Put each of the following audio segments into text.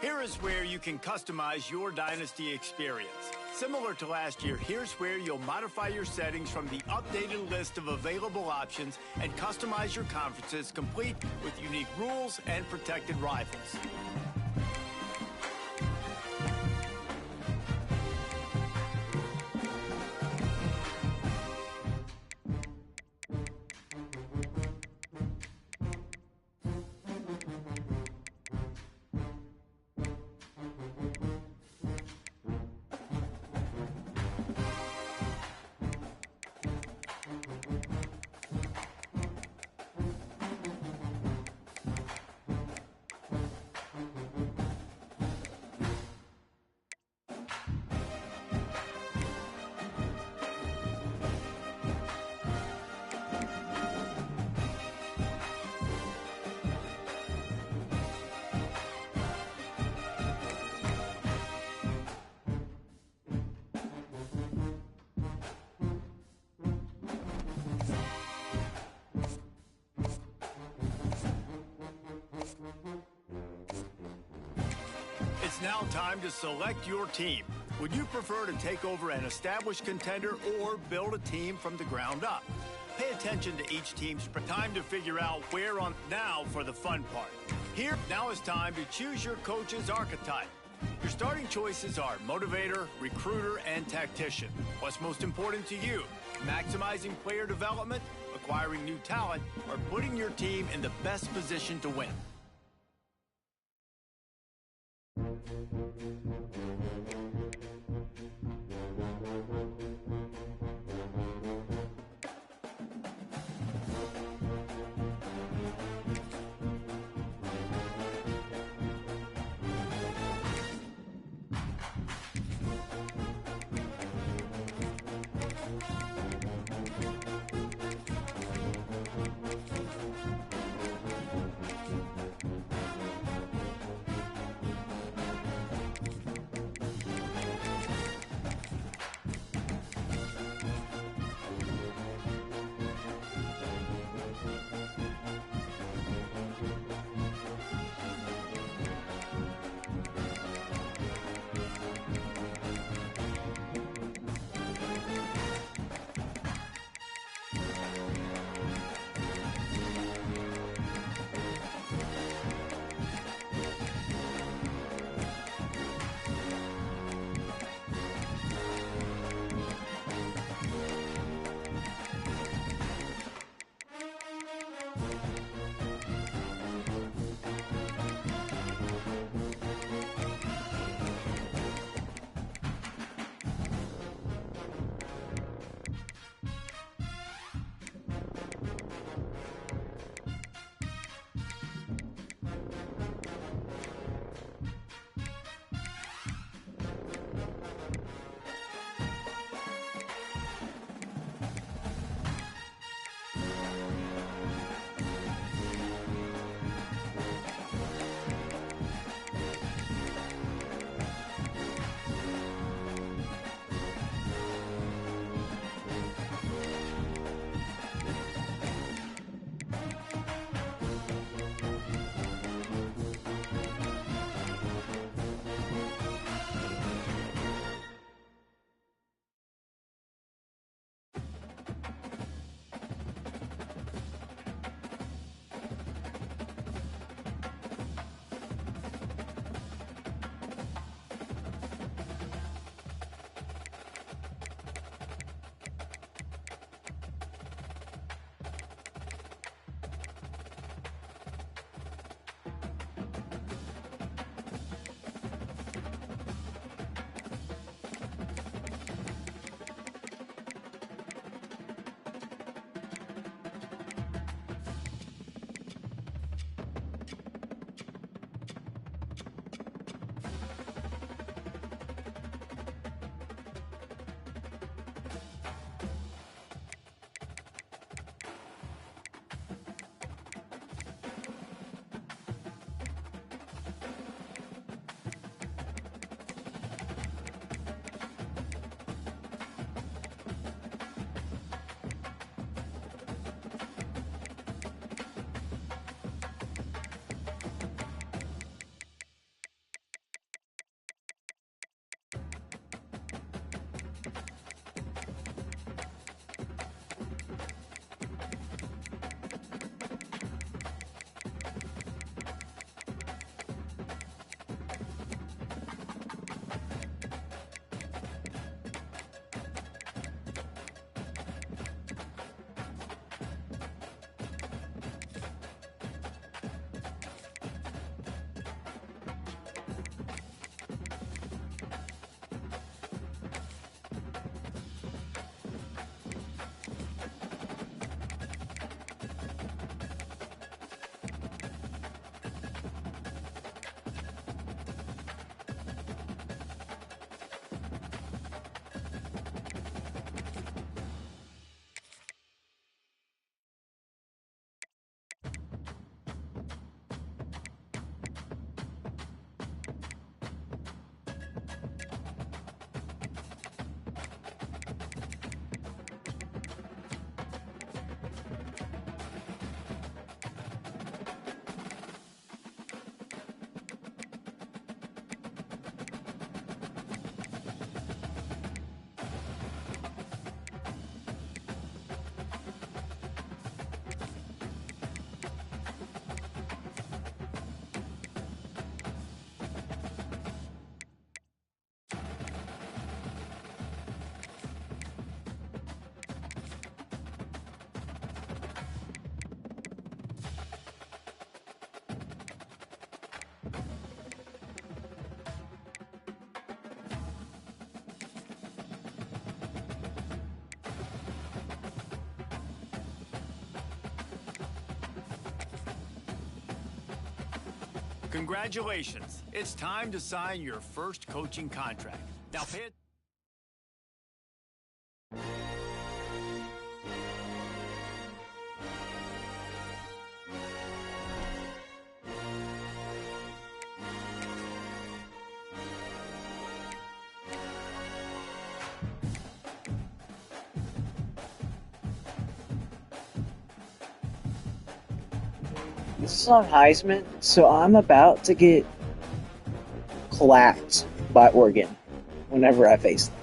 Here is where you can customize your Dynasty experience. Similar to last year, here's where you'll modify your settings from the updated list of available options and customize your conferences complete with unique rules and protected rivals. It's now time to select your team. Would you prefer to take over an established contender or build a team from the ground up? Pay attention to each team's time to figure out where on. Now for the fun part. Here, now is time to choose your coach's archetype. Your starting choices are motivator, recruiter, and tactician. What's most important to you? Maximizing player development, acquiring new talent, or putting your team in the best position to win? Congratulations. It's time to sign your first coaching contract. Now pay it. This is on Heisman, so I'm about to get clapped by Oregon whenever I face them.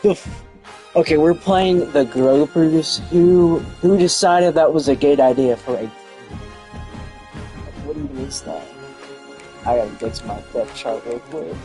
Okay, we're playing the Gropers. Who decided that was a good idea for a... What even is that? I gotta get to my depth chart real quick.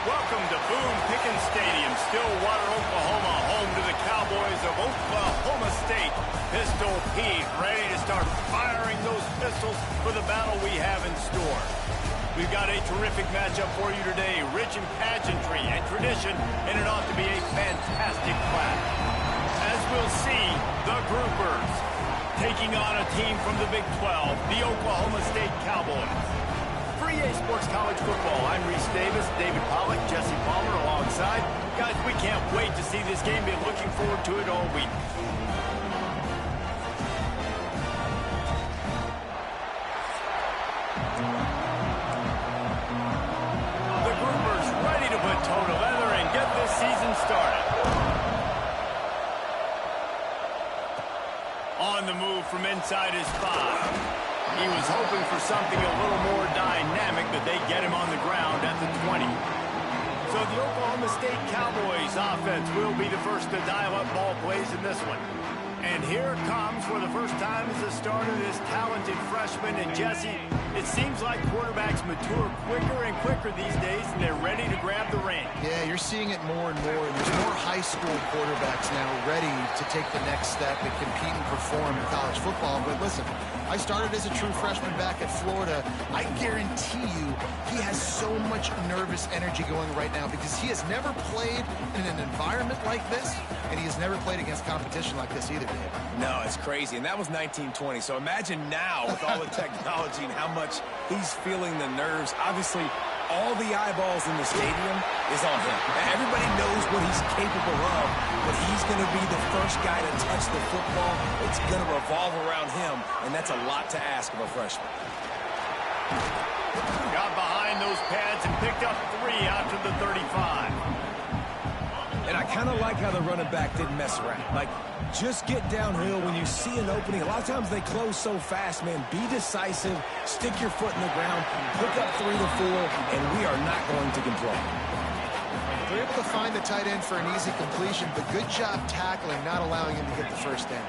Welcome to Boone Pickens Stadium, Stillwater, Oklahoma, home to the Cowboys of Oklahoma State. Pistol Pete, ready to start firing those pistols for the battle we have in store. We've got a terrific matchup for you today, rich in pageantry and tradition, and it ought to be a fantastic clash. As we'll see, the Groupers taking on a team from the Big 12, the Oklahoma State Cowboys. For EA Sports College Football, I'm Reese Davis, David Pollack, Jesse Palmer alongside. Guys, we can't wait to see this game. Been looking forward to it all week. The Groupers ready to put toe to leather and get this season started. On the move from inside his 5. He was hoping for something a little more dynamic, but they get him on the ground at the 20. So the Oklahoma State Cowboys offense will be the first to dial up ball plays in this one. And here it comes for the first time as the starter, this talented freshman. And Jesse, it seems like quarterbacks mature quicker and quicker these days, and they're ready to grab the reins. Yeah, you're seeing it more and more. There's more high school quarterbacks now ready to take the next step and compete and perform in college football. But listen, I started as a true freshman back at Florida. I guarantee you he has so much nervous energy going right now because he has never played in an environment like this, and he has never played against competition like this either. No, it's crazy, and that was 1920. So imagine now with all the technology and how much he's feeling the nerves. Obviously, all the eyeballs in the stadium is on him. Everybody knows what he's capable of, but he's going to be the first guy to touch the football. It's going to revolve around him, and that's a lot to ask of a freshman. Got behind those pads and picked up 3 after the 35. And I kind of like how the running back didn't mess around. Like, just get downhill when you see an opening. A lot of times they close so fast, man. Be decisive, stick your foot in the ground, pick up 3 to 4, and we are not going to complain. They're able to find the tight end for an easy completion, but good job tackling, not allowing him to get the first down.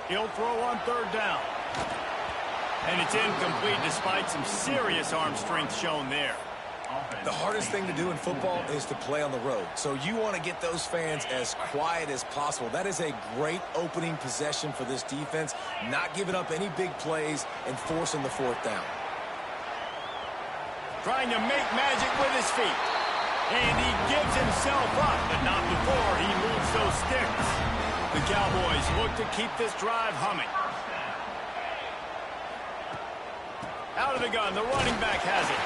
He'll throw on 3rd down. And it's incomplete despite some serious arm strength shown there. The hardest thing to do in football is to play on the road. So you want to get those fans as quiet as possible. That is a great opening possession for this defense, not giving up any big plays and forcing the 4th down. Trying to make magic with his feet. And he gives himself up, but not before he moves those sticks. The Cowboys look to keep this drive humming. Out of the gun, the running back has it.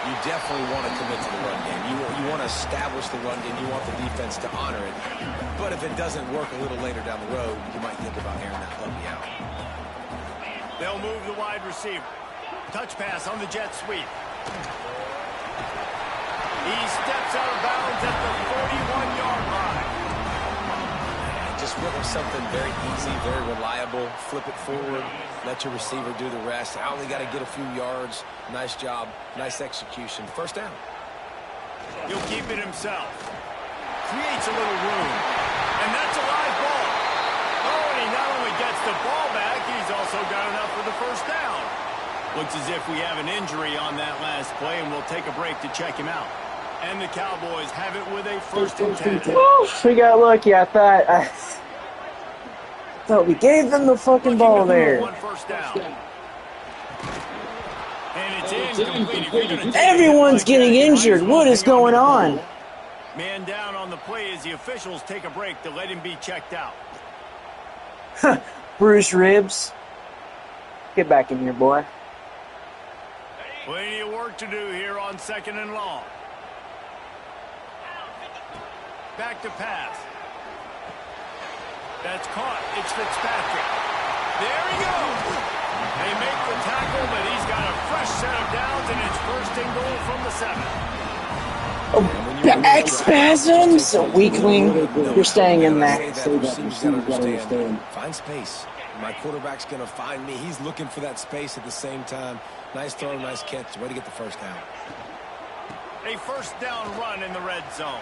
you definitely want to commit to the run game. You want to establish the run game. You want the defense to honor it. But if it doesn't work a little later down the road, you might think about airing that puppy out. They'll move the wide receiver. Touch pass on the jet sweep. He steps out of bounds at the 41-yard line. Just went with something very easy, very reliable. Flip it forward. Let your receiver do the rest. I only got to get a few yards. Nice job. Nice execution. First down. He'll keep it himself. Creates a little room. And that's a live ball. Oh, and he not only gets the ball back, he's also got enough for the first down. Looks as if we have an injury on that last play, and we'll take a break to check him out. And the Cowboys have it with a 1st and 10. Oof, we got lucky. I thought we gave them the fucking ball there. One first down. And it's incomplete. Everyone's getting injured. What is going on? Man down on the play as the officials take a break to let him be checked out. Bruce Ribs. Get back in here, boy. Plenty of work to do here on 2nd and long. Back to pass. That's caught. It's Fitzpatrick. There he goes. They make the tackle, but he's got a fresh set of downs, and it's 1st and goal from the 7. Back spasms, weakling. You're staying in there. Find space. My quarterback's going to find me. He's looking for that space at the same time. Nice throw, nice catch. Way to get the first down. A first down run in the red zone.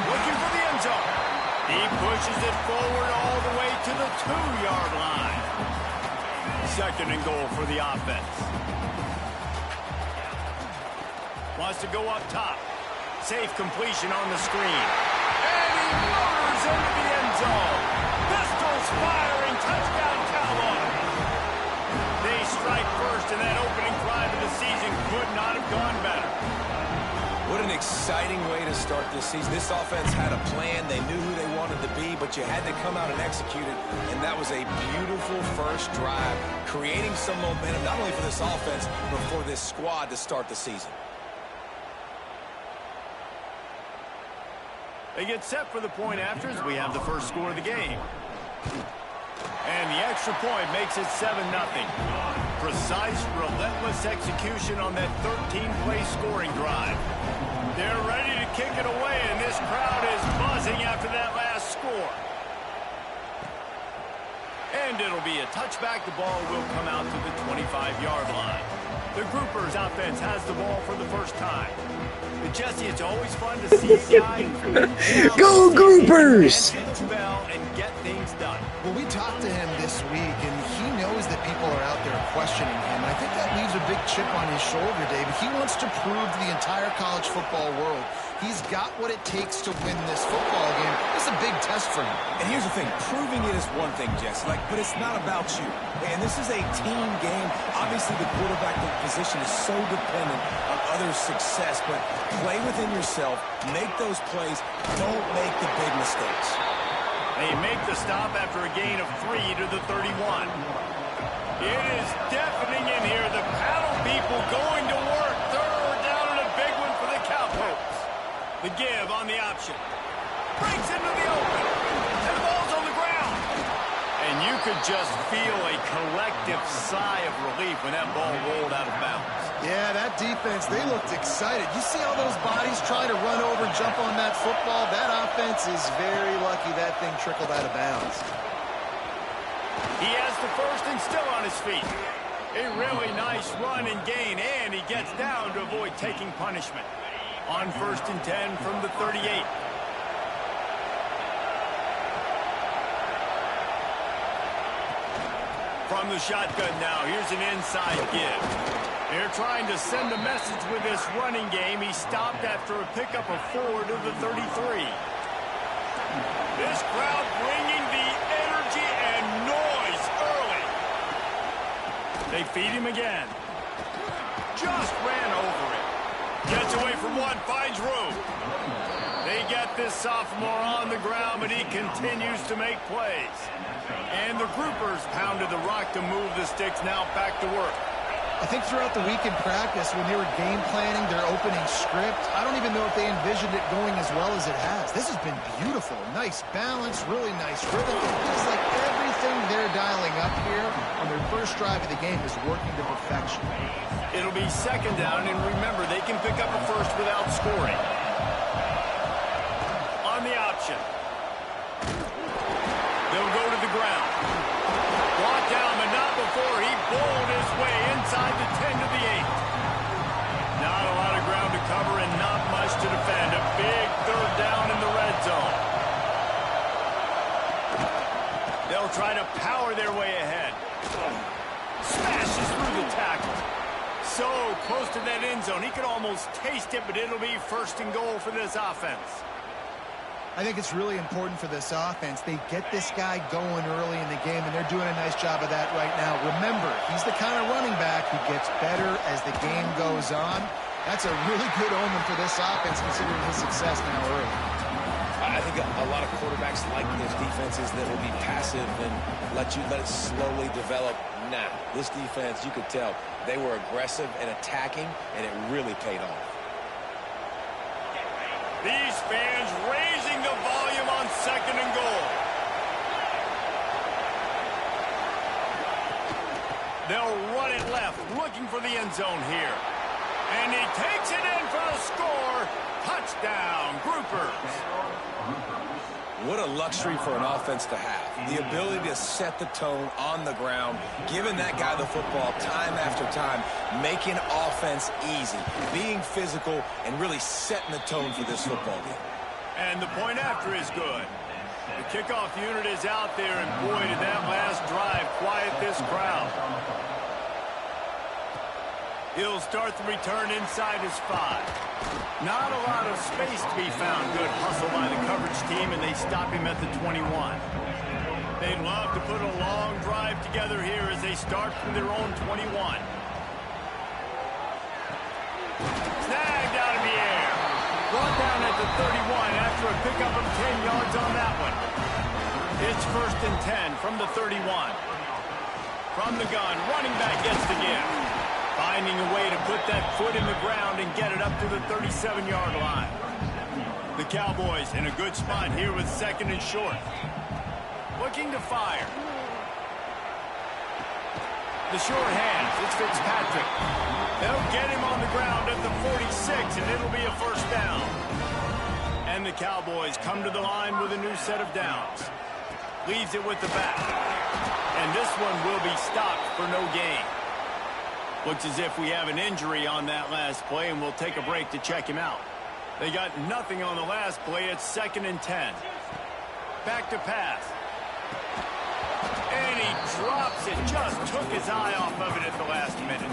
Looking for the end zone. He pushes it forward all the way to the 2-yard line. 2nd and goal for the offense. Wants to go up top. Safe completion on the screen. And he motors into the end zone. Pistols firing. Touchdown Cowboys. They strike first, and that opening drive of the season could not have gone better. What an exciting way to start this season. This offense had a plan. They knew who they wanted to be, but you had to come out and execute it. And that was a beautiful first drive, creating some momentum, not only for this offense, but for this squad to start the season. They get set for the point after as we have the first score of the game. And the extra point makes it 7-0. Precise, relentless execution on that 13-play scoring drive. They're ready to kick it away, and this crowd is buzzing after that last score. And it'll be a touchback. The ball will come out to the 25-yard line. The Groupers offense has the ball for the first time. But Jesse, it's always fun to see a guy Go Groupers! And get things done. Well, we talked to him this week, and he knows that people are out there questioning him. I think that leaves a big chip on his shoulder, David. He wants to prove to the entire college football world he's got what it takes to win this football game. It's a big test for him. And here's the thing. Proving it is one thing, Jesse. But it's not about you. And this is a team game. Obviously, the quarterback position is so dependent on others' success. But play within yourself. Make those plays. Don't make the big mistakes. They make the stop after a gain of 3 to the 31. It is deafening in here. The paddle people going to work. 3rd down and a big one for the Cowboys. The give on the option. Breaks into the open. And the ball's on the ground. And you could just feel a collective sigh of relief when that ball rolled out of bounds. Yeah, that defense, they looked excited. You see all those bodies trying to run over, jump on that football? That offense is very lucky that thing trickled out of bounds. He has the first and still on his feet. A really nice run and gain, and he gets down to avoid taking punishment. On 1st and 10 from the 38. From the shotgun now, here's an inside give. They're trying to send a message with this running game. He stopped after a pickup of 4 to the 33. This crowd bringing the energy and noise early. They feed him again. Just ran over it. Gets away from one, finds room. They get this sophomore on the ground, but he continues to make plays. And the Groupers pounded the rock to move the sticks now back to work. I think throughout the week in practice, when they were game planning their opening script, I don't even know if they envisioned it going as well as it has. This has been beautiful. Nice balance, really nice rhythm. It feels like everything they're dialing up here on their first drive of the game is working to perfection. It'll be second down, and remember, they can pick up a first without scoring. On the option. They'll go to the ground. Brought down, but not before he bowled his way inside the 10 to the 8. Not a lot of ground to cover and not much to defend. A big third down in the red zone. They'll try to power their way ahead. Smashes through the tackle. So close to that end zone. He could almost taste it, but it'll be first and goal for this offense. I think it's really important for this offense. They get this guy going early in the game, and they're doing a nice job of that right now. Remember, he's the kind of running back who gets better as the game goes on. That's a really good omen for this offense, considering his success now early. I think a lot of quarterbacks like those defenses that will be passive and let it slowly develop. Nah, this defense, you could tell, they were aggressive and attacking, and it really paid off. These fans raising the volume on second and goal. They'll run it left, looking for the end zone here. And he takes it in for the score. Touchdown, Groupers. What a luxury for an offense to have. The ability to set the tone on the ground, giving that guy the football time after time, making offense easy, being physical, and really setting the tone for this football game. And the point after is good. The kickoff unit is out there, and boy, did that last drive quiet this crowd. He'll start the return inside his 5. Not a lot of space to be found. Good hustle by the coverage team, and they stop him at the 21. They'd love to put a long drive together here as they start from their own 21. Snagged out of the air. Brought down at the 31 after a pickup of 10 yards on that one. It's first and 10 from the 31. From the gun, running back gets the give. Finding a way to put that foot in the ground and get it up to the 37-yard line. The Cowboys in a good spot here with second and short. Looking to fire. The short hands, it's Fitzpatrick. They'll get him on the ground at the 46, and it'll be a first down. And the Cowboys come to the line with a new set of downs. Leaves it with the back. And this one will be stopped for no gain. Looks as if we have an injury on that last play, and we'll take a break to check him out. They got nothing on the last play. It's second and 10. Back to pass. And he drops it. Just took his eye off of it at the last minute.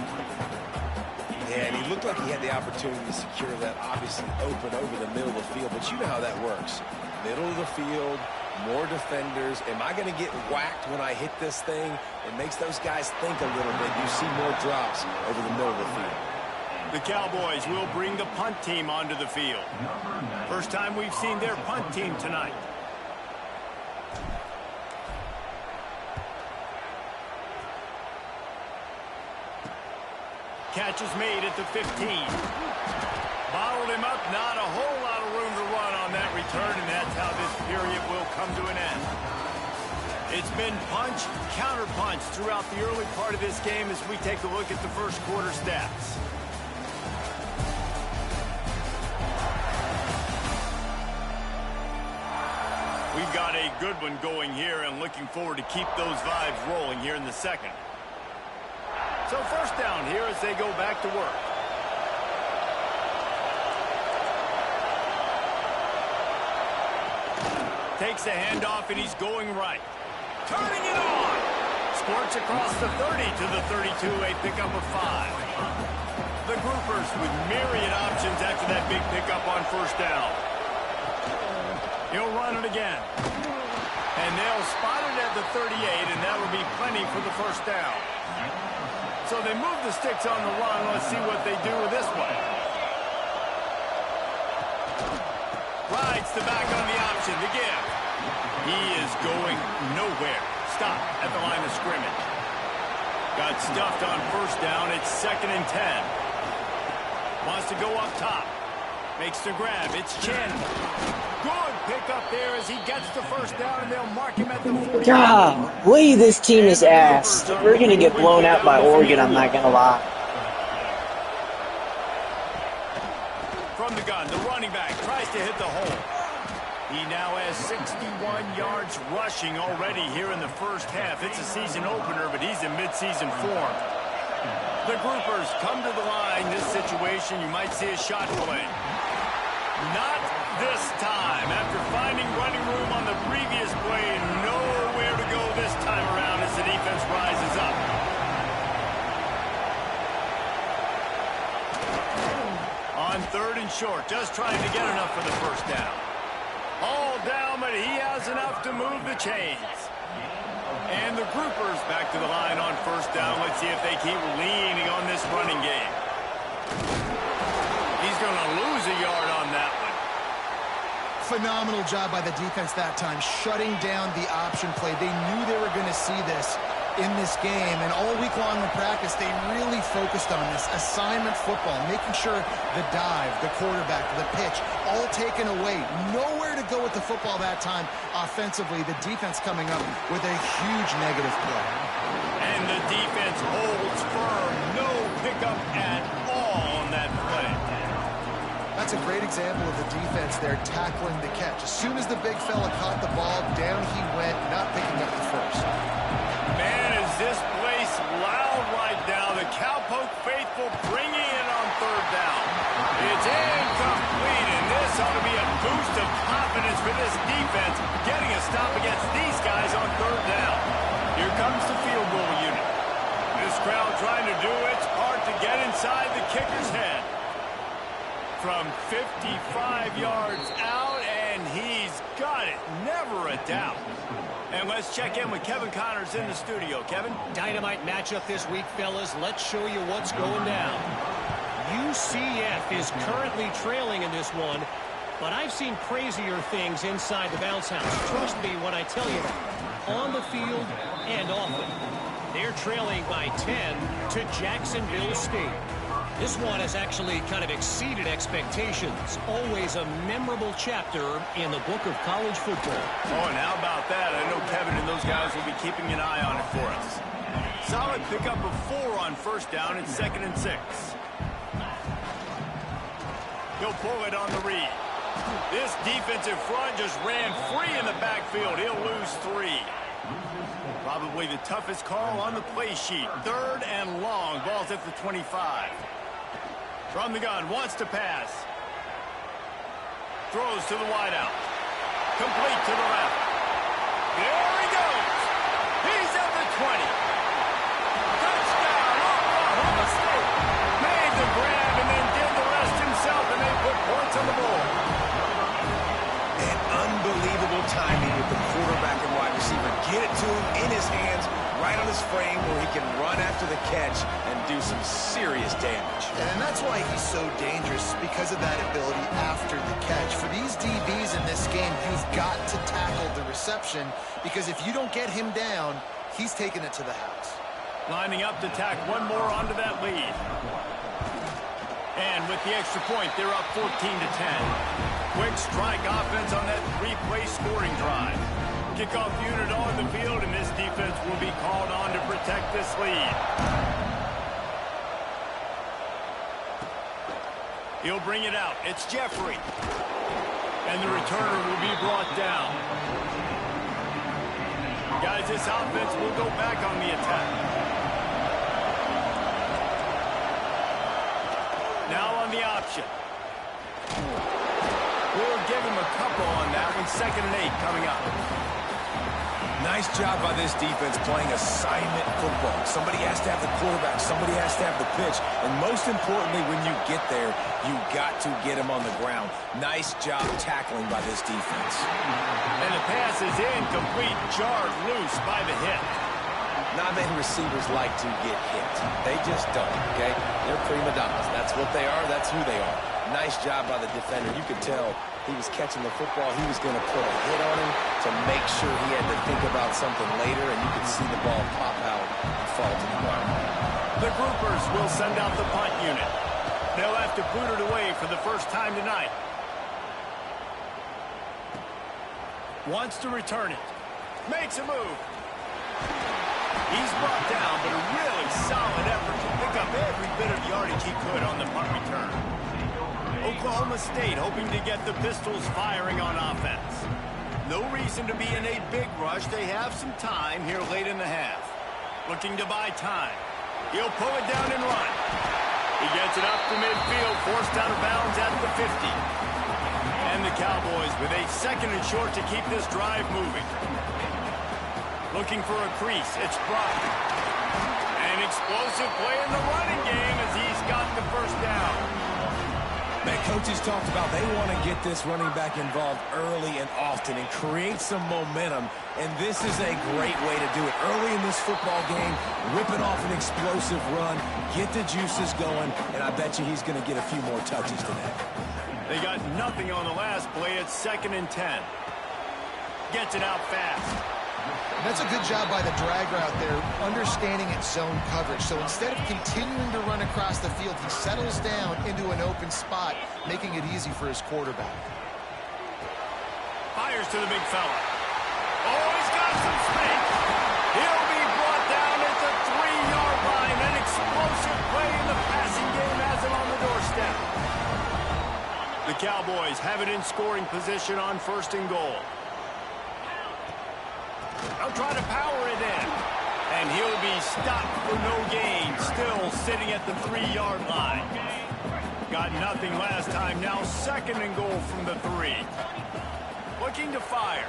Yeah, and he looked like he had the opportunity to secure that, obviously open over the middle of the field. But you know how that works. Middle of the field, more defenders. Am I going to get whacked when I hit this thing? It makes those guys think a little bit. You see more drops over the middle of the field. The Cowboys will bring the punt team onto the field. First time we've seen their punt team tonight. Catch is made at the 15. Bottled him up, not a whole lot of room to run on that return, and that's how this period will come to an end. It's been punch, counter-punch throughout the early part of this game as we take a look at the first quarter stats. We've got a good one going here and looking forward to keep those vibes rolling here in the second. So first down here as they go back to work. Takes a handoff, and he's going right. Turning it on. Squirts across the 30 to the 32, a pickup of 5. The Groupers with myriad options after that big pickup on first down. He'll run it again. And they'll spot it at the 38, and that will be plenty for the first down. So they move the sticks on the run. Let's see what they do with this one. Rides the back on the option, the give. He is going nowhere. Stop at the line of scrimmage. Got stuffed on first down. It's 2nd and 10. Wants to go up top. Makes the grab. It's Chin. Good pickup there as he gets the first down, and they'll mark him at the 40. Golly, this team is ass. We're going to get blown out by Oregon, I'm not going to lie. From the gun, the running back tries to hit the hole. He now has 61 yards rushing already here in the first half. It's a season opener, but he's in midseason form. The groupers come to the line. This situation, you might see a shot play. Not this time. After finding running room on the previous play, nowhere to go this time around as the defense rises up. On 3rd and short, just trying to get enough for the first down. All down, but he has enough to move the chains. And the groupers back to the line on first down. Let's see if they keep leaning on this running game. He's going to lose a yard on that one. Phenomenal job by the defense that time, shutting down the option play. They knew they were going to see this in this game, and all week long in practice, they really focused on this assignment football, making sure the dive, the quarterback, the pitch, all taken away. Nowhere to go with the football that time offensively. The defense coming up with a huge negative play. And the defense holds firm. No pickup at all on that play. That's a great example of the defense there tackling the catch. As soon as the big fella caught the ball, down he went, not picking up the first. Man, is this place loud right now. The Cowpoke faithful bringing it on 3rd down. It's incomplete, and this ought to be a boost of confidence for this defense, getting a stop against these guys on 3rd down. Here comes the field goal unit. This crowd trying to do its part to get inside the kicker's head. From 55 yards out, and he's got it. Never a doubt. And let's check in with Kevin Connors in the studio. Kevin? Dynamite matchup this week, fellas. Let's show you what's going down. UCF is currently trailing in this one, but I've seen crazier things inside the bounce house. Trust me when I tell you that. On the field and off it. They're trailing by 10 to Jacksonville State. This one has actually kind of exceeded expectations. Always a memorable chapter in the book of college football. Oh, and how about that? I know Kevin and those guys will be keeping an eye on it for us. Solid pickup of 4 on first down. It's 2nd and 6. He'll pull it on the read. This defensive front just ran free in the backfield. He'll lose 3. Probably the toughest call on the play sheet. 3rd and long. Ball's at the 25. From the gun, wants to pass. Throws to the wideout. Complete to the left. There he goes. He's at the 20. Touchdown, Oklahoma State. Made the grab and then did the rest himself, and they put points on the board. And unbelievable timing with the quarterback and wide receiver. Get it to him in his hands, right on his frame where he can run after the catch and do some serious damage. And that's why he's so dangerous, because of that ability after the catch. For these DBs in this game, you've got to tackle the reception, because if you don't get him down, he's taking it to the house. Lining up to tack one more onto that lead. And with the extra point, they're up 14 to 10. Quick strike offense on that 3-play scoring drive. Kickoff unit on the field, and this defense will be called on to protect this lead. He'll bring it out. It's Jeffrey. And the returner will be brought down. Guys, this offense will go back on the attack. Now on the option. We'll give him a couple on that one. 2nd and 8 coming up. Nice job by this defense playing assignment football. Somebody has to have the quarterback. Somebody has to have the pitch. And most importantly, when you get there, you got to get him on the ground. Nice job tackling by this defense. And the pass is incomplete, jarred loose by the hit. Not many receivers like to get hit. They just don't, okay? They're prima donnas. That's what they are. That's who they are. Nice job by the defender. You could tell he was catching the football, he was going to put a hit on him to make sure he had to think about something later, and you could see the ball pop out and fall to the ground. The groupers will send out the punt unit. They'll have to boot it away for the first time tonight. Wants to return it. Makes a move. He's brought down, but a really solid effort to pick up every bit of yardage he could on the punt return. Oklahoma State hoping to get the Pistols firing on offense. No reason to be in a big rush. They have some time here late in the half. Looking to buy time. He'll pull it down and run. He gets it up to midfield, forced out of bounds at the 50. And the Cowboys with a second and short to keep this drive moving. Looking for a crease. It's Brock. An explosive play in the running game as he's got the first down. Man, coaches talked about they want to get this running back involved early and often and create some momentum, and this is a great way to do it. Early in this football game, whipping off an explosive run, get the juices going, and I bet you he's going to get a few more touches today. They got nothing on the last play. It's 2nd and 10. Gets it out fast. That's a good job by the drag route there, understanding its zone coverage. So instead of continuing to run across the field, he settles down into an open spot, making it easy for his quarterback. Fires to the big fella. Oh, he's got some space. He'll be brought down at the 3-yard line. An explosive play in the passing game has him on the doorstep. The Cowboys have it in scoring position on 1st and goal. They'll try to power it in. And he'll be stopped for no gain. Still sitting at the 3-yard line. Got nothing last time. Now 2nd and goal from the 3. Looking to fire.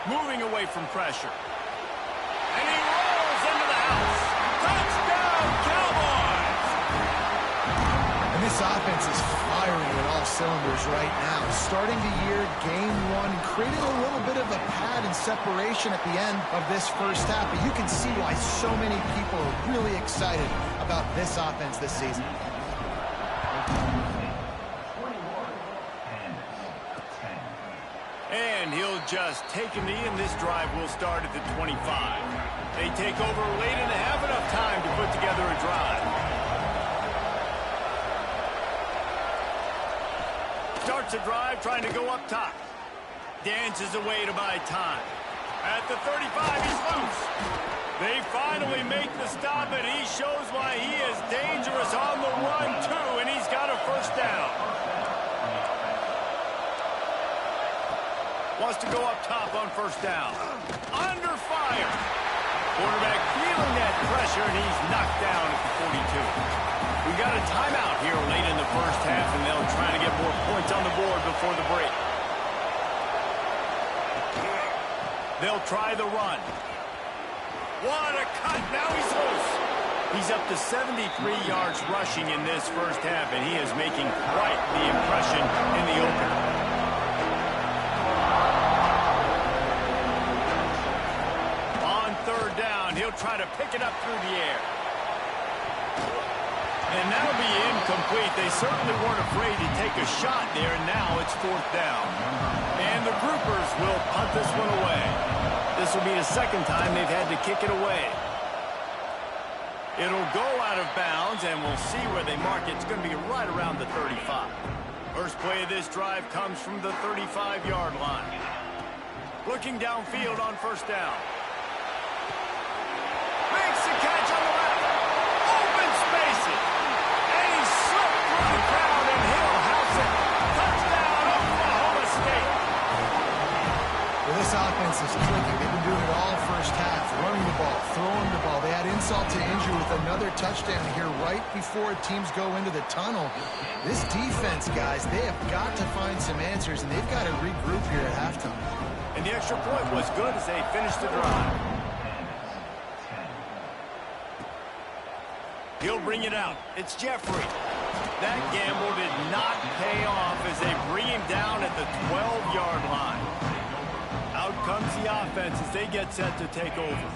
Moving away from pressure. And he rolls into the house. Touchdown, Cowboys! And this offense is firing on all cylinders right now. Starting the year, game 1, creating a little bit of a pad and separation at the end of this first half. But you can see why so many people are really excited about this offense this season. And he'll just take a knee, and this drive will start at the 25. They take over late and have enough time to put together a drive. Starts a drive trying to go up top. Dances away to buy time. At the 35, he's loose. They finally make the stop, and he shows why he is dangerous on the run, too, and he's got a first down. Wants to go up top on 1st down. Under fire. Quarterback feeling that pressure, and he's knocked down at the 42. We got a timeout here late in the first half, and they'll try to get more points on the board before the break. They'll try the run. What a cut. Now he's loose. He's up to 73 yards rushing in this first half, and he is making quite the impression in the opener. On 3rd down, he'll try to pick it up through the air. And that'll be incomplete. They certainly weren't afraid to take a shot there, and now it's 4th down. And the groupers will punt this one away. This will be the 2nd time they've had to kick it away. It'll go out of bounds, and we'll see where they mark it. It's going to be right around the 35. First play of this drive comes from the 35-yard line. Looking downfield on 1st down. Makes the catch on the left. Open spaces. And he slipped through the crowd, and he'll house it. Touchdown, Oklahoma State. Well, this offense is clicking. They've been doing it all first half. Running the ball, throwing the ball. They had insult to injury with another touchdown here right before teams go into the tunnel. This defense, guys, they have got to find some answers, and they've got to regroup here at halftime. And the extra point was good as they finished the drive. He'll bring it out. It's Jeffrey. That gamble did not pay off as they bring him down at the 12-yard line. Out comes the offense as they get set to take over.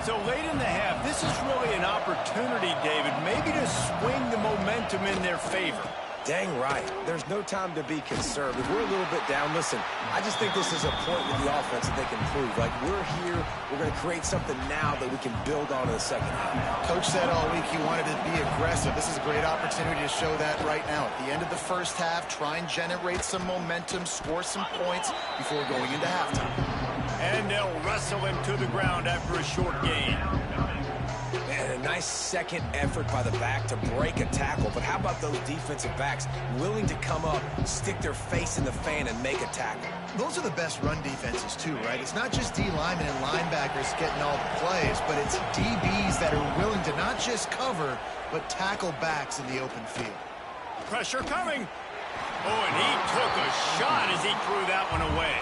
So late in the half, this is really an opportunity, David, maybe to swing the momentum in their favor. Dang right. There's no time to be conservative. We're a little bit down. Listen, I just think this is a point with the offense that they can prove. Like, we're here. We're going to create something now that we can build on in the second half. Coach said all week he wanted to be aggressive. This is a great opportunity to show that right now. At the end of the first half, try and generate some momentum, score some points before going into halftime. And they'll wrestle him to the ground after a short gain. And a nice second effort by the back to break a tackle. But how about those defensive backs willing to come up, stick their face in the fan, and make a tackle? Those are the best run defenses, too, right? It's not just D linemen and linebackers getting all the plays, but it's DBs that are willing to not just cover, but tackle backs in the open field. Pressure coming. Oh, and he took a shot as he threw that one away.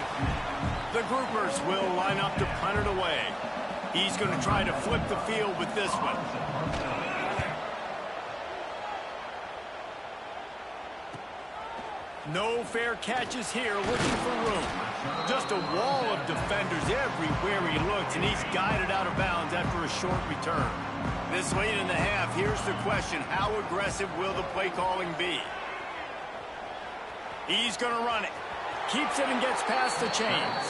The groupers will line up to punt it away. He's going to try to flip the field with this one. No fair catches here, looking for room. Just a wall of defenders everywhere he looks, and he's guided out of bounds after a short return. This late in the half, here's the question: how aggressive will the play calling be? He's going to run it. Keeps it and gets past the chains.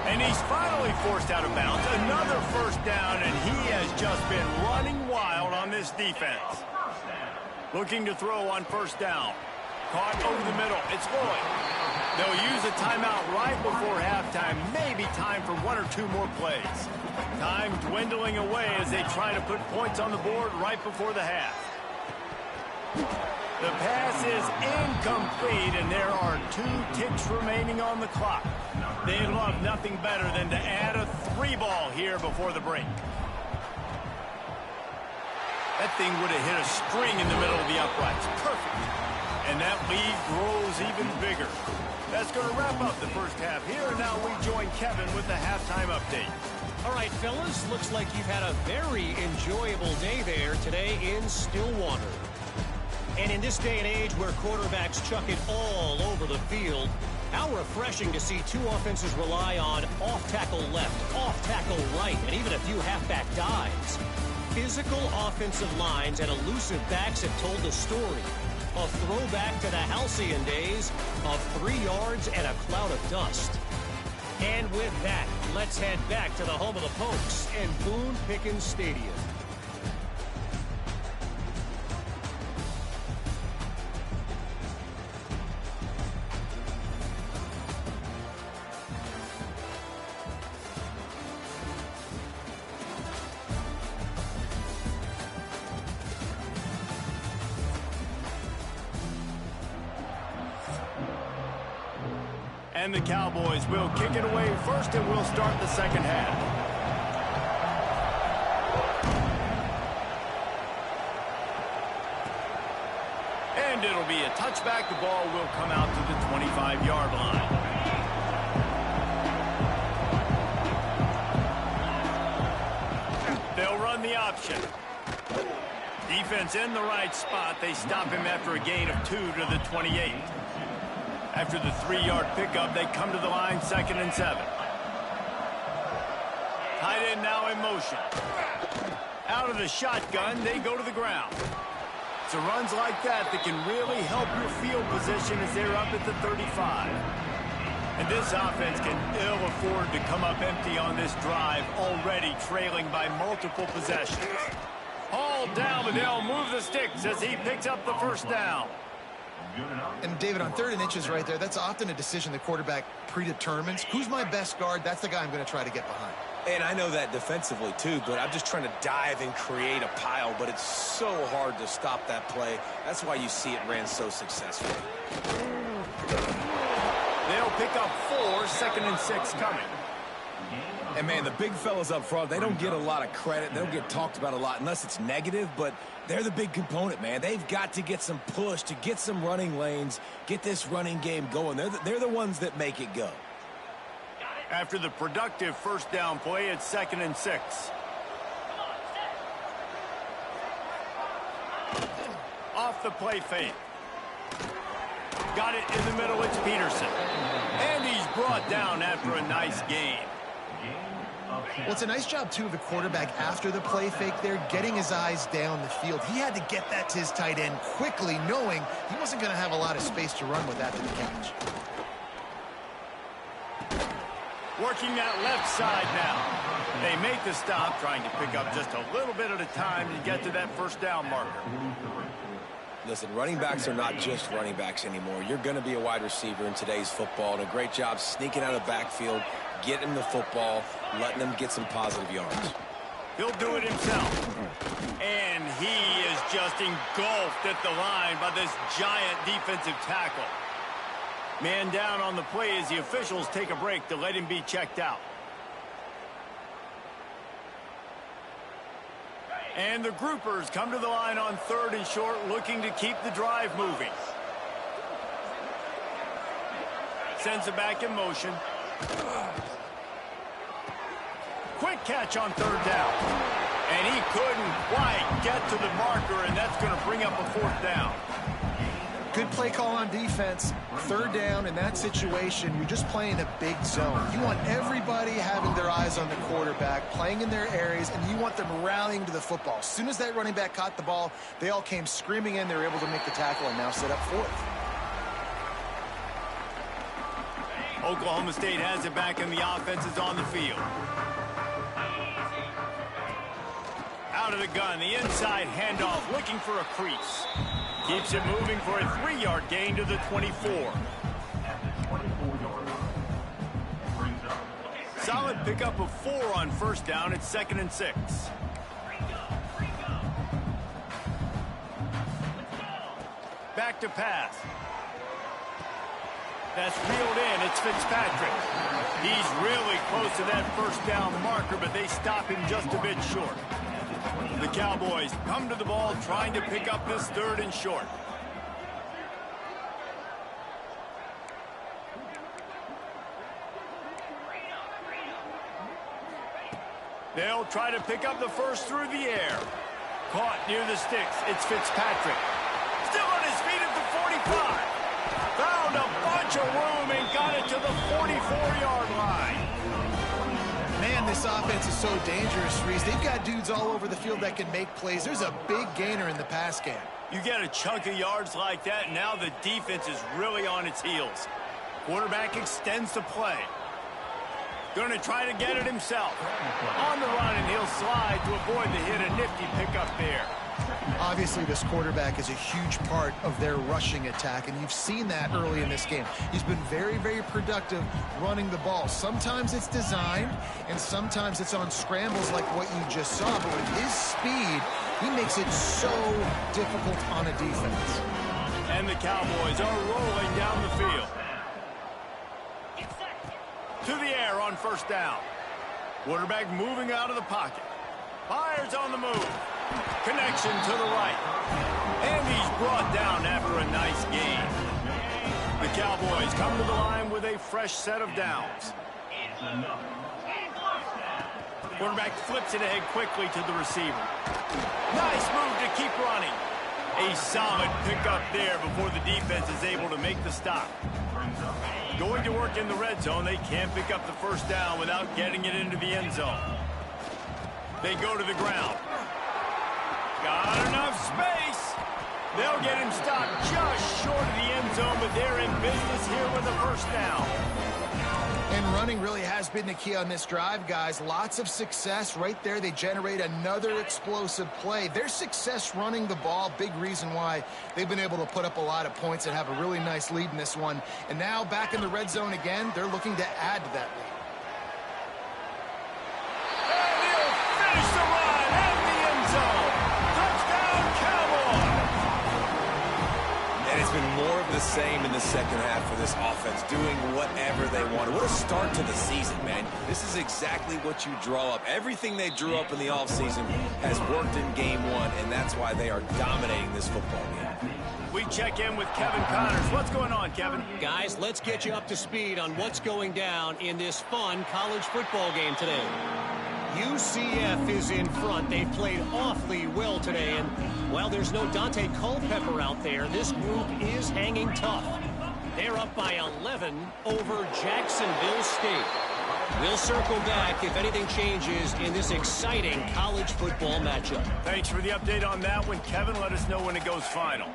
And he's finally forced out of bounds. Another first down, and he has just been running wild on this defense. Looking to throw on first down. Caught over the middle. It's Lloyd. They'll use a timeout right before halftime. Maybe time for one or two more plays. Time dwindling away as they try to put points on the board right before the half. The pass is incomplete, and there are 2 ticks remaining on the clock. They'd love nothing better than to add a 3-ball here before the break. That thing would have hit a string in the middle of the uprights. Perfect. And that lead grows even bigger. That's going to wrap up the first half here, and now we join Kevin with the halftime update. All right, fellas, looks like you've had a very enjoyable day there today in Stillwater. And in this day and age where quarterbacks chuck it all over the field, how refreshing to see 2 offenses rely on off-tackle left, off-tackle right, and even a few halfback dives. Physical offensive lines and elusive backs have told the story. A throwback to the halcyon days of 3 yards and a cloud of dust. And with that, let's head back to the home of the Pokes and Boone Pickens Stadium. And the Cowboys will kick it away first, and we'll start the second half. And it'll be a touchback. The ball will come out to the 25-yard line. They'll run the option. Defense in the right spot. They stop him after a gain of 2 to the 28. After the 3-yard pickup, they come to the line, 2nd and 7. Tight end now in motion. Out of the shotgun, they go to the ground. It's runs like that that can really help your field position as they're up at the 35. And this offense can ill afford to come up empty on this drive, already trailing by multiple possessions. Hauled down, but they'll move the sticks as he picks up the first down. And, David, on 3rd and inches right there, that's often a decision the quarterback predetermines. Who's my best guard? That's the guy I'm going to try to get behind. And I know that defensively, too, but I'm just trying to dive and create a pile, but it's so hard to stop that play. That's why you see it ran so successfully. They'll pick up 4, 2nd and 6 coming. And, man, the big fellas up front, they don't get a lot of credit. They don't get talked about a lot unless it's negative, but they're the big component, man. They've got to get some push, to get some running lanes, get this running game going. They're the ones that make it go. After the productive first down play, it's 2nd and 6. Off the play fake. Got it in the middle, it's Peterson. And he's brought down after a nice gain. Well, it's a nice job, too, of the quarterback after the play fake there, getting his eyes down the field. He had to get that to his tight end quickly, knowing he wasn't going to have a lot of space to run with after the catch. Working that left side now. They make the stop, trying to pick up just a little bit at a time to get to that first down marker. Listen, running backs are not just running backs anymore. You're going to be a wide receiver in today's football, and a great job sneaking out of the backfield, getting the football, letting them get some positive yards. He'll do it himself. And he is just engulfed at the line by this giant defensive tackle. Man down on the play as the officials take a break to let him be checked out. And the groupers come to the line on 3rd and short, looking to keep the drive moving. Sends it back in motion. Quick catch on 3rd down. And he couldn't quite get to the marker, and that's going to bring up a 4th down. Good play call on defense. 3rd down in that situation, you're just playing a big zone. You want everybody having their eyes on the quarterback, playing in their areas, and you want them rallying to the football. As soon as that running back caught the ball, they all came screaming in. They were able to make the tackle and now set up 4th. Oklahoma State has it back, and the offense is on the field. Out of the gun, the inside handoff, looking for a crease. Keeps it moving for a 3-yard gain to the 24. Solid pickup of 4 on 1st down. It's 2nd and 6. Back to pass. That's reeled in. It's Fitzpatrick. He's really close to that 1st down marker, but they stop him just a bit short. The Cowboys come to the ball trying to pick up this 3rd and short. They'll try to pick up the first through the air. Caught near the sticks. It's Fitzpatrick. Still on his feet at the 45. Found a bunch of room and got it to the 44-yard line. Man, this offense is so dangerous, Reese. They've got dudes all over the field that can make plays. There's a big gainer in the pass game. You get a chunk of yards like that, and now the defense is really on its heels. Quarterback extends the play. Going to try to get it himself. On the run, and he'll slide to avoid the hit. A nifty pickup there. Obviously, this quarterback is a huge part of their rushing attack, and you've seen that early in this game. He's been very, very productive running the ball. Sometimes it's designed, and sometimes it's on scrambles like what you just saw. But with his speed, he makes it so difficult on a defense. And the Cowboys are rolling down the field. To the air on 1st down. Quarterback moving out of the pocket. Fires on the move. Connection to the right. And he's brought down after a nice gain. The Cowboys come to the line with a fresh set of downs. Quarterback flips it ahead quickly to the receiver. Nice move to keep running. A solid pickup there before the defense is able to make the stop. Going to work in the red zone. They can't pick up the 1st down without getting it into the end zone. They go to the ground. Got enough space. They'll get him stopped just short of the end zone, but they're in business here with a 1st down. And running really has been the key on this drive, guys. Lots of success right there. They generate another explosive play. Their success running the ball, big reason why they've been able to put up a lot of points and have a really nice lead in this one. And now back in the red zone again, they're looking to add to that lead. And he'll finish the run at the end zone. Touchdown, Cowboys! And it's been more of the same in the second half for this offense, doing whatever they want. What a start to the season, man. This is exactly what you draw up. Everything they drew up in the offseason has worked in game 1, and that's why they are dominating this football game. We check in with Kevin Connors. What's going on, Kevin? Guys, let's get you up to speed on what's going down in this fun college football game today. UCF is in front. They've played awfully well today, and while there's no Dante Culpepper out there, this group is hanging tough. They're up by 11 over Jacksonville State. We'll circle back if anything changes in this exciting college football matchup. Thanks for the update on that one, Kevin. Let us know when it goes final.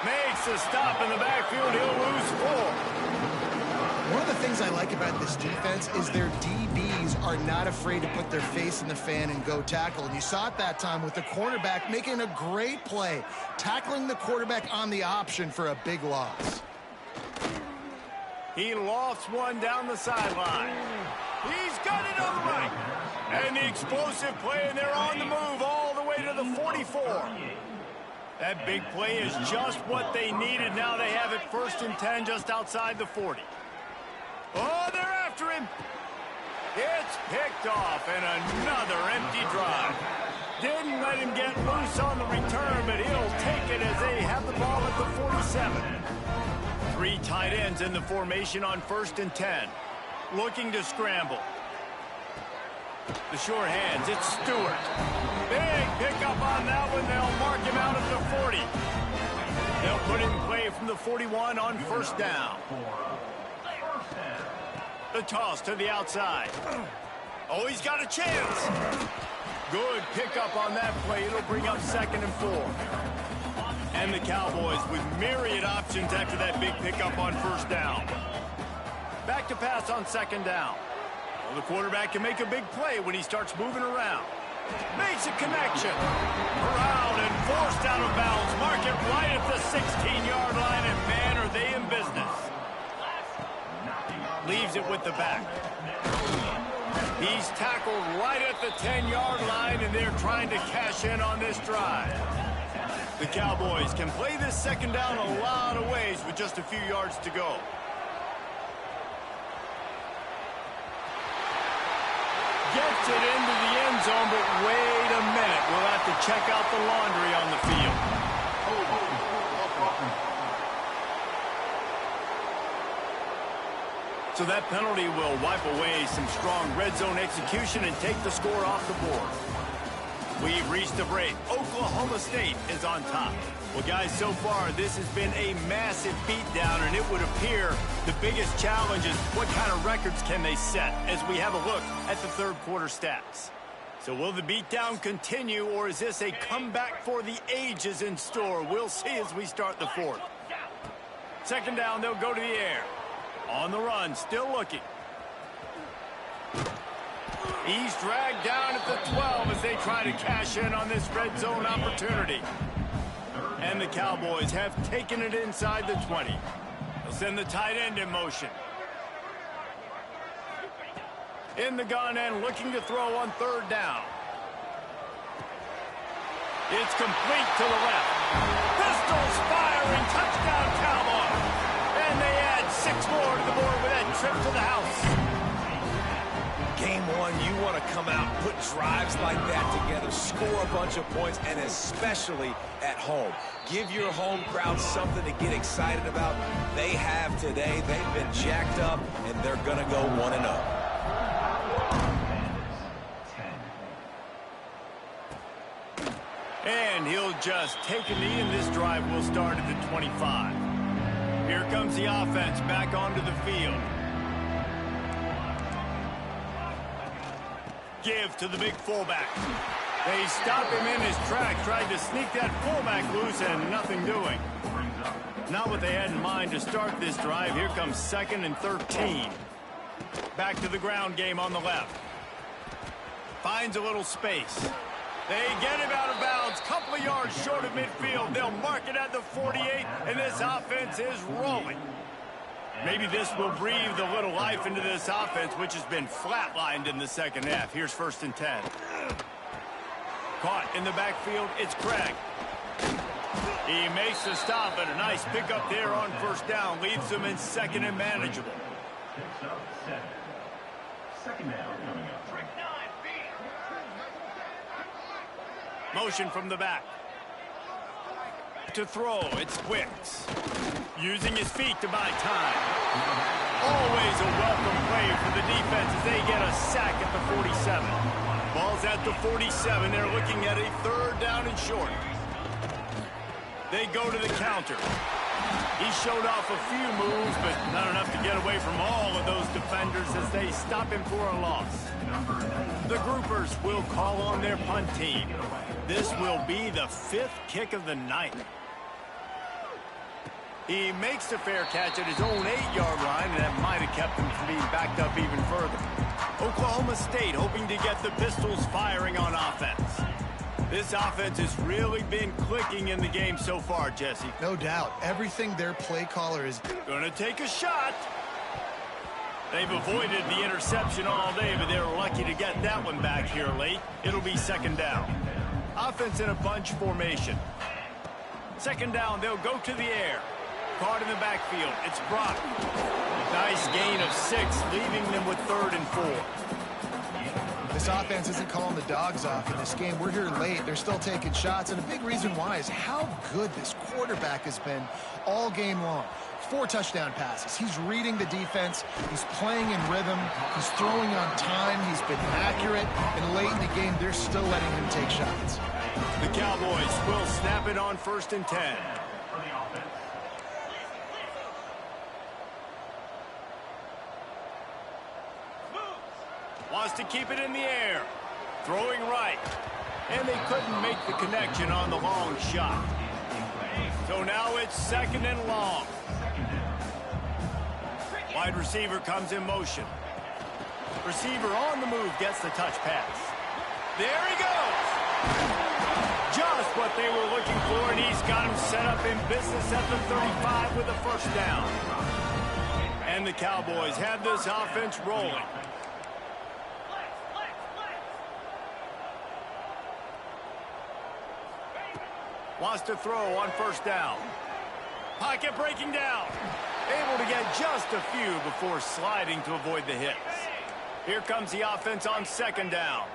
Makes a stop in the backfield. He'll lose 4. One of the things I like about this defense is their DBs are not afraid to put their face in the fan and go tackle. And you saw it that time with the cornerback making a great play, tackling the quarterback on the option for a big loss. He lofts one down the sideline. He's got it on the right. And the explosive play, and they're on the move all the way to the 44. That big play is just what they needed. Now they have it 1st and 10 just outside the 40. Oh, they're after him. It's picked off, and another empty drive. Didn't let him get loose on the return, but he'll take it as they have the ball at the 47. 3 tight ends in the formation on 1st and 10. Looking to scramble. The short hands, it's Stewart. Big pickup on that one. They'll mark him out at the 40. They'll put in play from the 41 on 1st down. The toss to the outside. Oh, he's got a chance. Good pickup on that play. It'll bring up 2nd and 4. And the Cowboys with myriad options after that big pickup on 1st down. Back to pass on 2nd down. Well, the quarterback can make a big play when he starts moving around. Makes a connection. Around and forced out of bounds. Mark it right at the 16-yard line, and man, are they in business. Leaves it with the back. He's tackled right at the 10-yard line, and they're trying to cash in on this drive. The Cowboys can play this 2nd down a lot of ways with just a few yards to go. Gets it into the end zone, but wait a minute. We'll have to check out the laundry on the field. So that penalty will wipe away some strong red zone execution and take the score off the board. We've reached the break. Oklahoma State is on top. Well, guys, so far this has been a massive beatdown, and it would appear the biggest challenge is what kind of records can they set as we have a look at the 3rd quarter stats. So will the beatdown continue, or is this a comeback for the ages in store? We'll see as we start the 4th. 2nd down, they'll go to the air. On the run, still looking. He's dragged down at the 12 as they try to cash in on this red zone opportunity. And the Cowboys have taken it inside the 20. They'll send the tight end in motion. In the gun and looking to throw on 3rd down. It's complete to the left. Pistols firing, touchdown Cowboys. And they add 6 more to the board with that trip to the house. Game 1, you want to come out, put drives like that together, score a bunch of points, and especially at home. Give your home crowd something to get excited about. They have today. They've been jacked up, and they're going to go 1-0. And he'll just take a knee, and this drive will start at the 25. Here comes the offense back onto the field. Give to the big fullback. They stop him in his track, tried to sneak that fullback loose, and nothing doing. Not what they had in mind to start this drive. Here comes 2nd and 13. Back to the ground game on the left. Finds a little space. They get him out of bounds, couple of yards short of midfield. They'll mark it at the 48, and this offense is rolling. Maybe this will breathe a little life into this offense, which has been flatlined in the 2nd half. Here's 1st and 10. Caught in the backfield, it's Craig. He makes the stop, and a nice pickup there on 1st down. Leaves them in 2nd and manageable. 2nd down coming up. Motion from the back. To throw, it's Wicks. Using his feet to buy time. Always a welcome play for the defense as they get a sack at the 47. Ball's at the 47. They're looking at a 3rd down and short. They go to the counter. He showed off a few moves, but not enough to get away from all of those defenders as they stop him for a loss. The groupers will call on their punt team. This will be the 5th kick of the night. He makes the fair catch at his own 8-yard line, and that might have kept him from being backed up even further. Oklahoma State hoping to get the Pistols firing on offense. This offense has really been clicking in the game so far, Jesse. No doubt. Everything their play caller is going to take a shot. They've avoided the interception all day, but they were lucky to get that one back here late. It'll be 2nd down. Offense in a bunch formation. 2nd down, they'll go to the air. Caught in the backfield. It's Brock. Nice gain of 6, leaving them with 3rd and 4. This offense isn't calling the dogs off in this game. We're here late. They're still taking shots, and a big reason why is how good this quarterback has been all game long. 4 touchdown passes. He's reading the defense. He's playing in rhythm. He's throwing on time. He's been accurate. And late in the game, they're still letting him take shots. The Cowboys will snap it on 1st and 10. Wants to keep it in the air. Throwing right. And they couldn't make the connection on the long shot. So now it's 2nd and long. Wide receiver comes in motion. Receiver on the move gets the touch pass. There he goes. Just what they were looking for, and he's got him set up in business at the 35 with a 1st down. And the Cowboys have this offense rolling. Wants to throw on 1st down. Pocket breaking down. Able to get just a few before sliding to avoid the hits. Here comes the offense on 2nd down.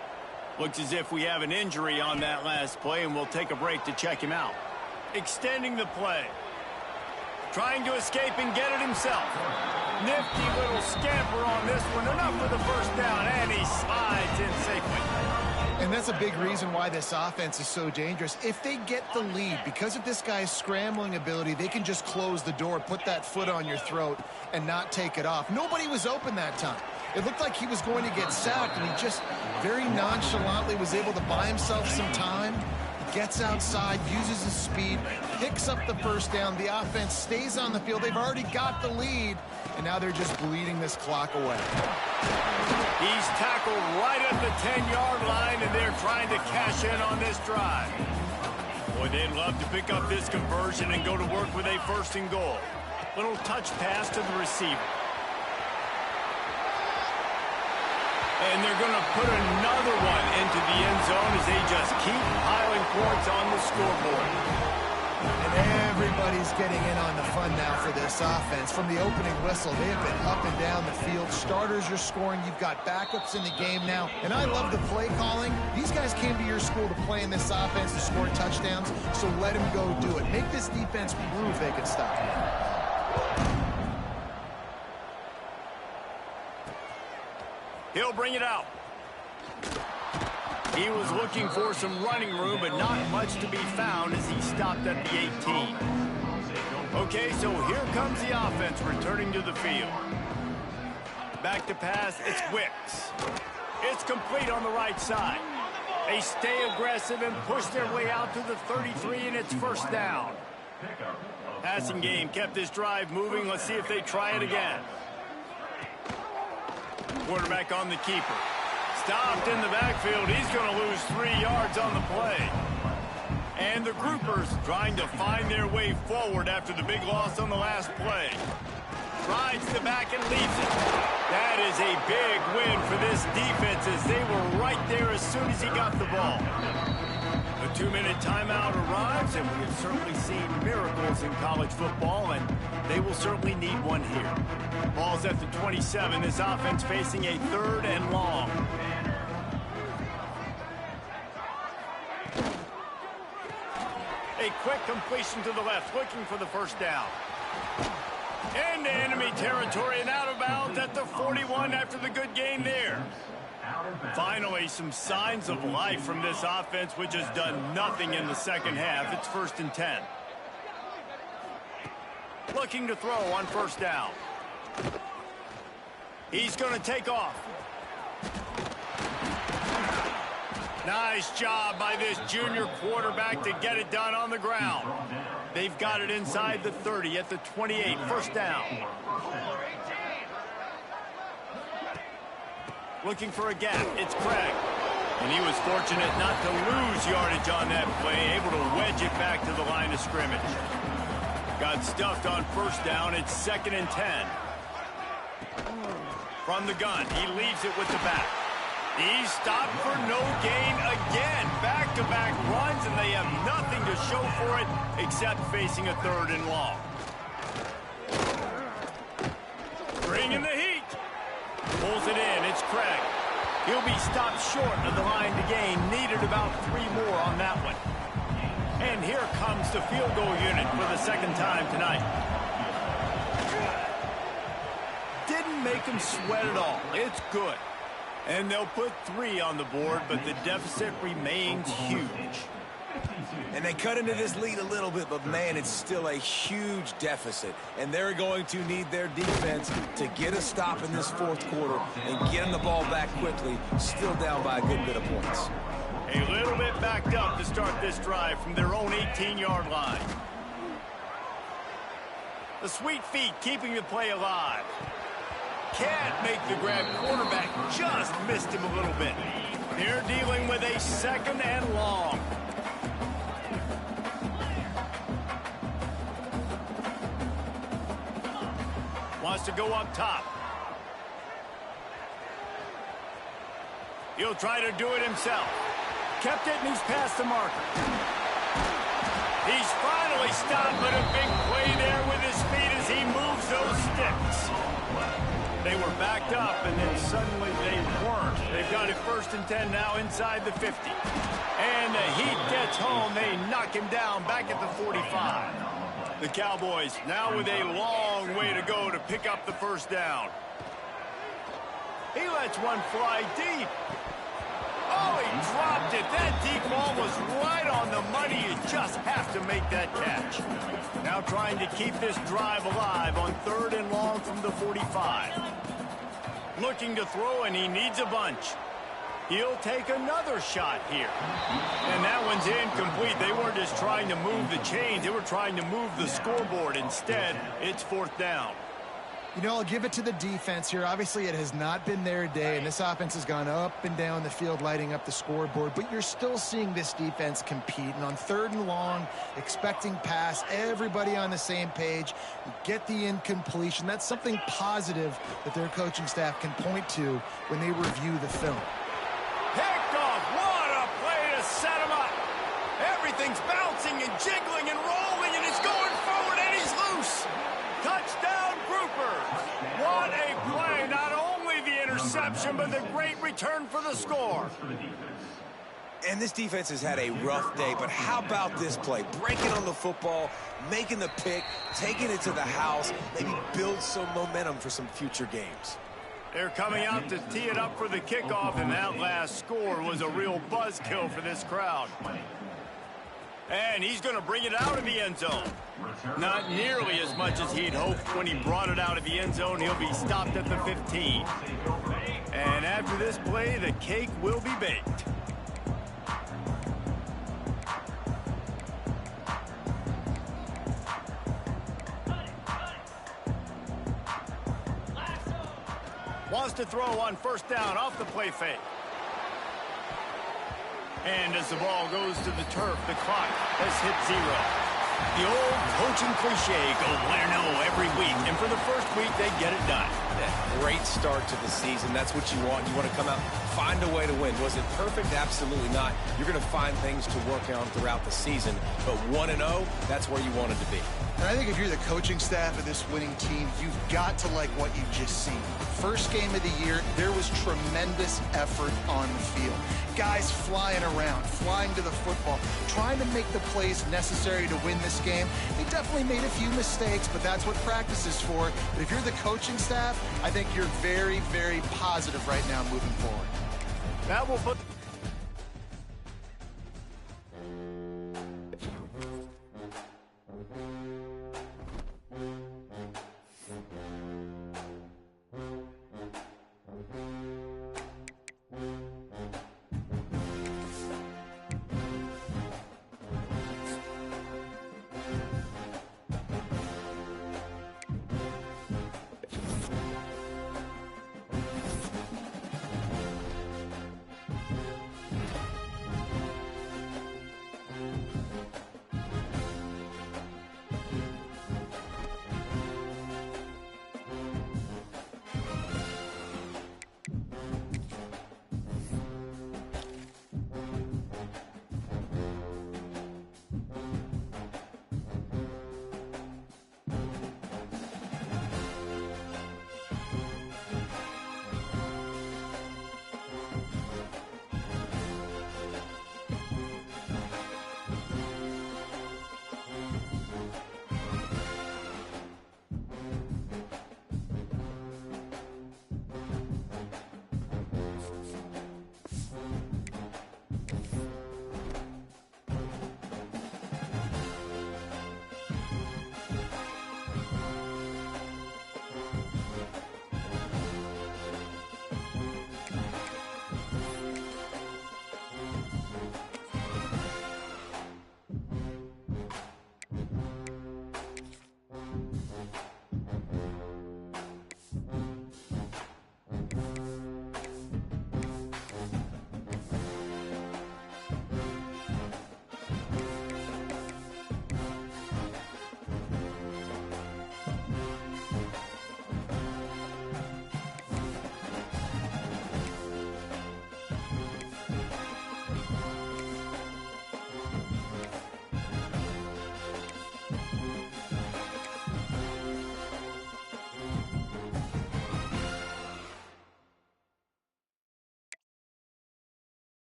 Looks as if we have an injury on that last play, and we'll take a break to check him out. Extending the play. Trying to escape and get it himself. Nifty little scamper on this one. Enough for the 1st down, and he slides in safely. And that's a big reason why this offense is so dangerous. If they get the lead, because of this guy's scrambling ability, they can just close the door, put that foot on your throat, and not take it off. Nobody was open that time. It looked like he was going to get sacked, and he just very nonchalantly was able to buy himself some time. He gets outside, uses his speed, picks up the 1st down. The offense stays on the field. They've already got the lead, and now they're just bleeding this clock away. He's tackled right at the 10-yard line, and they're trying to cash in on this drive. Boy, they'd love to pick up this conversion and go to work with a 1st and goal. Little touch pass to the receiver. And they're going to put another one into the end zone as they just keep piling points on the scoreboard. And everybody's getting in on the fun now for this offense. From the opening whistle, they have been up and down the field. Starters are scoring. You've got backups in the game now. And I love the play calling. These guys came to your school to play in this offense to score touchdowns, so let them go do it. Make this defense prove they can stop you. He'll bring it out. He was looking for some running room, but not much to be found as he stopped at the 18. Okay, so here comes the offense returning to the field. Back to pass, it's Wicks. It's complete on the right side. They stay aggressive and push their way out to the 33, and it's 1st down. Passing game kept this drive moving. Let's see if they try it again. Quarterback on the keeper. Stopped in the backfield. He's going to lose 3 yards on the play. And the groupers trying to find their way forward after the big loss on the last play. Rides the back and leaves it. That is a big win for this defense as they were right there as soon as he got the ball. A 2-minute timeout arrives, and we have certainly seen miracles in college football, and they will certainly need one here. Ball's at the 27. This offense facing a 3rd and long. A quick completion to the left, looking for the 1st down. Into enemy territory and out of bounds at the 41 after the good game there. Finally, some signs of life from this offense, which has done nothing in the 2nd half. It's 1st and 10. Looking to throw on first down. He's going to take off. Nice job by this junior quarterback to get it done on the ground. They've got it inside the 30 at the 28. First down. Looking for a gap. It's Craig. And he was fortunate not to lose yardage on that play, able to wedge it back to the line of scrimmage. Got stuffed on first down. It's 2nd and 10. From the gun, he leaves it with the back. He's stopped for no gain again. Back-to-back runs, and they have nothing to show for it except facing a 3rd and long. Bringing the heat. Pulls it in. It's Craig. He'll be stopped short of the line to gain. Needed about 3 more on that one. And here comes the field goal unit for the 2nd time tonight. Didn't make him sweat at all. It's good. And they'll put 3 on the board, but the deficit remains huge. And they cut into this lead a little bit, but, man, it's still a huge deficit. And they're going to need their defense to get a stop in this 4th quarter and get them the ball back quickly, still down by a good bit of points. A little bit backed up to start this drive from their own 18-yard line. The sweet feet keeping the play alive. Can't make the grab. Quarterback just missed him a little bit. They're dealing with a 2nd and long. Wants to go up top. He'll try to do it himself. Kept it and he's past the marker. He's finally stopped, but a big play there with his feet as he moves those sticks. They were backed up, and then suddenly they weren't. They've got it 1st and 10 now inside the 50. And the heat gets home. They knock him down back at the 45. The Cowboys now with a long way to go to pick up the 1st down. He lets one fly deep. Oh, he dropped it. That deep ball was right on the money. You just have to make that catch. Now trying to keep this drive alive on 3rd and long from the 45. Looking to throw, and he needs a bunch. He'll take another shot here. And that one's incomplete. They weren't just trying to move the chains. They were trying to move the scoreboard. Instead, it's 4th down. You know, I'll give it to the defense here. Obviously, it has not been their day, and this offense has gone up and down the field, lighting up the scoreboard. But you're still seeing this defense compete. And on 3rd and long, expecting pass, everybody on the same page, get the incompletion. That's something positive that their coaching staff can point to when they review the film. Picked off. What a play to set him up. Everything's bouncing and jiggling and rolling, and it's going forward, and he's loose. Touchdown, Groupers. What a play. Not only the interception, but the great return for the score. And this defense has had a rough day, but how about this play? Breaking on the football, making the pick, taking it to the house, maybe build some momentum for some future games. They're coming out to tee it up for the kickoff, and that last score was a real buzzkill for this crowd. And he's going to bring it out of the end zone. Not nearly as much as he'd hoped when he brought it out of the end zone. He'll be stopped at the 15. And after this play, the cake will be baked. Wants to throw on 1st down off the play fake. And as the ball goes to the turf, the clock has hit 0. The old coaching cliche, go win or no every week. And for the first week, they get it done. Great start to the season. That's what you want. You want to come out, find a way to win. Was it perfect? Absolutely not. You're going to find things to work on throughout the season. But 1-0, that's where you wanted to be. And I think if you're the coaching staff of this winning team, you've got to like what you've just seen. First game of the year, there was tremendous effort on the field. Guys flying around, flying to the football, trying to make the plays necessary to win this game. They definitely made a few mistakes, but that's what practice is for. But if you're the coaching staff, I think you're very, very positive right now moving forward. That will put...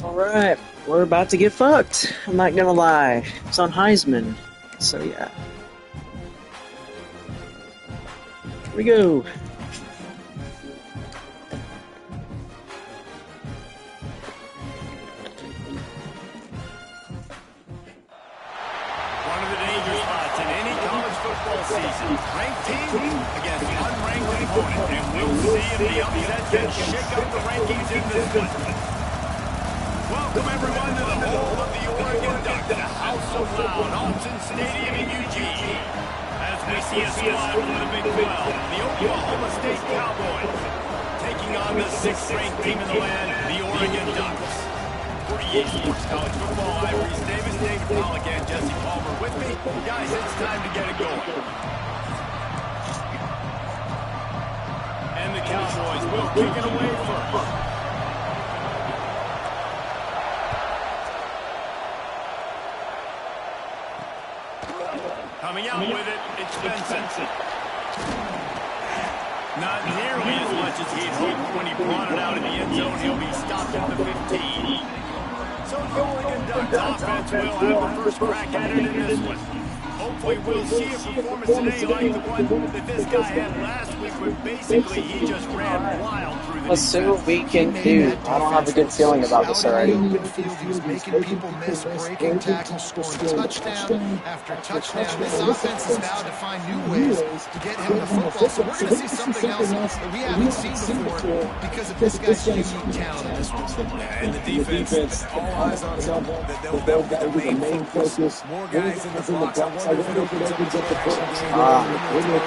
Alright, we're about to get fucked. I'm not gonna lie. It's on Heisman. So yeah. Here we go. One of the danger spots in any college football season. Ranked team against unranked opponent. And we'll see if the upset can shake up the rankings in this one. Welcome everyone to the home of the Oregon Ducks, the House of Loud, Alton Stadium in Eugene. As we see a squad from the Big 12, the Oklahoma State Cowboys, taking on the 6th-ranked team in the land, the Oregon Ducks. For EA Sports College Football, I'm Reese Davis, David Pollock, and Jesse Palmer with me. Guys, it's time to get it going. And the Cowboys will kick it away first. Coming out with it, it's Benson. Not nearly as much as he'd hoped when he brought it out in the end zone. He'll be stopped at the 15. So the Oregon Ducks offense will have the first crack at it in this one. Hopefully we'll see a performance today like the one that this guy had last week, where basically he just ran wild through the Let's see what we can do. I don't have a good feeling about this already. He was making people miss, breaking tackles, scoring touchdown after touchdown. This offense is now to find new ways to get him the football. So we're going to see something else that we haven't seen before because of this guy's unique talent in this one. And the defense, all eyes on him. That'll be the main focus. More guys in the box. I wonder if it opens up the action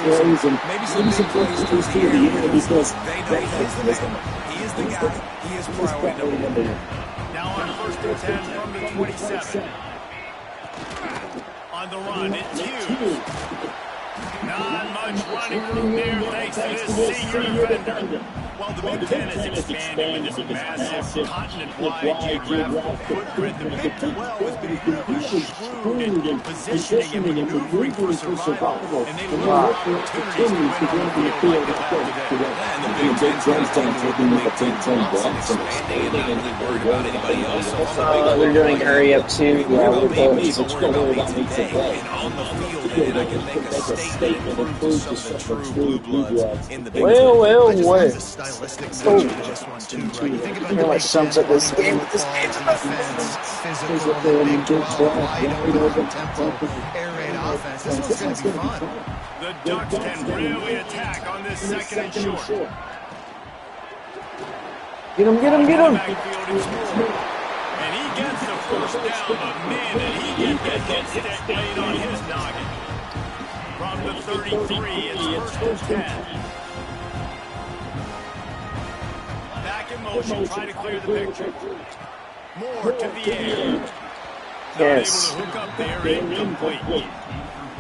game. Maybe some plays towards the end because they know he is the guy. He is priority number 1. Now on 1st and 10 from the 27. On the run, it's Hughes. Not much running room there thanks to this senior defender. Well, the Big Ten has expanded with this massive continent-wide geographical footprint. The Big 12 has been really shrewd in positioning and maneuvering for survival, and they look for opportunities to win on the field like they have today. And the Big Ten's going to take the Big Ten blocks and expanding and not really worried about anybody else. We're doing hurry up too. Yeah, we're going to worry about me today and on the field, and I can make a statement and prove to some of the true blue bloods in the Big Ten. Well. Stylistic nature to this one too, right? You think about the much sums up this game. Defense, physical, the Big 12, wide open tempo, air raid offense. This one's going to be fun. The Ducks can really attack on this 2nd and short. Get him. And he gets the first down, but man, did he get that hit stick laid on his noggin. From the 33, it's 1st and 10. Back in motion, trying to clear the picture. More to the air. Yes. Not able to hook up there, incomplete.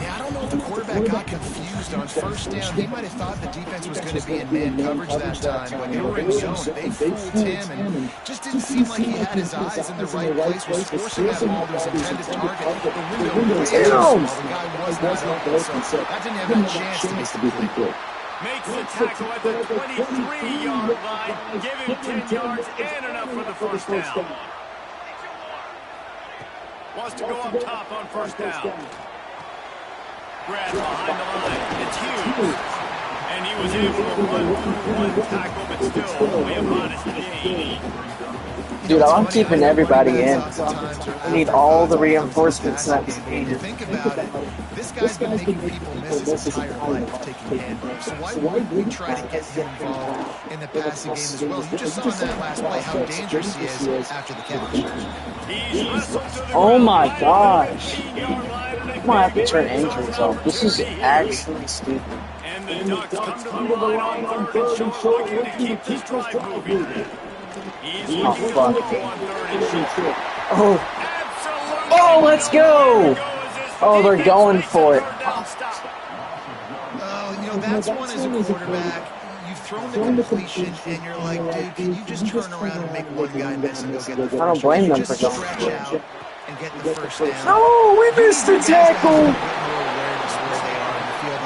Yeah, I don't know if the quarterback got confused on 1st down. He might have thought the defense was going to be in man coverage that time, but they were in zone. They fooled him and just didn't seem like he had his eyes in the right place. Was forcing that ball to his intended target. The window was closed. The guy was not open, so that didn't have a chance to be complete. Makes the tackle at the 23-yard line. Give him 10 yards and enough for the first down. Wants to go up top on 1st down. Grab behind the line. It's Hughes. And he was able to run through one tackle, but still only a modest gain. Dude, I'm keeping everybody in. We need all the reinforcements that we needed. Think about it. This guy's been making people miss his entire life taking handoffs. So why wouldn't we try to get him involved in the passing game as well? You just saw in that last play how dangerous he is after the catch. Oh my gosh. I'm gonna have to turn injuries off. This is actually stupid. And the Ducks come to the line on 3rd and short, looking to keep this drive moving. Oh, fuck. Oh, let's go! Oh, they're going for it. You know, that's one as a quarterback. You've thrown the completion, and you're like, dude, can you just turn around and make one guy miss and go get the first? I don't blame them for going stretch for out it. and get the first down. Oh, we missed the tackle!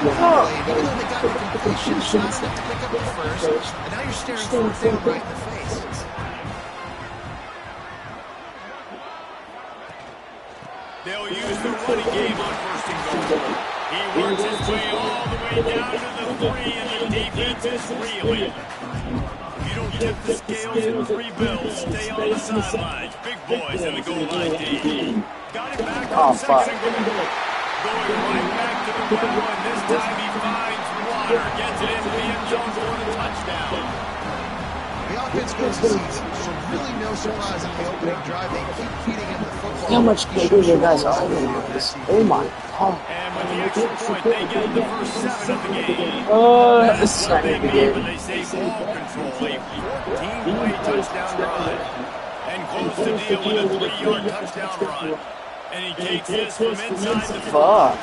Oh. Even though they got the completion, it's not enough to pick up the first, and now you're staring 4th down right in the face. running game on first and goal. He works his way all the way down to the 3, and the defense is reeling. You don't tip the scales in 3 bills. Stay on the sidelines. Big boys in the goal line D. Got it back on second and goal. Going right back to the well, and this time he finds water. Gets it into the end zone for the touchdown. The offense goes this easy, so really no surprise on the opening drive. They keep feeding him the football. How much bigger you guys are than this? Oh my god. And with the extra point, they get the first 7 of the game. This is not going to be good. They save ball control, a 14-play touchdown drive. And close the deal with a 3-yard touchdown run. And he takes this from inside the fuck.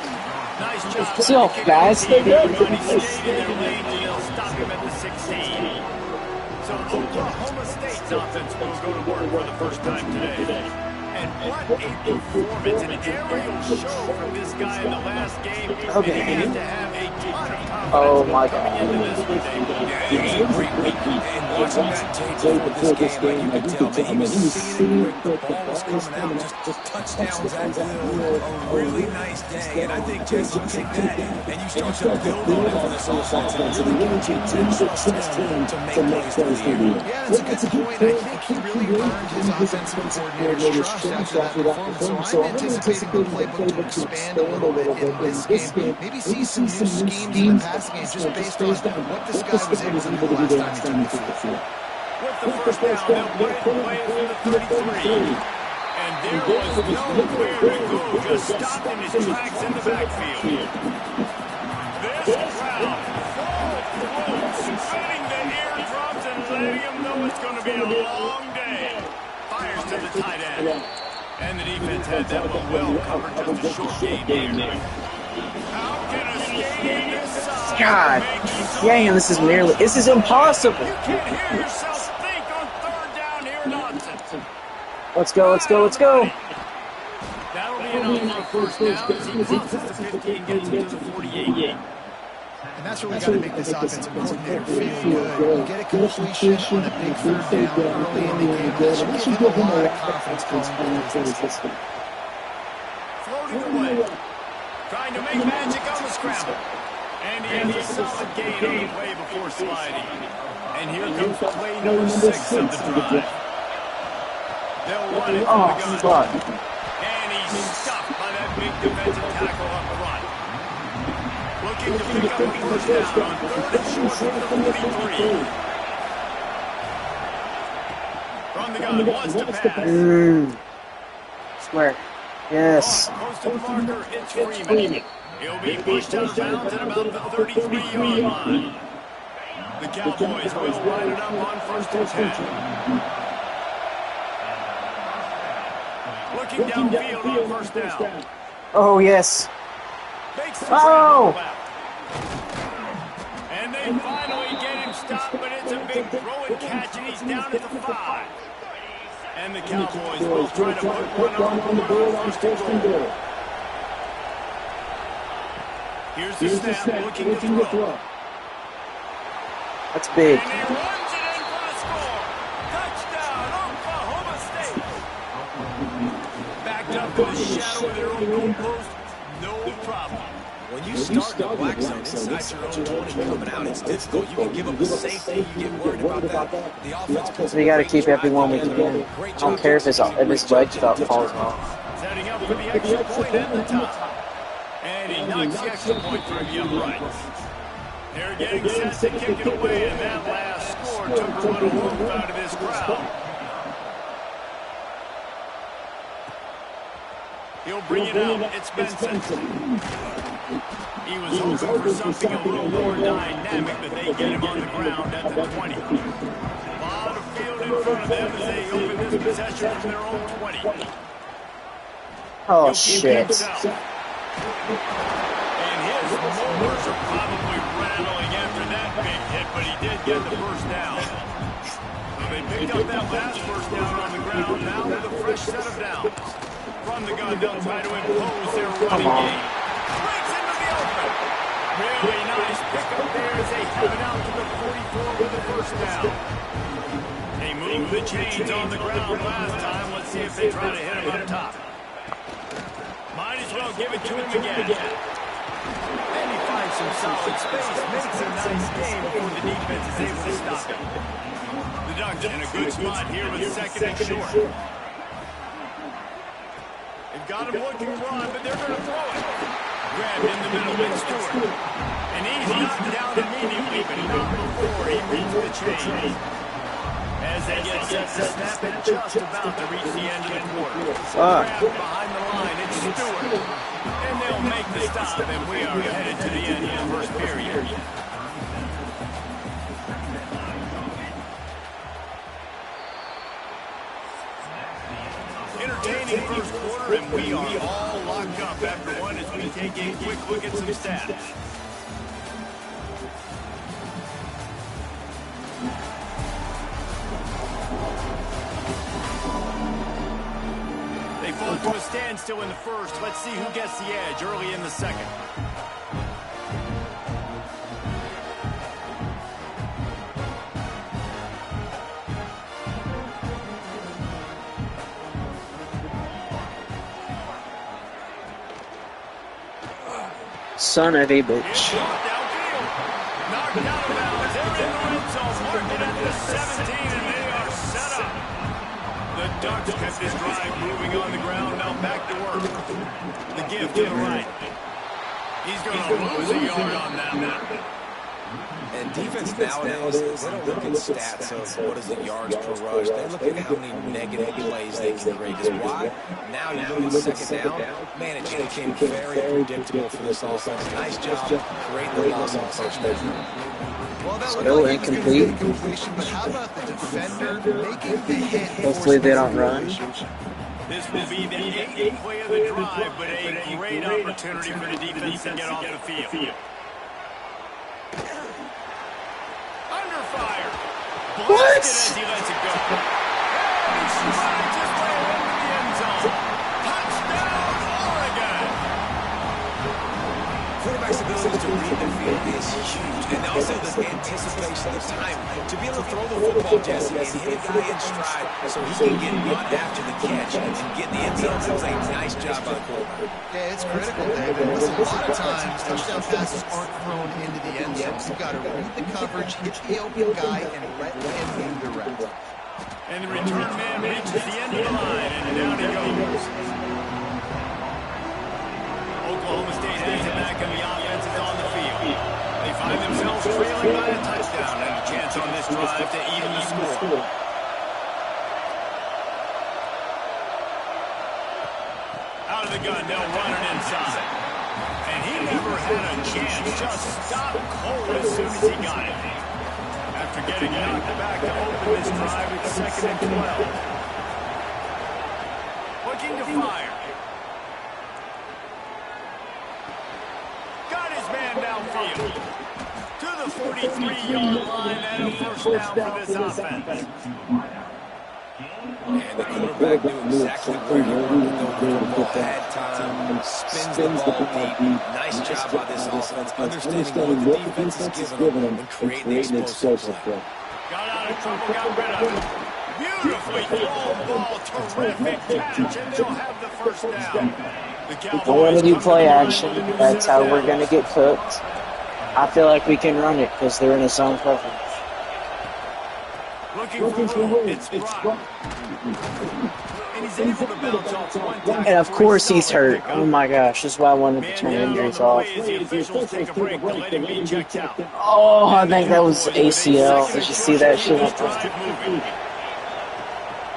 Nice job. See how fast they go? He stayed in their lane, and they'll stop him at the 16. So Oklahoma State's offense will go to work for the first time today. And what a performance, an aerial show from this guy in the last game. Okay. And he has to have a ton of confidence Oh my god. coming into this one, Dave. Yeah, it was a great week. And watching that tape before this game, like you could tell, man, he was seeing it when the ball was coming out. Just touchdowns at will. A really nice day. And I think, Jesse, you take that and you start to build on it for this offense. And really continue to trust him to make plays through the air. Yeah, that's a good point. I think he really earned his offensive coordinator's trust after that performance. So I'm anticipating the playbook to expand a little bit in this game. Maybe see some new schemes in the passing game just based on what this guy was able to do the last time he took the field. With the first down, they'll put it in play for the 33. And there was nowhere to go, just stopped in his tracks in the backfield. This crowd, full throats, spinning the eardrums and letting him know it's going to be a long day. Fires to the tight end. And the defense had that one well covered, just a short game here. How can a stadium this size God dang, this is impossible. You can't hear yourself think on third down here, nonsense. Let's go. That'll be enough for a first down as he crosses the 50 and gets into the 48. And that's where we got to make this offensive coordinator feel good. Get a completion on a big third down early in the game. That should give him a lot of confidence going forward. Floating away. Trying to make magic on the scramble. And he has a solid gain on the play before sliding. And here comes play number 6 of the drive. They'll run it from the gun. And he's stopped by that big defensive tackle up front. Looking to pick up a first down on 3rd and short from the 43. From the gun, wants to pass. Square. Yes. Close to the marker, it's Freeman. He'll be pushed out of bounds at about the 33-yard line. The Cowboys will line it up on 1st and 10. Looking downfield on first down. Oh, yes. Oh! And they finally get him stopped, but it's a big throw and catch, and he's down at the 5. And the Cowboys will try to put one on the board on 1st and goal. Here's the snap, looking to throw. That's big. And he runs it in for the score. Touchdown, Oklahoma State. Backed up to the shadow of their own goal post, no problem. When you start the black zone inside your own 20 coming out, it's difficult. You can give them the safety. You get worried about that. The offense. So we got to keep everyone we can. I don't care if his leg falls off. Setting up for the extra point at the top. And he knocks the extra point through the uprights. They're getting set to kick it away, and that last score took a little move out of this crowd. He'll bring it out. It's Benson. He was hoping for something a little more dynamic, but they get him on the ground at the 20. A lot of field in front of them as they open this possession from their own 20. Oh, shit. And his motors are probably rattling after that big hit, but he did get the first down. So they picked up that last first down on the ground, now with a fresh set of downs. From the gun, they'll try to impose their running game. Breaks into the open. Really nice pickup there as they have it out to the 44 with the first down. They moved the chains on the ground last time. Let's see if they try to hit him up top. Minus throw, give it to him again. And he finds some solid space, makes a nice game before the defense is able to stop him. The Ducks in a good spot here with second and short. They've got him looking to run, but they're going to throw it. Grabbed in the middle by Stewart. And he's knocked down immediately, but not before he reached the chain. As they get set to snap it, just about to reach the end of the quarter. Grabbed behind the line, it's Stewart. And they'll make the stop, and we are headed to the end of the first period. Entertaining first quarter, and we are all locked up after one as we take a quick look at some stats. They fall to a standstill in the first. Let's see who gets the edge early in the second. Son of a bitch. Knocked out of bounds. They're in the red zone. Marking at the 17, and they are set up. The Ducks kept this drive moving on the ground. Now back to work. The give to the right. He's going to lose a yard on that. And defense nowadays, they don't look at stats of what is the yards per rush. They look at how many negative plays they can create. Is why now you look at second down. Man, it just became very predictable for this offense. Nice job creating the loss on first down. Well, that Still incomplete. but how about the defender making the hit? Hopefully they don't run. This will be the 8th play of the drive, but a great opportunity for the defense to get off the field. Under fire. What? As he lets it go. He slides his way into the end zone. Touchdown, Oregon. Quarterback's ability to read the field is huge, and also the anticipation of time to be able to throw the football, Jesse, and hit a guy in stride so he can get run after the catch and get in the end zone. That was a nice job by the quarterback. Yeah, it's critical, David. Listen, a lot of times touchdown passes aren't thrown into the end zone. You've got to read the coverage, hit the open guy, and let him redirect. And the return man reaches the end of the line, and down he goes. Oklahoma State has it back, and the offense is on the field. They find themselves trailing by a touchdown, and a chance on this drive to even the score. Out of the gun, they'll run it inside. And he never had a chance, just stopped cold as soon as he got it. After getting knocked back to open this drive, it's 2nd and 12. Looking to fire. Got his man downfield. To the 43-yard line, and a first down for this offense. And the quarterback knew exactly where he wanted to go with the ball. Had time, spins the ball deep. Nice job by this offense, understanding what the defense is giving them and creating the explosive play. Got out of trouble, got rid of it. Beautifully thrown ball, terrific catch, and they'll have the first down. The Cowboys Don't want to do play action. That's how we're going to get cooked. I feel like we can run it because they're in a zone coverage. looking for room. It's Brock. And he's able to bounce off one time. And of course he's hurt. Oh my gosh, this is why I wanted to turn injuries off. Oh, I think that was ACL. Did you see that shit?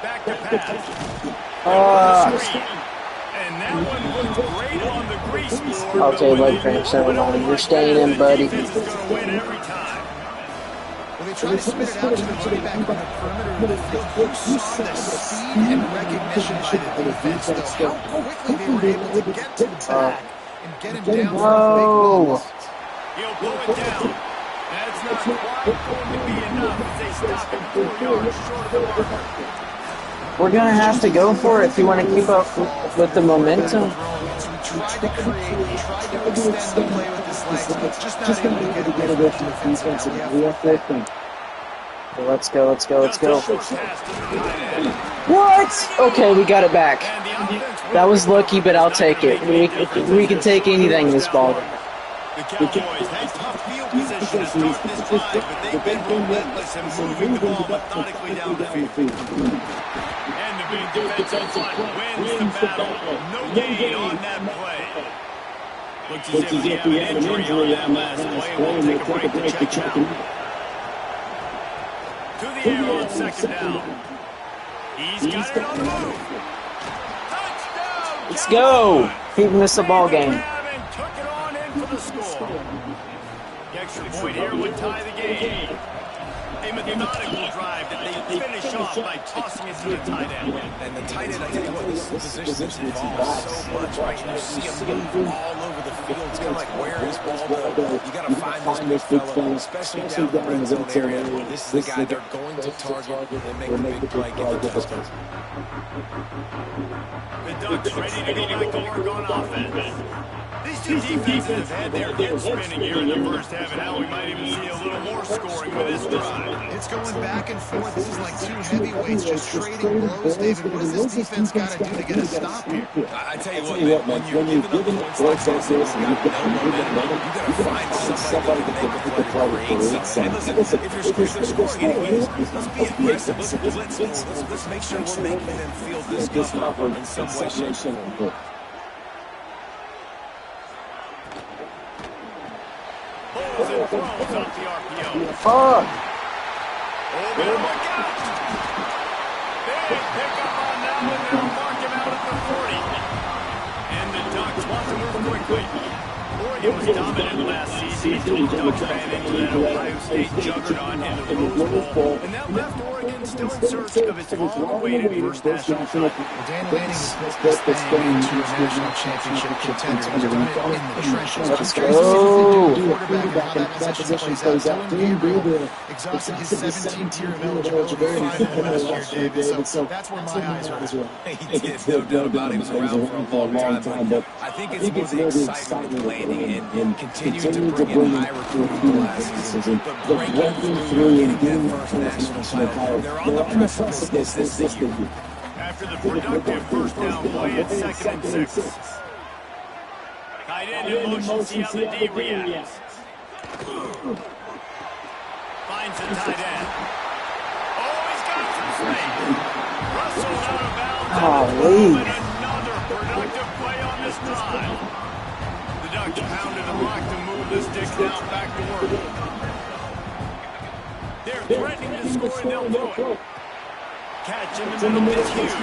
Back to pass. And that one looked great on the grease board. Okay, leg cramps, never mind. You're staying in, buddy. Defense is going to win every time. Well, they try to spin it out to the running back on the perimeter of the field. You saw the speed and recognition by the defense, though. How quickly they were able to get to the bag and get him down for a big loss. He'll pull it down. That's not quite going to be enough as they stop him 4 yards short of the marker. We're going to have to go for it if you want to keep up with the momentum. Tried to create, tried to extend the play with his legs, just not able to get away from the defense. Let's go, let's go, let's go. Pass to the tight end. What? Okay, we got it back. That was lucky, but I'll take it. We can take anything this ball game. The Cowboys had tough field position to start this drive, but they've been relentless in moving the ball methodically down the field. And the big defensive front wins the battle. No gain on that play. Looks as if we have an injury on that last play, and we'll take a break to check it out. To the air on second down. He's got it on the move. Touchdown! Let's go. He missed the ball game. For the score. The extra point here would tie the game. A methodical drive that they finish off by tossing it to the tight end. And the tight end, I tell you what, this position has evolved so much, right? You see him move all over the field. It's kind of like where his ball goes. You got to find this big fella, especially down in the red zone area. This is the guy they're going to target and make a big play, get the touchdown. The Ducks ready to go back to work on offense. These two defenses have had their heads spinning here in the first half, and now we might even see a little more scoring with this drive. It's going back and forth. This is like two heavyweights just trading blows, David. What does this defense got to do to get a stop here? I tell you what, man, when you're giving up points like this and you've got no momentum, you got to find somebody to make a play to create something. And listen, if they're scoring anyways, let's be aggressive. Let's blitz more. Let's make sure we're making them feel discomfort in some way, shape, or form. Pulls and throws off the RPO. Fuck. Oh, better look out. Big pickup on that one. They'll mark him out at the 40. And the Ducks want to move quickly. Oregon was dominant last season. The Ducks ran into that Ohio State juggernaut in the Rose Bowl. And that left Oregon still in search of its long-awaited first national title. Dan Lanning has built this thing into a national championship contender. He's done it in the trenches. Let's go. Quarterback and how that position plays out. Dylan Gabriel exhausted his 17th year of eligibility, 5 last year, David. So that's where my eyes are. He did, no doubt about it. He was around for a long time, but I think it's more the excitement of planning and continuing to bring in high recruiting classes, but breaking through and getting that first national title. They're on the precipice this year. After the productive first down play at 2nd and 6. Tight end in motion, see how the D reacts. Finds the tight end. Oh, he's got some space. Russell out of bounds. Golly. And another productive play on this drive. The Ducks pounded the rock to move the sticks down back to work. They're threatening to score and they'll do it. Catch in the middle is Hughes.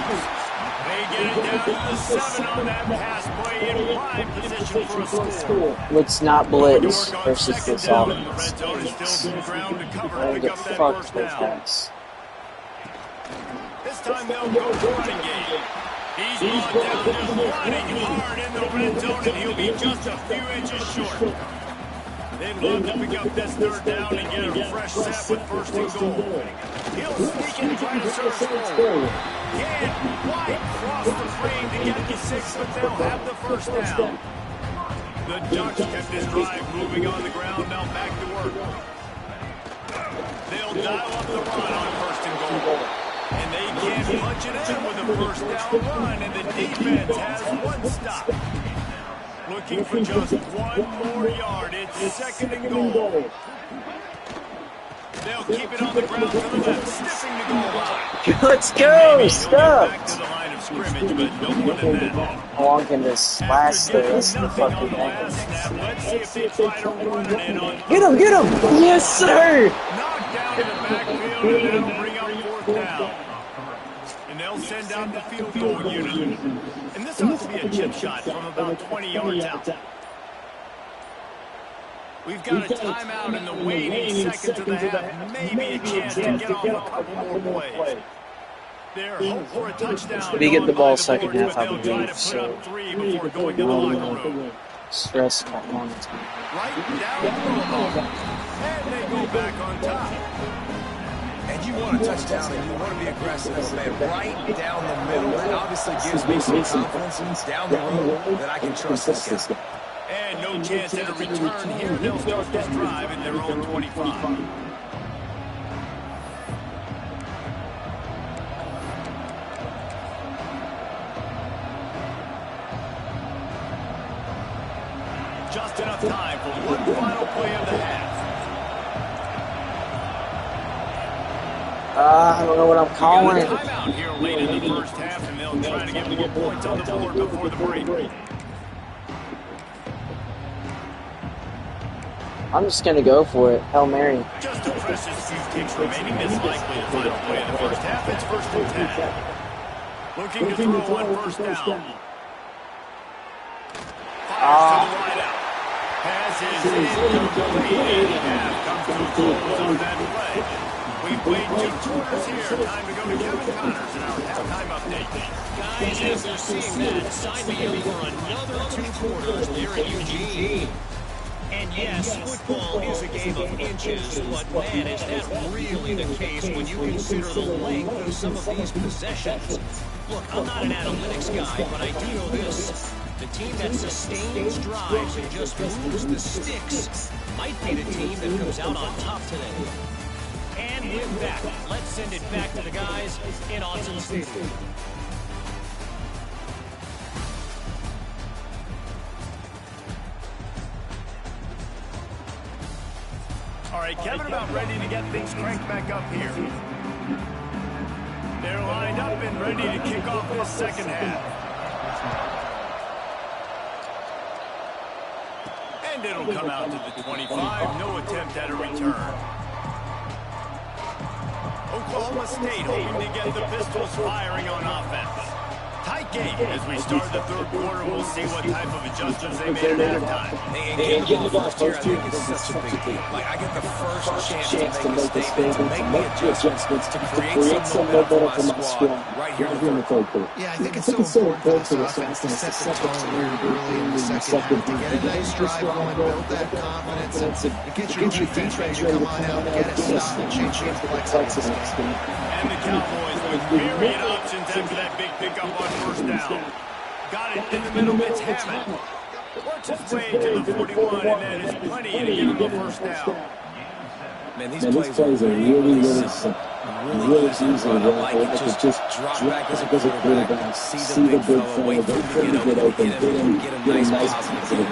They get it down to the 7 on that pass play in prime position for a score. Let's not blitz versus this offense. The red zone is still some ground to cover Where to the pick up that fuck first those down. guys? This time they'll go for running game. He's brought down just running hard in the red zone, and he'll be just a few inches short. They'd love to pick up this third down and get a fresh set with first and goal. He'll sneak and try to surge forward. Can't quite cross the frame to get the 6, but they'll have the first down. The Ducks kept this drive moving on the ground, now back to work. They'll dial up the run on first and goal. And they can't punch it in with a first down run, and the defense has one stop. Looking for just one more yard. It's 2nd and goal. They'll keep it on the ground to the left, sniffing the goal line. Let's go! Stop! Back to the line of scrimmage, but no more than that. How long can this last the rest of the fucking game? Let's see if they try to run it in on. Get him! Get him! Yes, sir! Knocked down in the backfield, and that'll bring up 4th down. And they'll send out the field goal unit. And this ought to be a chip shot from about 20 yards out. We've got a timeout in the waning seconds of the half. Maybe a chance to get off a couple more plays. They're hoping for a touchdown. We get the ball second half, I believe, so so 3 before going to the locker room. stress that long time. Right down the middle. And they go back on top. And you want a touchdown and you want to be aggressive, man, right down the middle. That obviously gives me some confidence down the road that I can trust this guy. And no chance at a return here. They'll start this drive in their own 25. just enough time for one final play of the half. I don't know what I'm calling it. Timeout here late in the first half, and they'll try to get more points on the board before the break. I'm just going to go for it. Hail Mary. Just a precious few ticks remaining. This likely the final play of the first half. It's 1st and 10. Looking to throw on first down. Fires to the wide out. Pass is incomplete. Half comes to a close on that play. We've played 2 quarters here. Time to go to Kevin Connors in our halftime update. Guys, as they're seeing that, sign me up for another 2 quarters there in Eugene. And yes, football is a game of inches, but man, is that really the case when you consider the length of some of these possessions. Look, I'm not an analytics guy, but I do know this. The team that sustains drives and just moves the sticks might be the team that comes out on top today. And with that, let's send it back to the guys in Autzen Stadium. All right, Kevin about ready to get things cranked back up here. They're lined up and ready to kick off this second half. And it'll come out to the 25. No attempt at a return. Oklahoma State hoping to get the Pistols firing on offense. Tight game as we start the third quarter. We'll see what type of adjustments they made at halftime. And getting the ball first here, I think, is such a big deal. Like, I get the first chance to make a statement, to make the adjustments, to create some momentum for my squad right here in the third quarter. Yeah, I think it's so important for this offense to set the tone here early in the second half, to get a nice drive going, build that confidence, and get your defense ready to come on out and get it stopped and change the complexity of this game. And the Cowboys with myriad options after that big pickup on first down. Got it in the middle, it's Hammond. Works his way to the 41, and that is plenty to give him a first down. Man, these plays are really simple. Really easy to run. I like it. Just drop back as a quarterback, see the big fella, wait for him to get open, get a nice positive hit.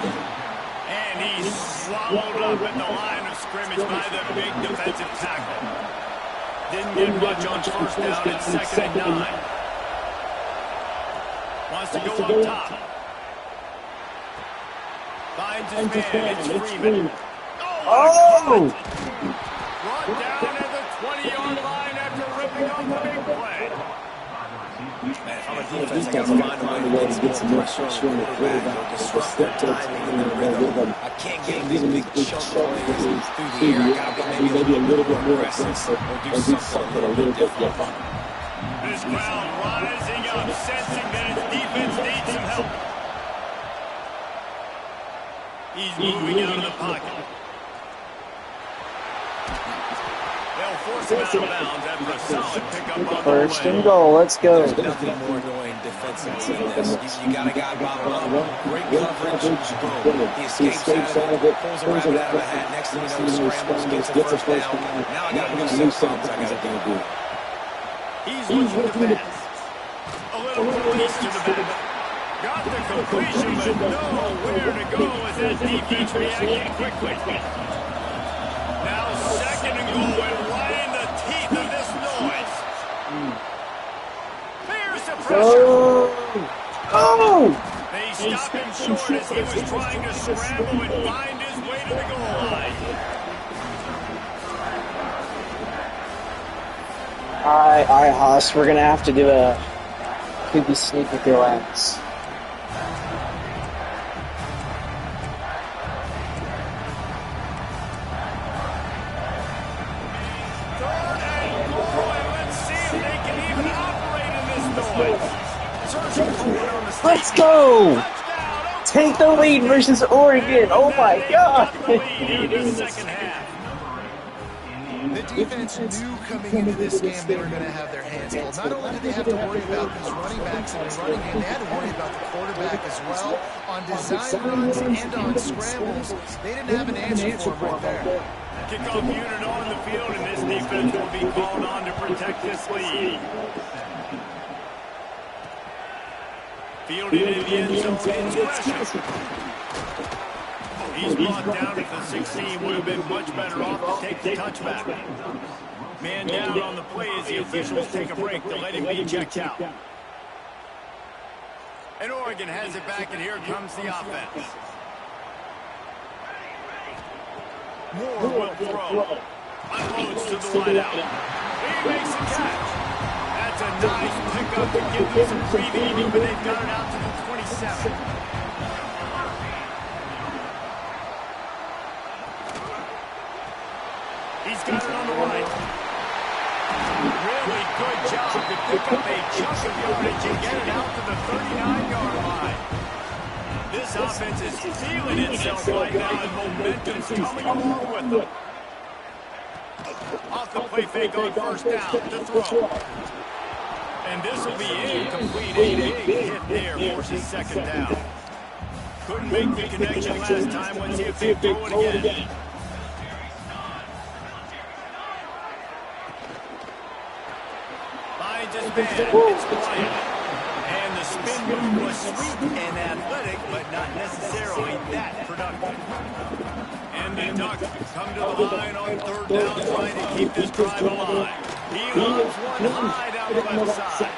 And he's swallowed up at the line of scrimmage by the big defensive tackle. Didn't get much on first down. It's 2nd and 9. Wants to go up top. Finds his man. It's Freeman. Oh! Brought down at the 20-yard line after ripping off the big play. Man, if I'm a defense, I got to find a way to get some more pressure on the quarterback, disrupt their timing and their rhythm. I can't get these big chunk plays through the air. I got to be maybe a little bit more aggressive or do something a little bit different. This crowd rising up, sensing that its defense needs some help. He's moving out of the pocket. They'll force him out of bounds after a solid pickup on the First play. and goal. Let's go. There's nothing more annoying defensively than this. You got a guy bottled up, great coverage, boom. He escapes out of it, pulls a rabbit out of a hat. Next thing you know, he scrambles, gets the first down. Now I got to do something I got to do. He's looking to pass. A little release to the back. Got the completion, but nowhere to go as that defense reacted quickly. Now 2nd and goal, and right in the teeth of this noise. Here's the pressure. Oh! They stopped him short as he was trying to scramble and find his way to the goal line. Alright, Haas, we're gonna have to do a QB sneak with your ass. Third and goal, and let's see if they can even operate in this noise. Searching forward on the Let's sneak. go! Touchdown, Take the lead versus Oregon. Oh my god! the lead here in the second half. The defense knew coming into this game they were going to have their hands full. Not only did they have to worry about these running backs in the running game, they had to worry about the quarterback as well. On design runs and on scrambles, they didn't have an answer for him right there. Kickoff unit on the field, and this defense will be called on to protect this lead. Fielded in the end zone, it's pressure. He's brought down at the 16. Would have been much better off to take the touchback. Man down on the play as the officials take a break to let him be checked out. And Oregon has it back, and here comes the offense. Moore will throw. Unloads to the wideout. He makes the catch. That's a nice pickup to give them some breathing room, but they've got it out to the 27. He's got it on the right. Really good job to pick up a chunk of yardage and get it out to the 39-yard line. This offense is feeling itself right now, and momentum's coming along with them. Off the play fake on first down to throw. And this will be incomplete. A big hit there forces second down. Couldn't make the connection last time. Let's see if they throw it again. Finds his man. It's Bryant. And the spin move was sweet and athletic, but not necessarily that productive. And the Ducks come to the line on third down, trying to keep this drive alive. He lobs one high down the left side.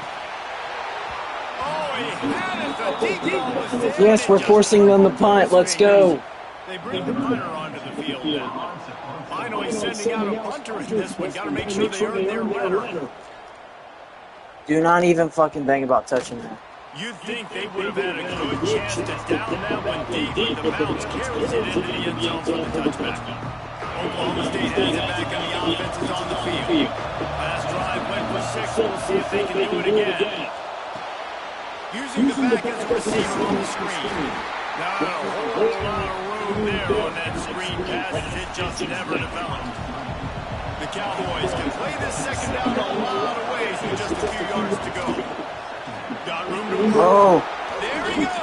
Oh, he had it. The deep ball was there. Yes, we're forcing them to punt. Let's go. They bring the punter onto the field now. Finally sending out a punter in this one. Got to make sure they earn their winner. Do not even fucking think about touching that. You'd think they would have had a good chance to down that one deep, but the bounce carries it into the end zone for the touchback. Oklahoma State has it back, and the offense is on the field. Last drive went for 6. We'll see if they can do it again. Using the back as a receiver on the screen. Not a whole lot of room there on that screen pass, as it just never developed. The Cowboys can play this second down a lot of ways with just a few yards to go. Got room to move. Oh. There he goes.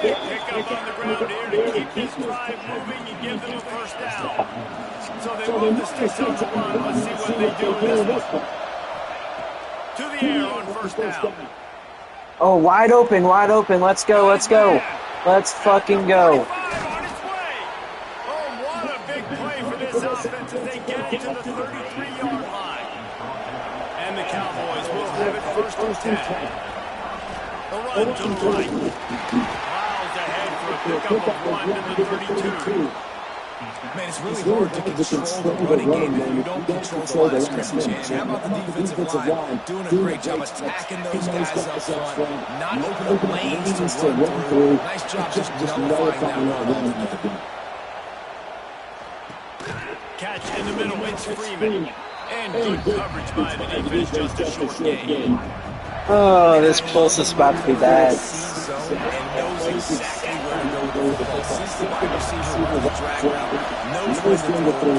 Big pick up on the ground here to keep this drive moving and give them a first down. So they want to stick on the run. Let's see what they do in this one. To the air on first down. Oh, wide open, wide open. Let's go, let's go. Let's fucking go. On its way. Oh, what a big play for this offense as they get it to the 33-yard line. And the Cowboys will have it first and 10. The run to the right. Miles ahead for a pickup of 1 to the 32. Man, it's really hard to control the running game if you don't control the line of scrimmage. And how about the defensive line doing a great job attacking those guys up front, not opening lanes to run through. Nice job just nullifying that run. Catch in the middle, it's Freeman. And good coverage by the defense, just a short gain. Oh, this pulse is about to be bad. And knows exactly where to go with the football. Sees the wide receiver with the drag route, knows when to throw,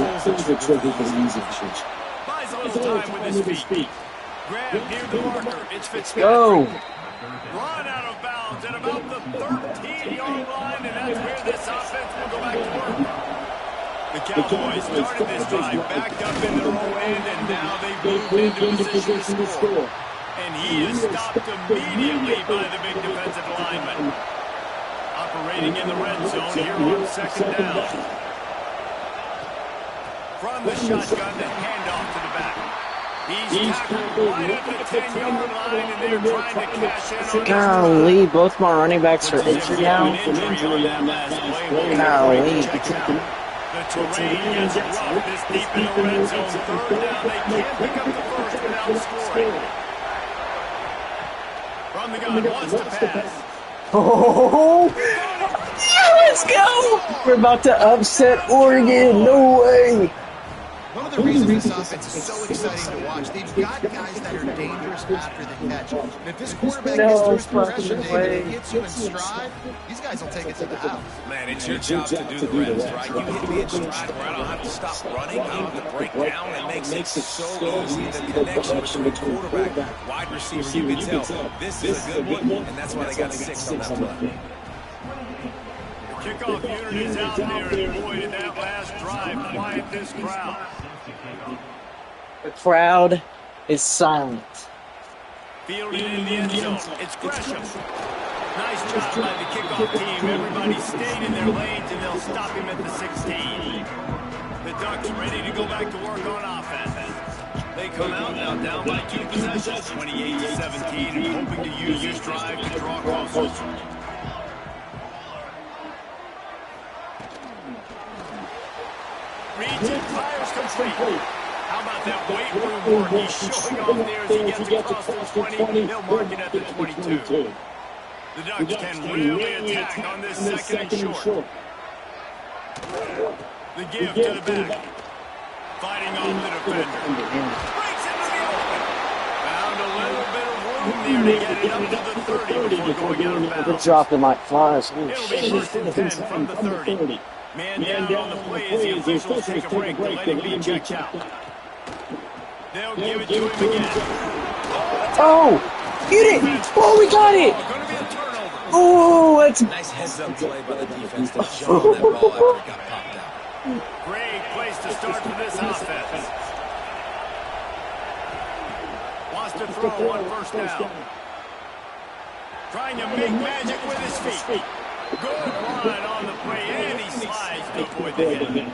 Buys a little time with his feet. Grab near the marker, it's Fitzpatrick. Go. Run out of bounds at about the 13-yard line, and that's where this offense will go back to work. The Cowboys started this drive backed up in their own end, and now they've moved into position to score. And he is stopped immediately by the big defensive lineman. Operating in the red zone here on second down. From the shotgun, the handoff to the back. He's tackled right at the 10-yard line, and they're trying to cash in on Golly, both my running backs are injured now. Golly. The terrain is rough this deep in the red zone. Third down, they can't pick up the first without scoring. From the gun, wants to pass. Oh, yeah, let's go! We're about to upset Oregon. No way. One of the reasons this offense is so exciting to watch, they've got guys that are dangerous after the catch. And if this quarterback gets through his progression, David, he hits you in stride, these guys will take it to the house. Man, it's your job to do the rest, right? You hit me in stride where I don't have to stop running. I don't have to break down. It makes it so easy. The connection between quarterback, wide receiver, you can tell this is a good one, and that's why they got 6 on that play. Kickoff unit is out there, and boy, did that last drive quiet this crowd. The crowd is silent. Fielded in the end zone. It's Gresham. Nice job by the kickoff team. Everybody stayed in their lanes, and they'll stop him at the 16. The Ducks ready to go back to work on offense. They come out now down by 2 possessions, 28-17, and hoping to use this drive to draw closer. Reads it, fires complete. How about that weight room work? He's showing off there as he gets across the 20. He'll mark it at the 22. The Ducks can really attack on this second and short. The give to the back. Fighting off the defender. Breaks into the open. Found a little bit of room there to get it up to the 30 before going out of bounds. They're dropping like flies. It'll be first and 10 from the 30. Man down on the play as the officials take a break to let him be checked out. They'll give it to him again. Oh! Get it! Oh, we got it! Going to be a turnover. Oh, that's... Nice heads-up play by the defense to jump on that ball after it got popped out. Great place to start for this offense. Wants to throw on first down. Trying to make magic with his feet. Good line on the play, and he slides to avoid the hit.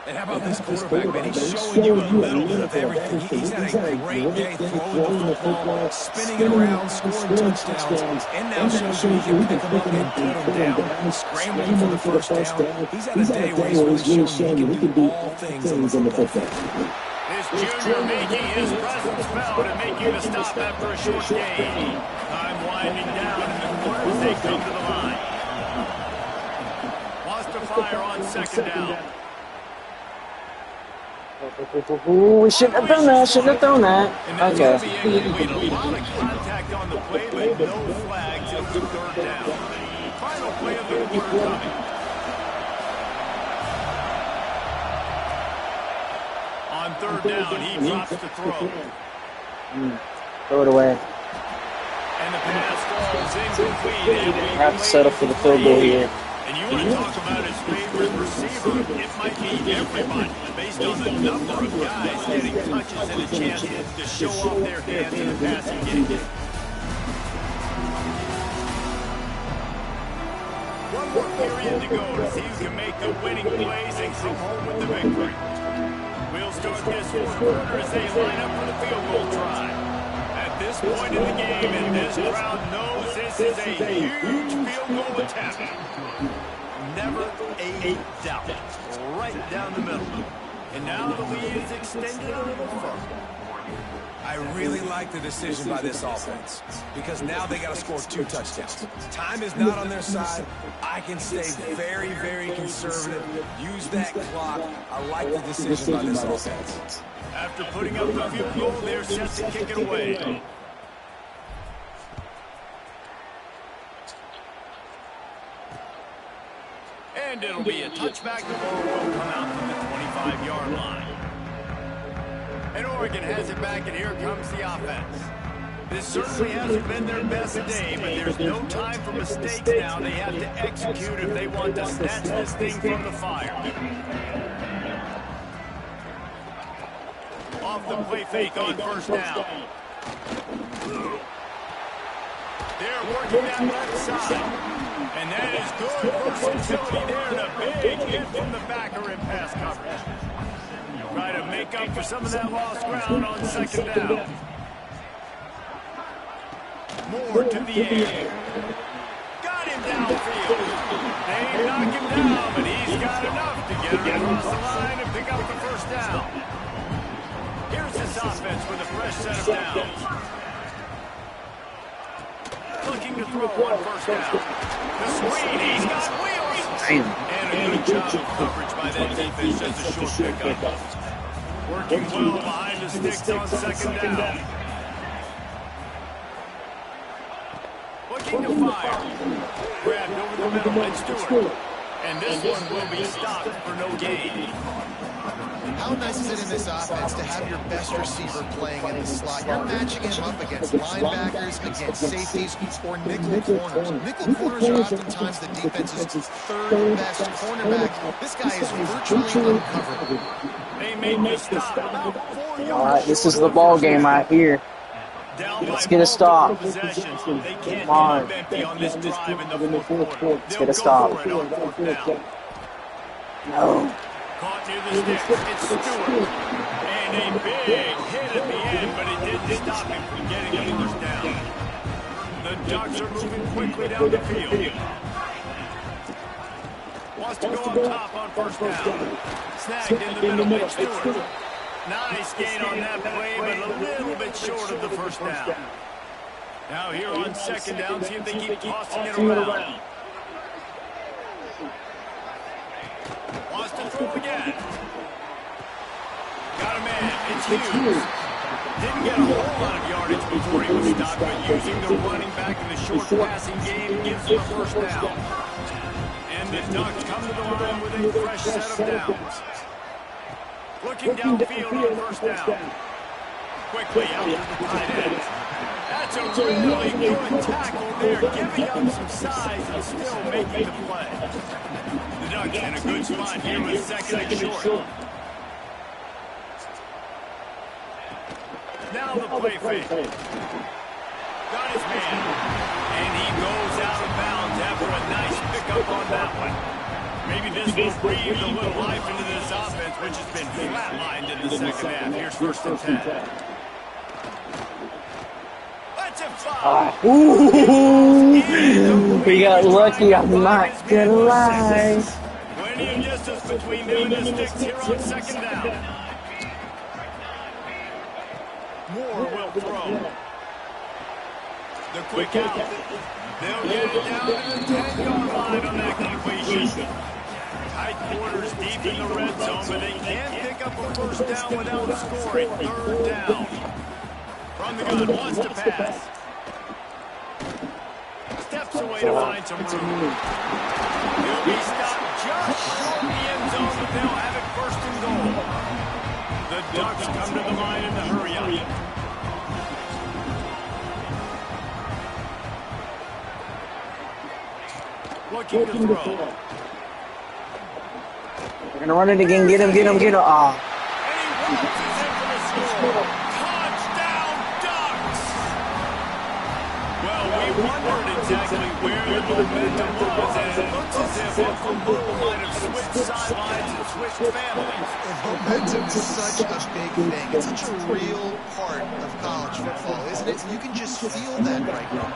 And how about this quarterback, man? He's showing you a little bit of everything. He's had a great day throwing the football, spinning it around, scoring touchdowns, and now shows you he can pick them up and put them down, scrambling for the first down. He's had a day where he's really shown you he can do all things on the football field. This junior making his presence felt and making the stop after a short gain. Time winding down in the corner as they come to the line. Wants to fire on second down. Ooh, we shouldn't have done that. Shouldn't have thrown that. Okay. A lot of contact on the play, but no flags. It was a third down. Final play of the quarter coming. On third down, he drops to throw. Throw it away. And the pass falls incomplete. I have to settle for the field goal here. And you want to talk about his favorite receiver, it might be everybody, based on the number of guys getting touches and a chance to show off their hands in the passing game. One more period to go to see who can make the winning plays and come home with the victory. We'll start this fourth quarter as they line up for the field goal try. At this point in the game, and this crowd knows this is a huge field goal attempt. Never a doubt. Right down the middle. And now the lead is extended a little further. I really like the decision by this offense because now they got to score 2 touchdowns. Time is not on their side. I can stay very, very conservative. Use that clock. I like the decision by this offense. After putting up the field goal, they're set to kick it away. And it'll be a touchback. The ball will come out from the 25-yard line. And Oregon has it back, and here comes the offense. This certainly hasn't been their best day, but there's no time for mistakes now. They have to execute if they want to snatch this thing from the fire. Off the play fake on first down. They're working that left side. And that is good versatility there, and a big hit from the backer in pass coverage. Try to make up for some of that lost ground on second down. Moore to the air. Got him downfield. They knock him down, but he's got enough to get him across the line and pick up the first down. Here's this offense with a fresh set of downs. Looking to throw on first down. The screen, he's got wheels. And a good job of coverage by that defense as a short pickup. Working well behind the sticks on second down. Looking to fire. Grabbed over the middle by Stewart. And this one will be stopped for no gain. How nice is it in this offense to have your best receiver playing in the slot? You're matching him up against linebackers, against safeties, or nickel corners. Nickel corners are oftentimes the defense's third best cornerback. This guy is virtually uncoverable. They made me stop about 4 yards. All right, this is the ball game right here. Down Let's by get a stop. multiple possessions. They can't Come on. end up empty on this drive in the fourth quarter. Let's They'll get a go stop. for it on fourth down. No. Caught near the sticks. It's Stewart. And a big hit at the end, but it didn't stop him from getting a first down. The Ducks are moving quickly down the field. Wants to go up top on first down. Snagged in the middle by Stewart. Nice gain on that play, but a little bit short of the first down. Now here on second down, see if they keep tossing it around. Wants to throw again. Got a man. It's Hughes. Didn't get a whole lot of yardage before he was stopped, but using the running back in the short passing game gives him a first down. And the Ducks come to the line with a fresh set of downs. Looking downfield on first down. Quickly out to the tight end. That's a really good tackle there, giving up some size and still making the play. The Ducks in a good spot here with second and short. Now the play fake. Got his man. And he goes out of bounds after a nice pickup on that one. Maybe this will breathe a little life into this offense, which has been flatlined in the second half. Here's first and 10. Let's it fire. We got lucky, I'm not gonna lie. Plenty of distance between them and the sticks here on second down. Moore will throw. The quick out. They'll get it down to the 10-yard line on that completion. Tight quarters deep in the red zone, but they can't pick up a first down without scoring. Third down. From the gun, wants to pass. Steps away to find some room. He'll be stopped just short of the end zone, but they'll have it first and goal. The Ducks come to the line in the hurry-up. Looking to throw. We're gonna run it again. Get him, get him, get him. Ah. And he launches in for the score. Touchdown, Ducks! Well, we wondered exactly where the momentum was, and it looks as if Uncle Bo might have switched sidelines and switched families. Momentum is such a big thing. It's such a real part of college football, isn't it? You can just feel that right now.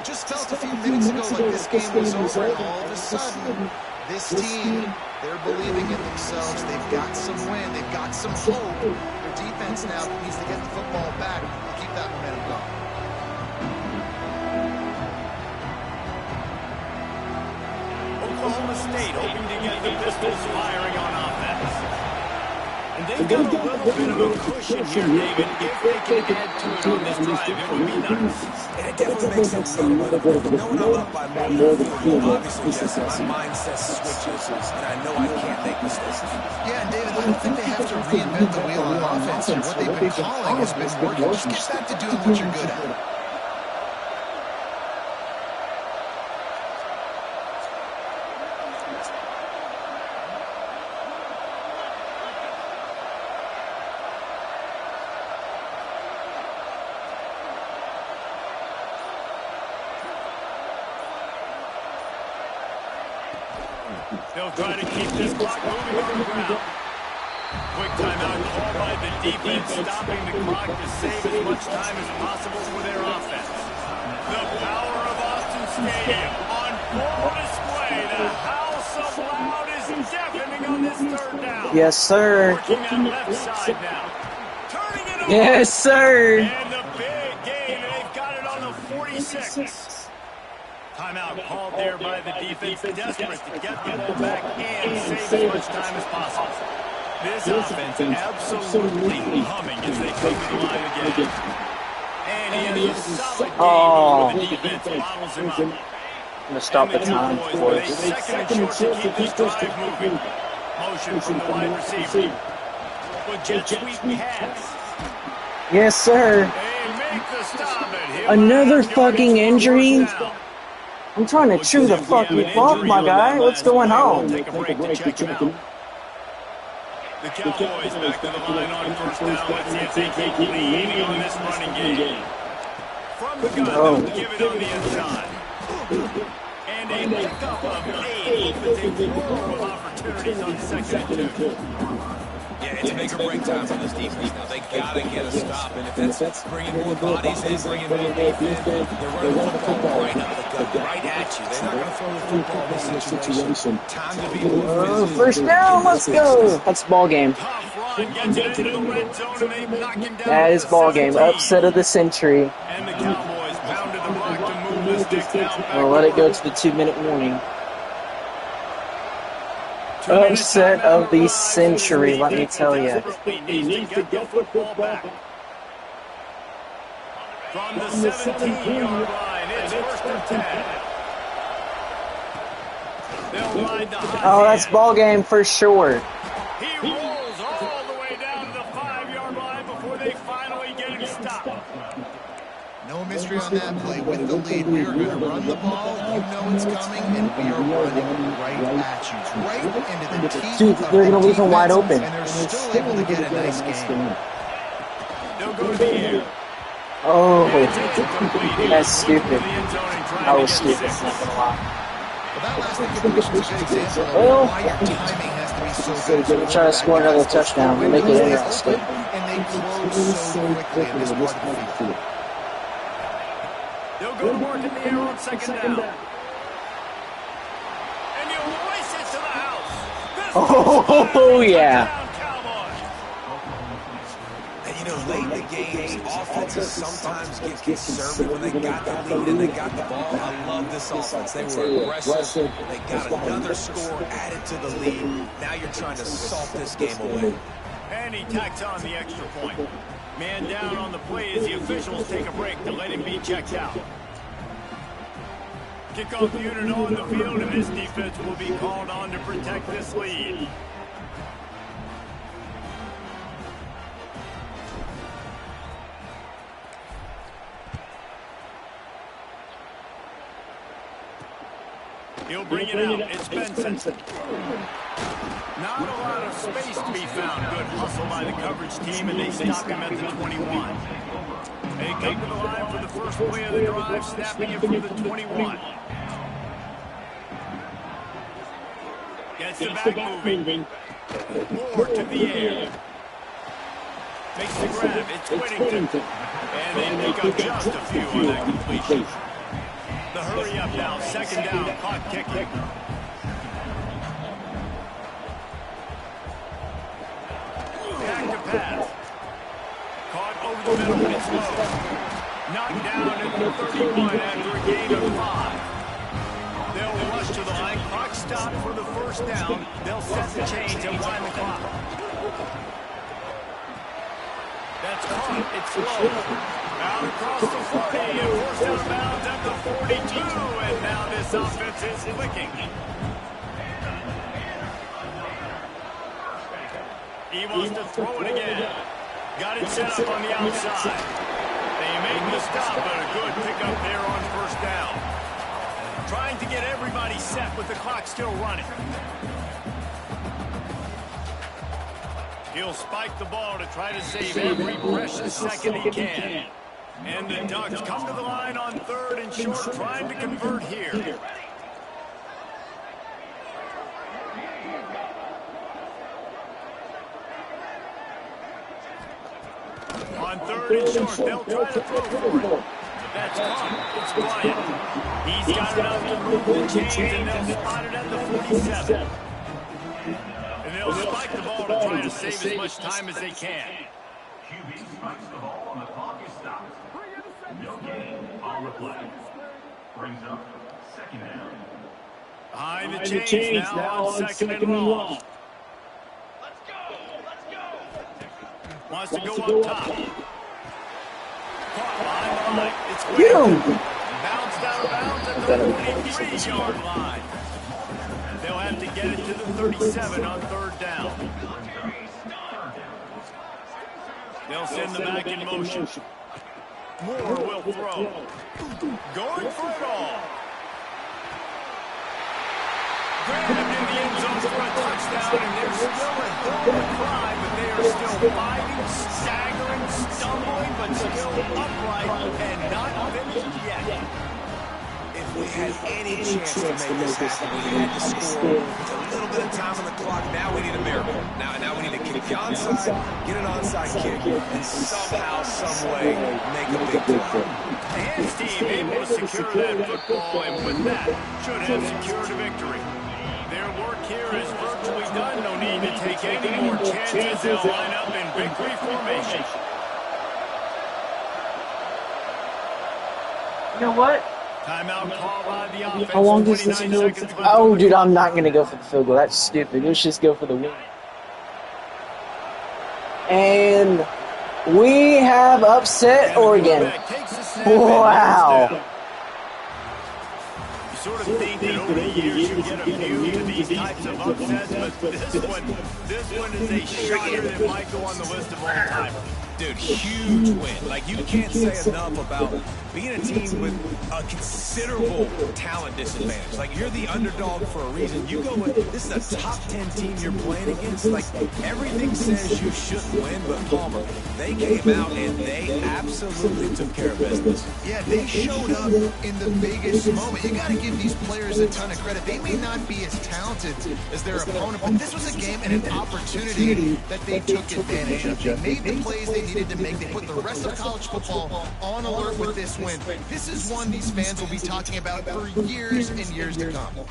Just felt a few minutes ago like this game was over, and all of a sudden, this team, they're believing in themselves. They've got some wind. They've got some hope. Their defense now needs to get the football back and keep that momentum going. Oklahoma State hoping to get the Pistols firing on offense. And they've got a little bit of a cushion here, David. If they can add to it on this drive, it would be nice. And it definitely makes it knowing I'm up by more than the field, obviously, yes, my mindset switches, and I know I can't make mistakes. Yeah, and David, I don't think they have to reinvent the wheel on offense here. What they've been calling has been working. Just get back to doing what you're good at. They'll try to keep this clock moving on the ground. Quick timeout called by the defense, stopping the clock to save as much time as possible for their offense. The power of Austin Stadium on full display. The house of loud is deafening on this third down. Yes, sir. Working that left side now. Turning it over. Yes, sir. And the big gain, and they've got it on the 46. Timeout called there by the defense, desperate to get the ball back and save as much time as possible. This offense absolutely humming as they come to the line again. And he has a solid game where the defense bottles him up. I'm gonna stop the time for it. Second and short to keep this drive moving. Motion from the wide receiver. With jet sweep pass. Yes, sir. They make the stop at Another fucking injury? I'm trying to chew the fucking fuck, my guy. What's going on? Take a break to check him out. The Cowboys back to the line on first down. Let's see if they keep leaning on this running game. From the gun, they'll give it on the inside. And a pickup of 8 opens a world of opportunities on 2nd and 2. Yeah, it's make or break time for this defense now. They got to get a stop. And if that's bringing more bodies in, bringing more defense, they're running the football right up the gut, right at you. They're not going to throw the football in this situation. Time to be more physical. First down, let's go. That's ball game. Tough run gets it into the red zone, and they knock him down. That is ball game. Upset of the century. And the Cowboys pounded the block to move this sticks down. We'll let it go to the 2-minute warning. Upset of the century, let me tell you. He needs to get the football back. From the 17-yard line, it's 1st and 10. They'll ride the hot Oh, that's hand. ball game for sure. He rolls all the way down to the 5-yard line before they finally get him stopped. No mystery on that play. With the lead, we are going to run the ball. You know it's coming, and we are running right at you. It's right into the teeth. Dude, they're going to leave him wide open. And they're still able to get a nice game. They'll go to the air. Oh, that's stupid. I was stupid, not going to lie. Well, that last incompletion is a good example of Well, why your timing has to be so good. We're trying to score another touchdown and make it interesting. And they close so quickly in this part of the field. They'll go to work in the air on 2nd down. And you race it to the house. Oh, yeah. And, you know, late in the games, offenses sometimes get conservative when they got the lead and they got the ball. I love this offense. They were aggressive. They got another score added to the lead. Now you're trying to salt this game away. And he tacks on the extra point. Man down on the play as the officials take a break to let him be checked out. Kickoff unit on the field, and this defense will be called on to protect this lead. He'll bring it out. It's Benson. Not a lot of space to be found. Good hustle by the coverage team, and they stop him at the 21. They come to the line for the first play of the drive, snapping it from the 21. Gets the back moving. Moore to the air. Makes the grab. It's Whittington. And they pick up just a few on that completion. The hurry up now. 2nd down. Clock kicking. Back to pass. Caught over the middle. It's low. Knocked down at the 31 after a gain of 5. They'll rush to the line. Clock stop for the 1st down. They'll set the chains and wind the clock. That's caught. It's low. Out across the 40 and forced out of bounds at the 42. And now this offense is clicking. He wants to throw it again. Got it set up on the outside. They make the stop, but a good pickup there on 1st down. Trying to get everybody set with the clock still running. He'll spike the ball to try to save every precious second he can. And the Ducks come to the line on 3rd and short, trying to convert here. On 3rd and short, they'll try to throw for it. That's caught. It's Bryant. He's got enough to move the chains, and they'll spot it at the 47. And they'll spike the ball to try to save as much time as they can. QB spikes the ball and the clock is stopped. No gain on replay. Brings up 2nd down. Behind the chains now on 2nd and long. Wants to go up top. Caught behind the line. It's Whittington. Bounced out of bounds at the 43-yard line. They'll have to get it to the 37 on 3rd down. They'll send the back in motion. Moore will throw. Going for it all. Grabbed in the end zone for a touchdown, and they're still a hill to climb, but they are still fighting, staggering, stumbling, but but still upright and not finished yet. If we had any chance to make this happen, we had to score with a little bit of time on the clock. Now we need a miracle. Now we need to kick the onside, get an onside kick, and somehow, some way, make a big play. The hands team able to secure that football, and with that, should have secured a victory. Their work here is virtually done. No need to take any more chances. They'll line up in victory formation. You know what? Timeout call by the offense. How long does this field? Oh, dude, I'm not gonna go for the field goal. That's stupid. Let's just go for the win. And we have upset Oregon. Wow. You sort of think that over the years you get immune to these types of upsets, but this one is a shocker that might go on the list of all time. Dude, huge win. Like, you can't say enough about being a team with a considerable talent disadvantage. Like, you're the underdog for a reason. You go with, this is a top 10 team you're playing against. Like, everything says you shouldn't win, but Palmer, they came out and they absolutely took care of business. Yeah, they showed up in the biggest moment. You got to give these players a ton of credit. They may not be as talented as their opponent, but this was a game and an opportunity that they took advantage of. They made the plays they needed to make. They put the rest of college football on alert with this win. This is one these fans will be talking about for years and years to come.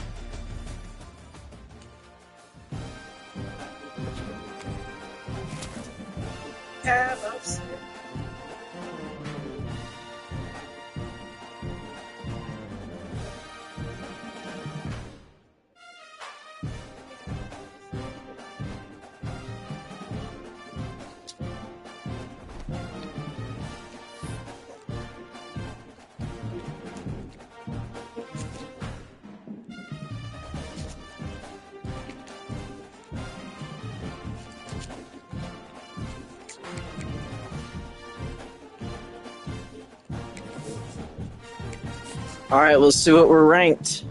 Alright, let's see what we're ranked.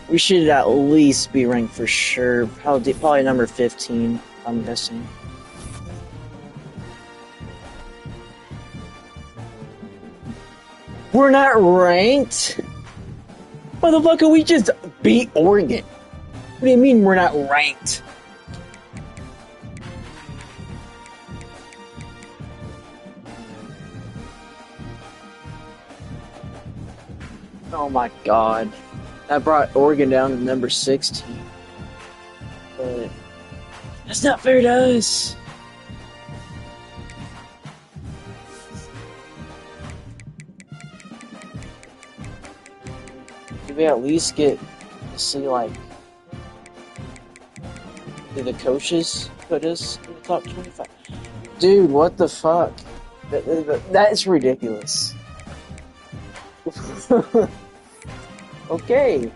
We should at least be ranked for sure. Probably number 15, I'm guessing. We're not ranked? Motherfucker, we just beat Oregon. What do you mean we're not ranked? Oh my god. That brought Oregon down to number 16. But that's not fair to us. Did we at least get to see, like, did the coaches put us in the top 25? Dude, what the fuck? That's ridiculous. Okay.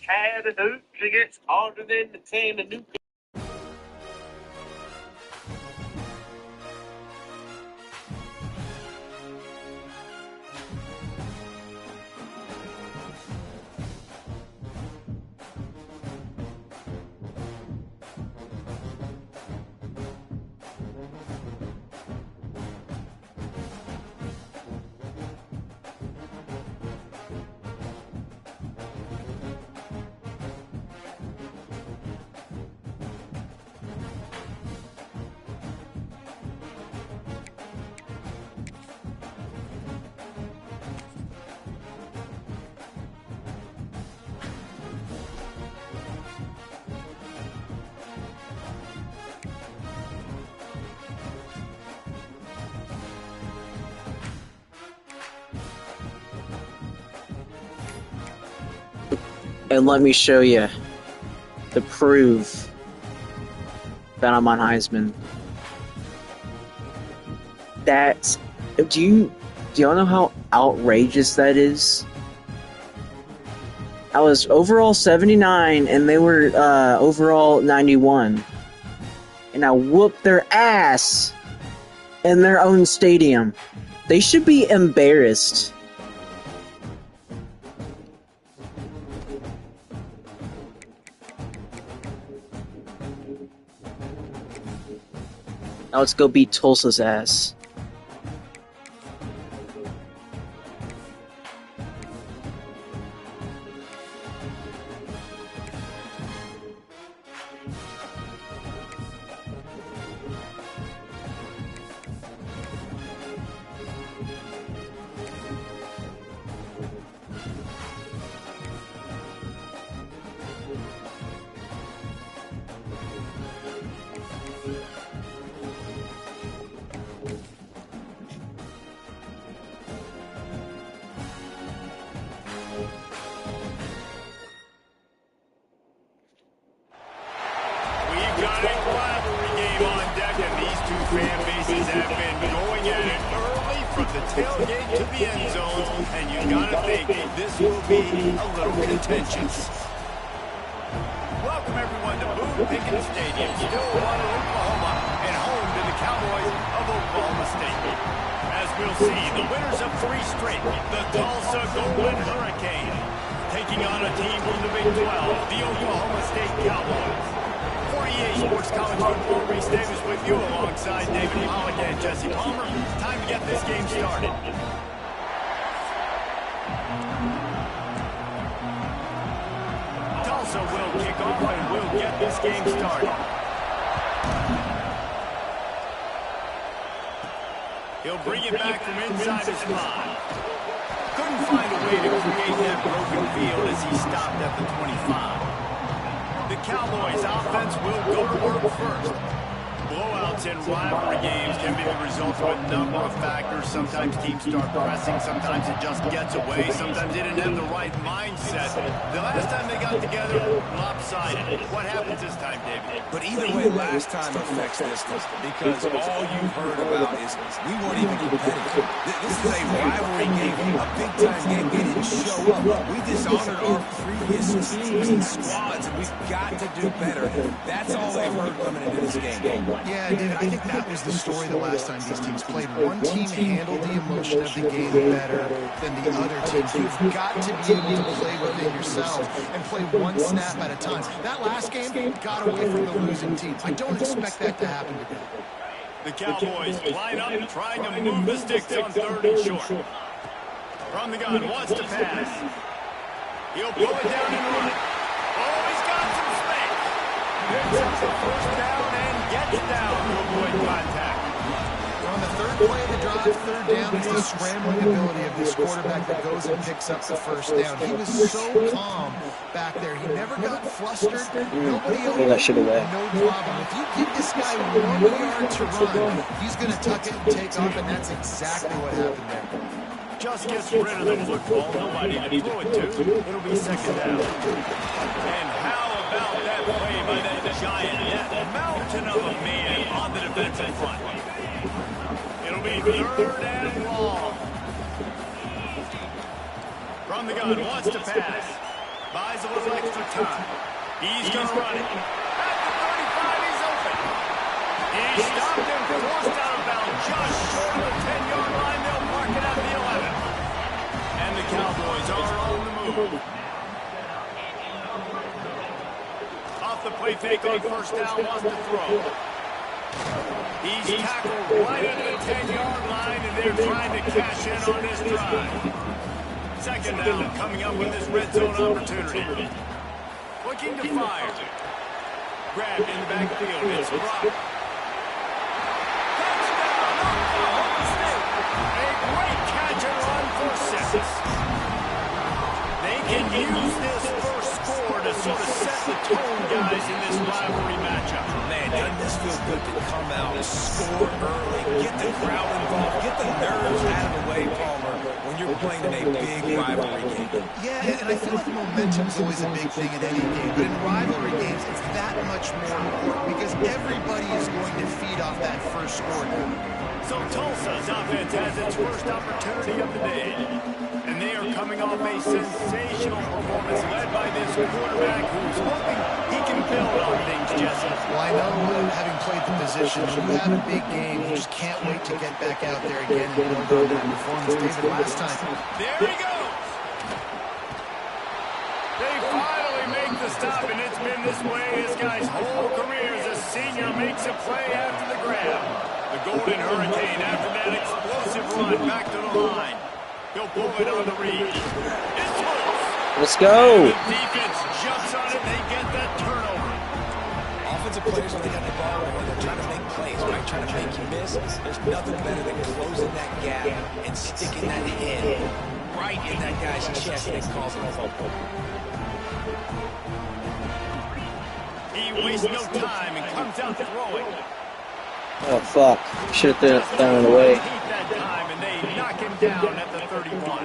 Tie the hoops, it gets harder than the tan of new. And let me show you the proof that I'm on Heisman. That's do y'all know how outrageous that is? I was overall 79 and they were overall 91. And I whooped their ass in their own stadium. They should be embarrassed. Now let's go beat Tulsa's ass. Welcome everyone to Boone Pickens Stadium, Stillwater, Oklahoma, and home to the Cowboys of Oklahoma State. As we'll see, the winners of 3 straight, the Tulsa Golden Hurricane, taking on a team from the Big 12, the Oklahoma State Cowboys. 48 Sports College Football, Reese Davis with you alongside David Pollock and Jesse Palmer. Time to get this game started. Tulsa will kick off and we'll get this game started. He'll bring it back from inside his 5. Couldn't find a way to create that broken field as he stopped at the 25. The Cowboys offense will go to work first. Blowouts in rivalry games can be the result of a number of factors. Sometimes teams start pressing, sometimes it just gets away, sometimes they didn't have the right mindset. The last time they got together, lopsided. What happens this time, David? But either way, last time affects this one because all you've heard about is we weren't even competitive. This is a rivalry game, a big-time game. We didn't show up. We dishonored our previous teams and squads, and we've got to do better. That's all they've heard coming into this game. Yeah, David, I think that was the story the last time these teams played. One team handled the emotion of the game better than the other teams. You've got to be able to play within yourselves and play one snap at a time. That last game got away from the losing team. I don't expect that to happen today. The Cowboys line up trying to move the sticks on 3rd and short. From the gun, wants to pass. He'll pull it down and run. Oh, he's got some space. Picks up the first down and gets down to avoid contact. On the 3rd play of the drive, 3rd down, it's the scrambling ability of this quarterback that goes and picks up the first down. He was so calm back there. He never got flustered. Nobody else, no problem. If you give this guy 1 yard to run, he's going to tuck it and take off, and that's exactly what happened there. Just gets rid of the football. Nobody to throw it to. It'll be 2nd down. And how about that play by that giant, that mountain of a man on the defensive front? It'll be 3rd and long. From the gun, wants to pass. Buys a little extra time. He's going to run it. At the 35, he's open. He stopped and forced out of bounds just short of the 10-yard line. They'll mark it at the 11. And the Cowboys are on the move. Off the play fake on first down, wants to throw. He's tackled right at the 10-yard line, and they're trying to cash in on this drive. Second down coming up with this red zone opportunity. Looking to fire. Grabbed in the backfield. It's Brock. Touchdown, Oklahoma State. A great catch and run for 6. They can use this first score to sort of set the tone, guys, in this rivalry matchup. Man, doesn't this feel good to come out, score early, get the crowd involved, get the nerves out of the way, Palmer, when you're playing in a big rivalry game. Yeah, and I feel like momentum is always a big thing in any game, but in rivalry games, it's that much more important because everybody is going to feed off that first score. So Tulsa's offense has its first opportunity of the day. And they are coming off a sensational performance led by this quarterback who's hoping he can build on things, Jesse. Well, I know having played the position, when you have a big game, you just can't wait to get back out there again and build on that performance. David, last time. There he goes. They finally make the stop, and it's been this way his guy's whole career as a senior makes a play after the grab. The Golden Hurricane after that explosive run back to the line. He'll pull it on the read. It's loose. Let's go. And the defense jumps on it. They get that turnover. Offensive players, when they got the ball, when they're trying to make plays, right? Trying to make you miss. There's nothing better than closing that gap and sticking that head right in that guy's chest and causing a fumble. He wastes no time and comes out throwing. Oh, fuck. Should have thrown it away. That time, and they knock him down at the 31.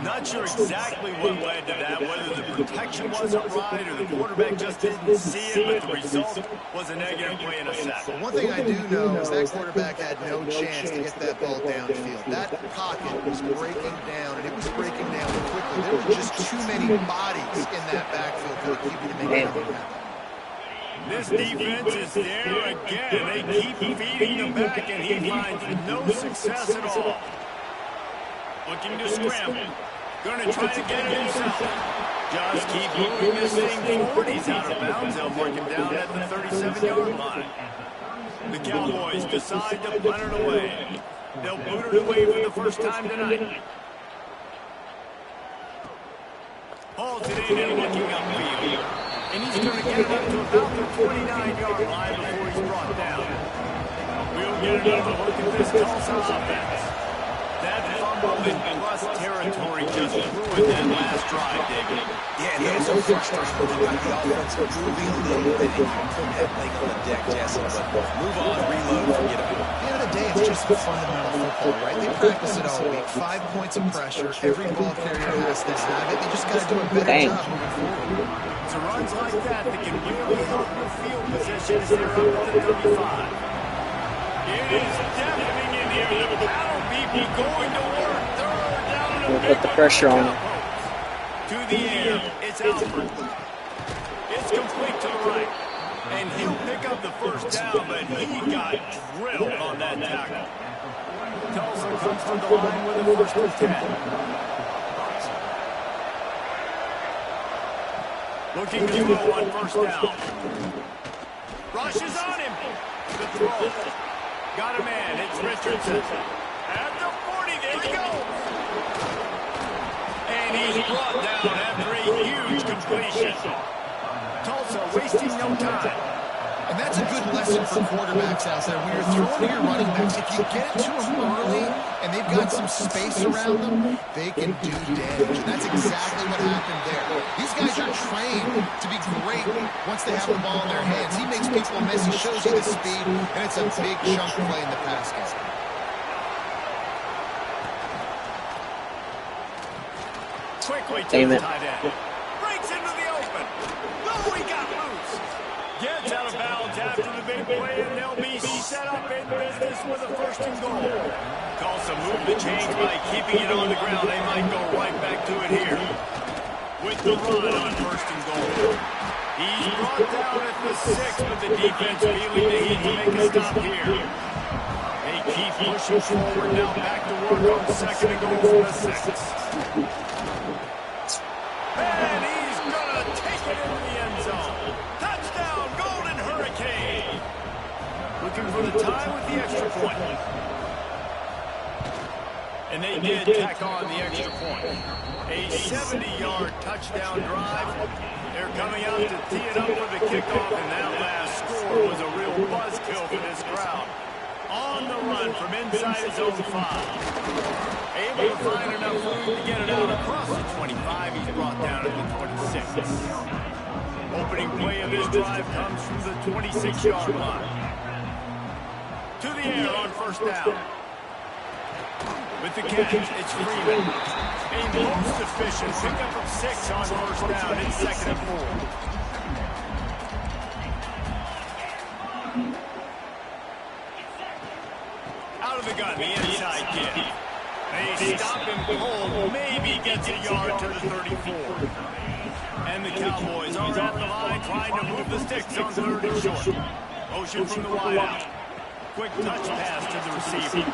Not sure exactly what led to that, whether the protection wasn't right or the quarterback just didn't see it, but the result was a negative play and a sack. One thing I do know is that quarterback had no chance to get that ball downfield. That pocket was breaking down, and it was breaking down quickly. There were just too many bodies in that backfield for the QB to make something happen. This defense is there again. They keep feeding him back, and he finds no success at all. Looking to scramble. Going to try to get it himself. Just keep moving this thing forward. He's out of bounds. They'll mark him down at the 37-yard line. The Cowboys decide to punt it away. They'll boot it away for the first time tonight. Hauls it in and looking upfield. And he's going to get it up to about the 29-yard line before he's brought down. We'll get another look at this Tulsa offense. That fumble in plus territory just ruined that last drive, David. Yeah, and those are frustrating when you got the offense moving a little bit and you put that leg on the deck, Jesse. But move on, reload, forget about it. At the end of the day, it's just fundamental football, right? They practice it all week. 5 points of pressure. Every ball carrier has to have it. They just got to do a better job moving forward. So runs like that can really help your field position as they're up at the 35. It is deafening in here. The battle people going to work. Third down and We'll put the pressure on him. To the air. It's Alford. It's complete to the right. And he'll pick up the first down, but he got drilled on that tackle. Tulsa comes to the line with a first and 10. Looking to throw on first down. Rushes on him. The throw. Got a man. It's Richardson. At the 40. There he goes. And he's brought down after a huge completion. Tulsa wasting no time. And that's a good lesson for quarterbacks out there. When you're throwing to your running backs, if you get it to them early and they've got some space around them, they can do damage. And that's exactly what happened there. These guys are trained to be great once they have the ball in their hands. He makes people miss. He shows you the speed, and it's a big chunk play in the pass game. Quickly to the tight end. Breaks into the open. Oh, he got loose. Gets out of bounds after the big play, and they'll be set up in business with a first and goal. Tulsa moved the chains by keeping it on the ground. They might go right back to it here. with the run on first and goal. He's brought down at the 6, but the defense feeling the heat to make a stop here. They keep pushing forward, now back to work on second and goal from the 6. And he's going to take it into the end zone. Touchdown, Golden Hurricane. Looking for the tie with the extra point. And they did tack on the extra point. A 70-yard touchdown drive. They're coming out to tee it up for the kickoff, and that last score was a real buzzkill for this crowd. On the run from inside his own 5. Able to find enough room to get it out across the 25. He's brought down at the 26. Opening play of this drive comes from the 26-yard line. To the air on first down. With the catch, it's Freeman. A most efficient pickup of 6 on first down. It's second and 4. Out of the gun, the inside kid. They stop him cold, maybe gets a yard to the 34. And the Cowboys are at the line trying to move the sticks on third and short. Motion from the wideout. Quick touch pass to the receiver.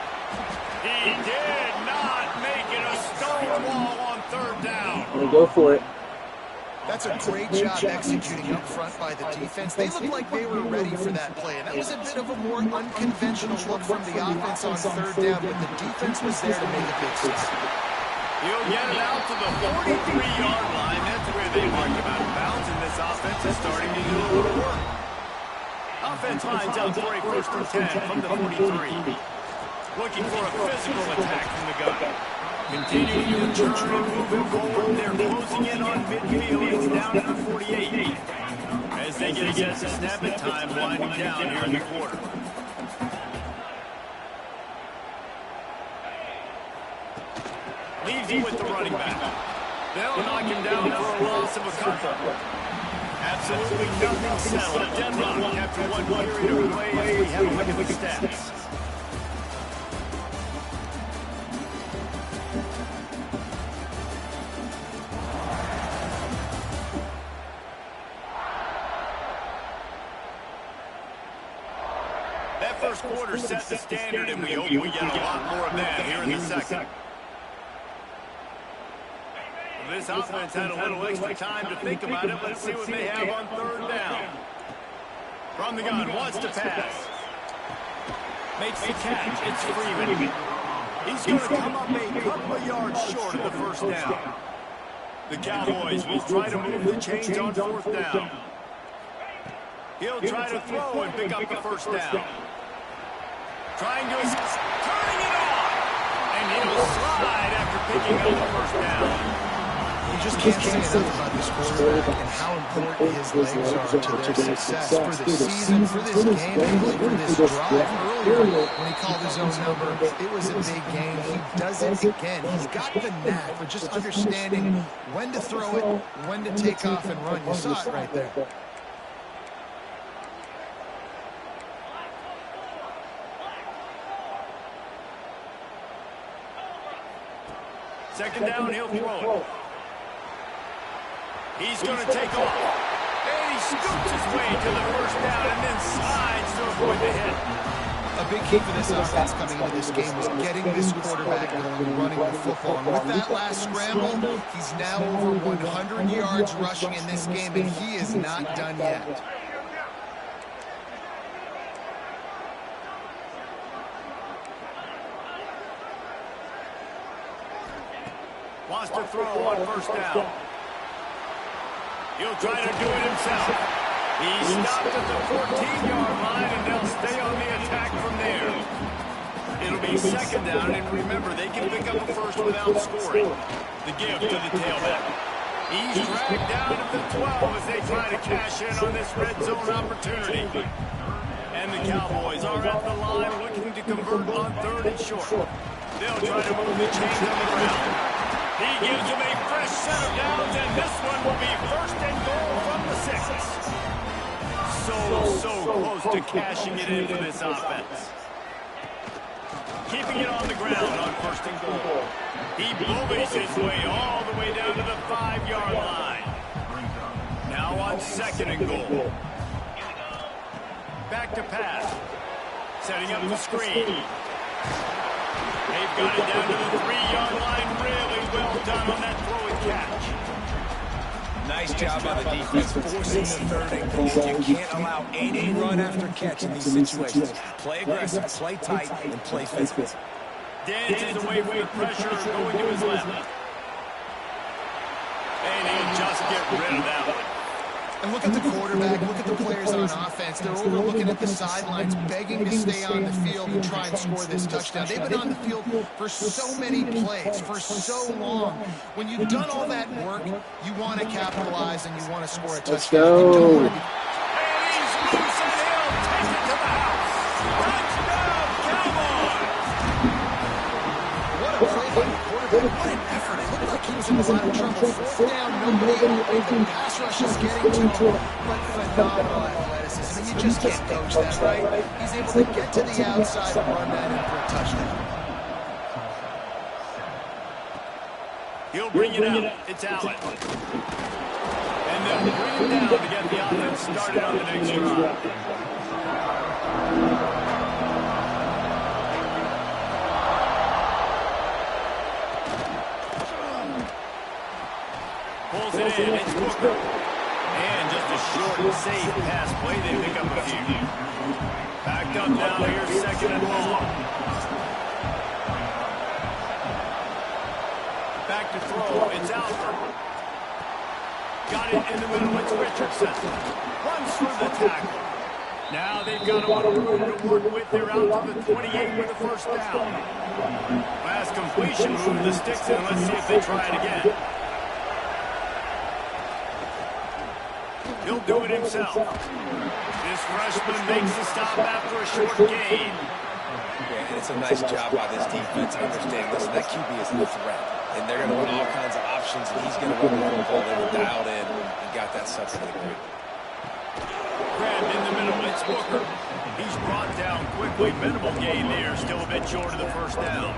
He did not make it a stone wall on third down. Gonna go for it. That's a great job executing up front by the defense. They looked like they were ready for that play, and that was a bit of a more unconventional look from the offense on third down, but the defense was there to make a big stop. He'll get it out to the 43-yard line. That's where they mark him out of bounds, and this offense is starting to do a little work. Offense lines up for a first and 10 from the 43. Looking for a physical attack from the gun. Continuing to turn and moving forward. They're closing in on midfield. It's down to the 48. As they get a chance to snap it, time winding down here in the quarter. Leaves him with the running back. They'll knock him down for a loss of a couple. Absolutely nothing settled. A deadlock after one period of play as we have a look at the stats. That first quarter set the standard, and we hope we get a lot more of that here in the second. This offense had a little extra time to think about it. Let's see what they have on third down. From the gun, wants to pass. Makes the catch. It's Freeman. He's going to come up a couple of yards short of the first down. The Cowboys will try to move the chains on fourth down. He'll try to throw and pick up the first down. Trying to turning it on. And he'll slide after picking up the first down. You just can't say enough about this quarterback and how important his legs are to their success for the season, for this game, and really for this drive. Earlier, when he called his own number, it was a big game. He does it again. He's got the knack for just understanding when to throw it, when to take off and run. You saw it right there. Second down, he'll throw it. He's going to take off. And he scoots his way to the first down and then slides to avoid the hit. A big key for this offense coming into this game was getting this quarterback going, running the football. And with that last scramble, he's now over 100 yards rushing in this game, and he is not done yet. Wants to throw on first down. He'll try to do it himself. He stopped at the 14-yard line, and they'll stay on the attack from there. It'll be second down, and remember, they can pick up a first without scoring. The give to the tailback. He's dragged down at the 12 as they try to cash in on this red zone opportunity. And the Cowboys are at the line looking to convert on third and short. They'll try to move the chains on the ground. He gives them a fresh set of downs, and this one will be first and goal from the 6. So close to cashing it in for this offense. Keeping it on the ground on first and goal. He bullies his way all the way down to the 5-yard line. on 2nd and goal. Back to pass. Setting up the screen. They've got it down to the 3-yard line. Really well done on that throw and catch. Nice job by the defense, forcing the 3rd and goal. You can't allow any run after catch in these situations. Play aggressive, play tight, and play physical. Dances away from the pressure, going to his left. And he'll just get rid of that one. And look at the quarterback, look at the players on offense. They're over looking at the sidelines, begging to stay on the field and try and score this touchdown. They've been on the field for so many plays, for so long. When you've done all that work, you want to capitalize and you want to score a touchdown. Let's go. And he's loose and he'll take it to the house. Touchdown, Cowboys! What a play by the quarterback. What an effort. It looked like he was in a lot of trouble. 4th down, nobody open. Pass rush is getting to him, but phenomenal athleticism. And you just can't coach that, right? He's able to get to the outside and run that in for a touchdown. He'll bring it out. It's Allen. And they'll bring him down to get the offense started on the next drive. Pulls it in. It's Booker. And just a short and safe pass play. They pick up a few. Backed up now here, 2nd and long. Back to throw. It's Alford. Got it in the middle. It's Richardson. Runs through the tackle. Now they've got a lot of room to work with. They're out to the 28 with a 1st down. Last completion, move the sticks in. Let's see if they try it again. He'll do it himself. This freshman makes the stop after a short gain. Yeah, and it's a nice job by this defense understanding, listen, that QB is a threat. And they're going to run all kinds of options, and he's going to run the football. They were dialed in and got that sucker to the grip. Grabbed in the middle, it's Booker. He's brought down quickly. Minimal gain there, still a bit short of the 1st down.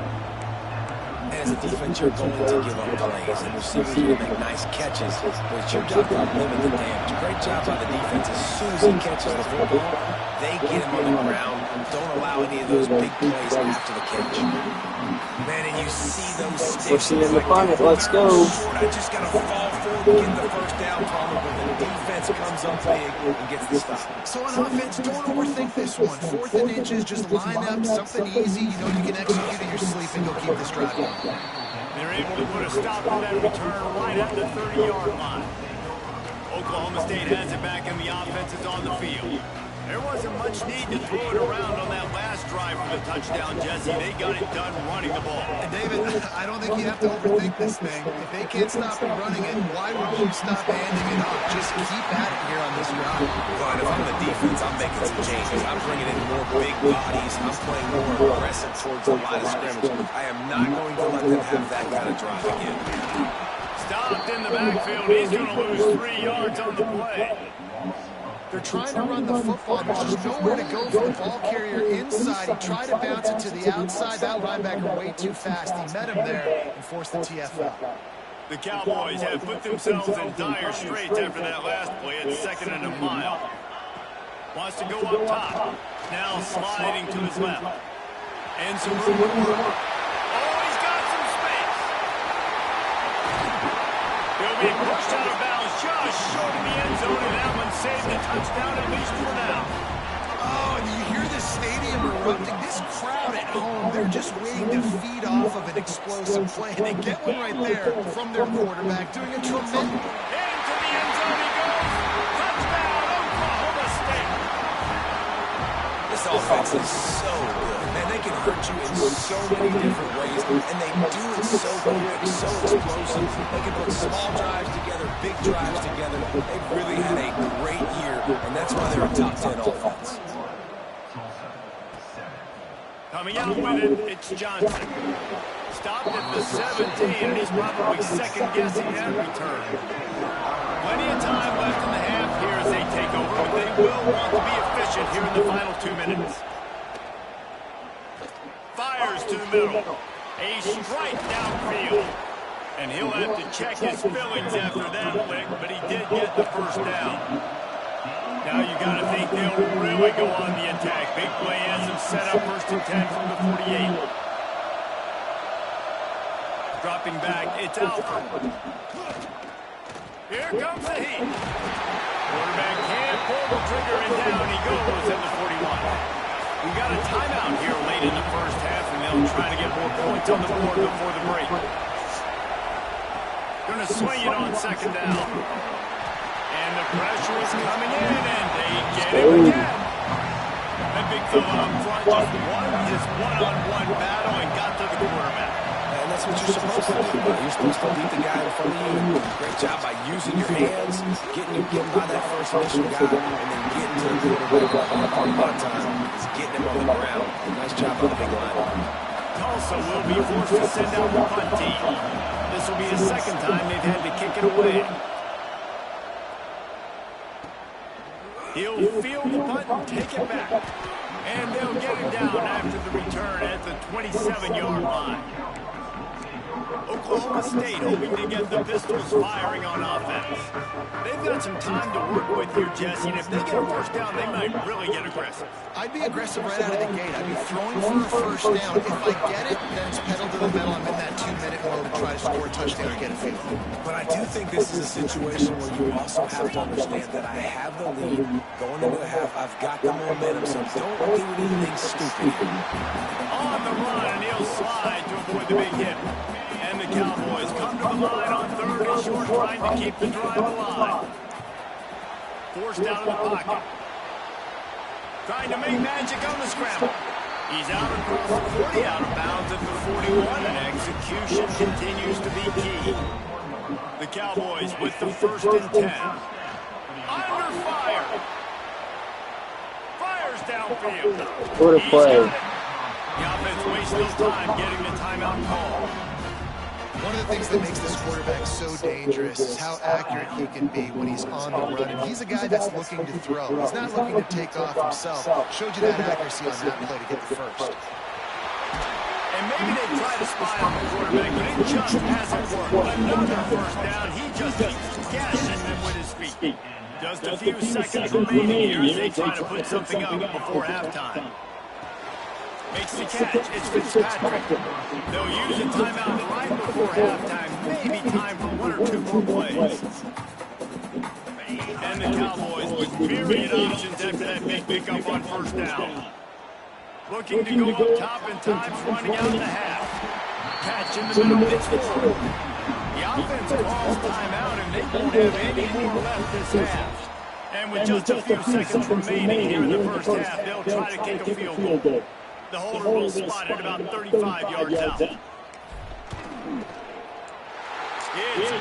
As a defense, you're going to give up plays, and receivers will make nice catches, but it's your job to limit the damage. Great job by the defense. As soon as he catches the football, they get him on the ground. Don't allow any of those big plays after the catch. Man, and you see those sticks. In the pocket. Let's go. I just got to fall forward and get the 1st down, Palmer, but the defense comes up big and gets the stop. So on offense, don't overthink this one. 4th and inches, just line up something easy. You know you can execute in your sleep and you'll keep this drive going. They're able to put a stop on that return right at the 30-yard line. Oklahoma State has it back and the offense is on the field. There wasn't much need to throw it around on that last drive for the touchdown, Jesse. They got it done running the ball. And David, I don't think you have to overthink this thing. If they can't stop you running it, why would you stop handing it off? Just keep at it here on this drive. Well, and if I'm the defense, I'm making some changes. I'm bringing in more big bodies. I'm playing more aggressive towards the line of scrimmage. I am not going to let them have that kind of drive again. Stopped in the backfield. He's going to lose 3 yards on the play. They're trying to run the football. There's just nowhere to go for the ball carrier inside. He tried to bounce it to the outside. That linebacker way too fast. He met him there and forced the TFL. The Cowboys have put themselves in dire straits after that last play at 2nd and a mile. Wants to go up top. Now sliding to his left. And some room to work. Oh, he's got some space. He'll be pushed out of bounds just short of the end zone, and that one saved the touchdown, at least for now. Oh, and you hear the stadium erupting. This crowd at home, they're just waiting to feed off of an explosive play. And they get one right there from their quarterback, doing a tremendous... Into the end zone he goes. Touchdown, Oklahoma State. This offense is so good. Man, they can hurt you in so many different ways, and they do it so quick, so explosive. They can put small drives together, big drives together. They've really had a great year, and that's why they're a top 10 offense. Coming out with it, it's Johnson. Stopped at the 17, and he's probably second-guessing that return. Plenty of time left in the half here as they take over, but they will want to be efficient here in the final 2 minutes. Fires to the middle. A strike downfield. And he'll have to check his feelings after that lick, but he did get the first down. Now you got to think they'll really go on the attack. Big play has him set up 1st and 10 from the 48. Dropping back, it's Alford. Here comes the heat. Quarterback can't pull the trigger, and down he goes at the 41. We got a timeout here late in the first half, and they'll try to get more points on the board before the break. Going to swing it on 2nd down. And the pressure is coming in, and they get him again. That big fella up front just won this one-on-one battle and got to the quarterback. And that's what you're supposed to do. You're supposed to beat the guy in front of you. Great job by using your hands, getting by that first initial guy, and then getting to the quarterback. A lot of time is getting him on the ground. Nice job by the big line. Tulsa will be forced to send out the punt team. This will be the 2nd time they've had to kick it away. He'll field the punt and take it back. And they'll get him down after the return at the 27-yard line. Oklahoma State hoping to get the Pistols firing on offense. They've got some time to work with here, Jesse, and if they get a first down, they might really get aggressive. I'd be aggressive right out of the gate. I'd be throwing for a first down. If I get it, then it's pedal to the metal. I'm in that 2-minute mode to try to score a touchdown or get a field goal. But I do think this is a situation where you also have to understand that I have the lead going into the half. I've got the momentum, so don't do anything stupid. On the run, and he'll slide to avoid the big hit. And the Cowboys come to the line on 3rd and short, trying to keep the drive alive. Forced out of the pocket. Trying to make magic on the scramble. He's out across the 40, out of bounds at the 41, and execution continues to be key. The Cowboys with the 1st and 10. Under fire. Fires downfield. What a play. The offense wastes no time getting the timeout call. One of the things that makes this quarterback so dangerous is how accurate he can be when he's on the run. And he's a guy that's looking to throw. He's not looking to take off himself. Showed you that accuracy on that play to get the first. And maybe they try to spy on the quarterback, but it just hasn't worked. Another first down. He just keeps gashing them with his feet. Just a few seconds remaining here as they try to put something up before halftime. Makes the catch. It's Fitzpatrick. They'll use a timeout right before halftime. Maybe time for 1 or 2 more plays. And the Cowboys with myriad options after that big pickup on 1st down. Looking to go up top, and time's running out in the half. Catch in the middle. It's 4. The offense calls timeout, and they won't have any more left this half. And with just a few seconds remaining here in the first half, they'll try to kick a field goal. The holder will spot it about 35 yards out. It's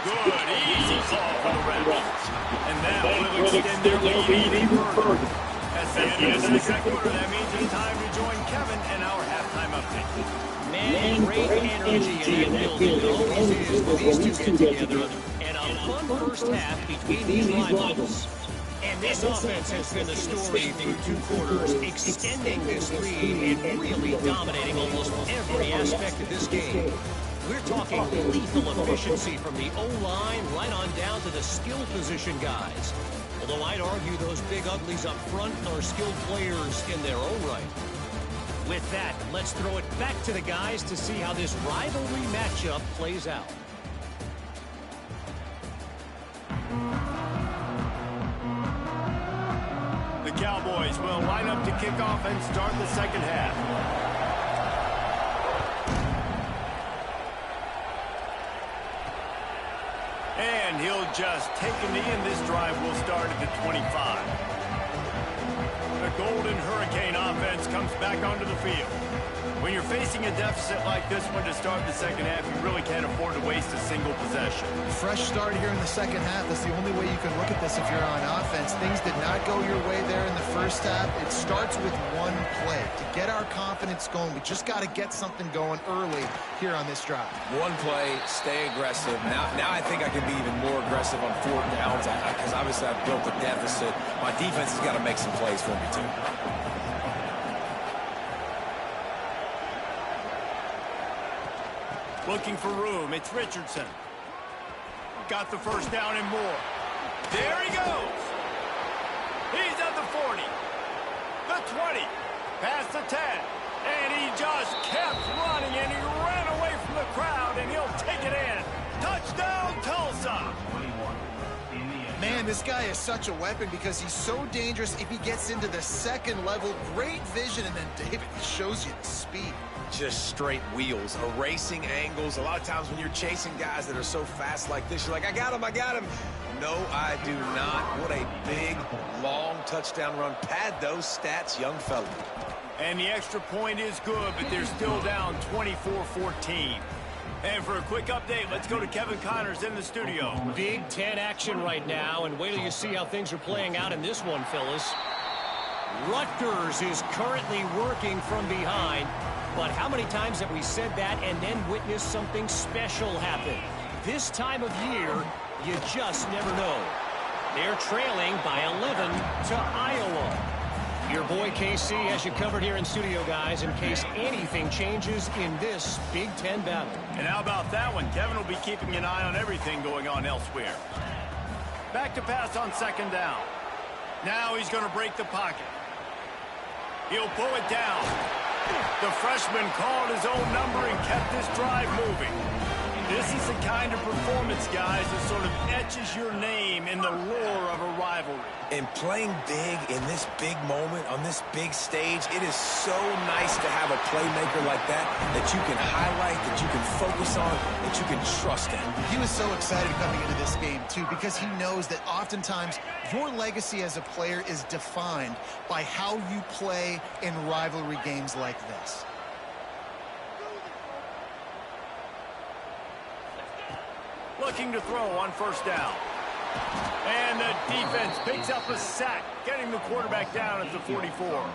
good. Easy call for the refs. And that will extend their lead even further. That's the end of the second quarter. That means it's time to join Kevin and our halftime update. Man, great energy in that building. It always is when these two get together. And a fun first half between these rivals. And this offense has been the story through 2 quarters, extending this lead and really dominating almost every aspect of this game. We're talking lethal efficiency from the O-line right on down to the skill position guys. Although I'd argue those big uglies up front are skilled players in their own right. With that, let's throw it back to the guys to see how this rivalry matchup plays out. The Cowboys will line up to kick off and start the second half. And he'll just take a knee, and this drive will start at the 25. The Golden Hurricane offense comes back onto the field. When you're facing a deficit like this one to start the second half, you really can't afford to waste a single possession. Fresh start here in the second half. That's the only way you can look at this if you're on offense. Things did not go your way there in the first half. It starts with one play. To get our confidence going, we just got to get something going early here on this drive. One play, stay aggressive. Now I think I can be even more aggressive on 4th downs because obviously I've built a deficit. My defense has got to make some plays for me too. Looking for room. It's Richardson. got the first down and more. There he goes. He's at the 40, the 20, past the 10, and he just kept running, and he ran away from the crowd, and he'll take it in. Touchdown, Tulsa. Man, this guy is such a weapon because he's so dangerous if he gets into the second level. Great vision, and then David shows you the speed. Just straight wheels, erasing angles. A lot of times when you're chasing guys that are so fast like this, you're like, I got him, I got him. No, I do not. What a big, long touchdown run. Pad those stats, young fella. And the extra point is good, but they're still down 24-14. And for a quick update, let's go to Kevin Connors in the studio. Big Ten action right now, and wait till you see how things are playing out in this one, Phyllis. Rutgers is currently working from behind, but how many times have we said that and then witnessed something special happen? This time of year, you just never know. They're trailing by 11 to Iowa. Your boy KC has you covered here in studio, guys, in case anything changes in this Big Ten battle. And how about that one? Kevin will be keeping an eye on everything going on elsewhere. Back to pass on second down. Now he's going to break the pocket. He'll pull it down. The freshman called his own number and kept this drive moving. This is the kind of performance, guys, that sort of etches your name in the lore of a rivalry. And playing big in this big moment, on this big stage, it is so nice to have a playmaker like that you can highlight, that you can focus on, that you can trust in. He was so excited coming into this game, too, because he knows that oftentimes your legacy as a player is defined by how you play in rivalry games like this. Looking to throw on first down. And the defense picks up a sack, getting the quarterback down at the 44. Well,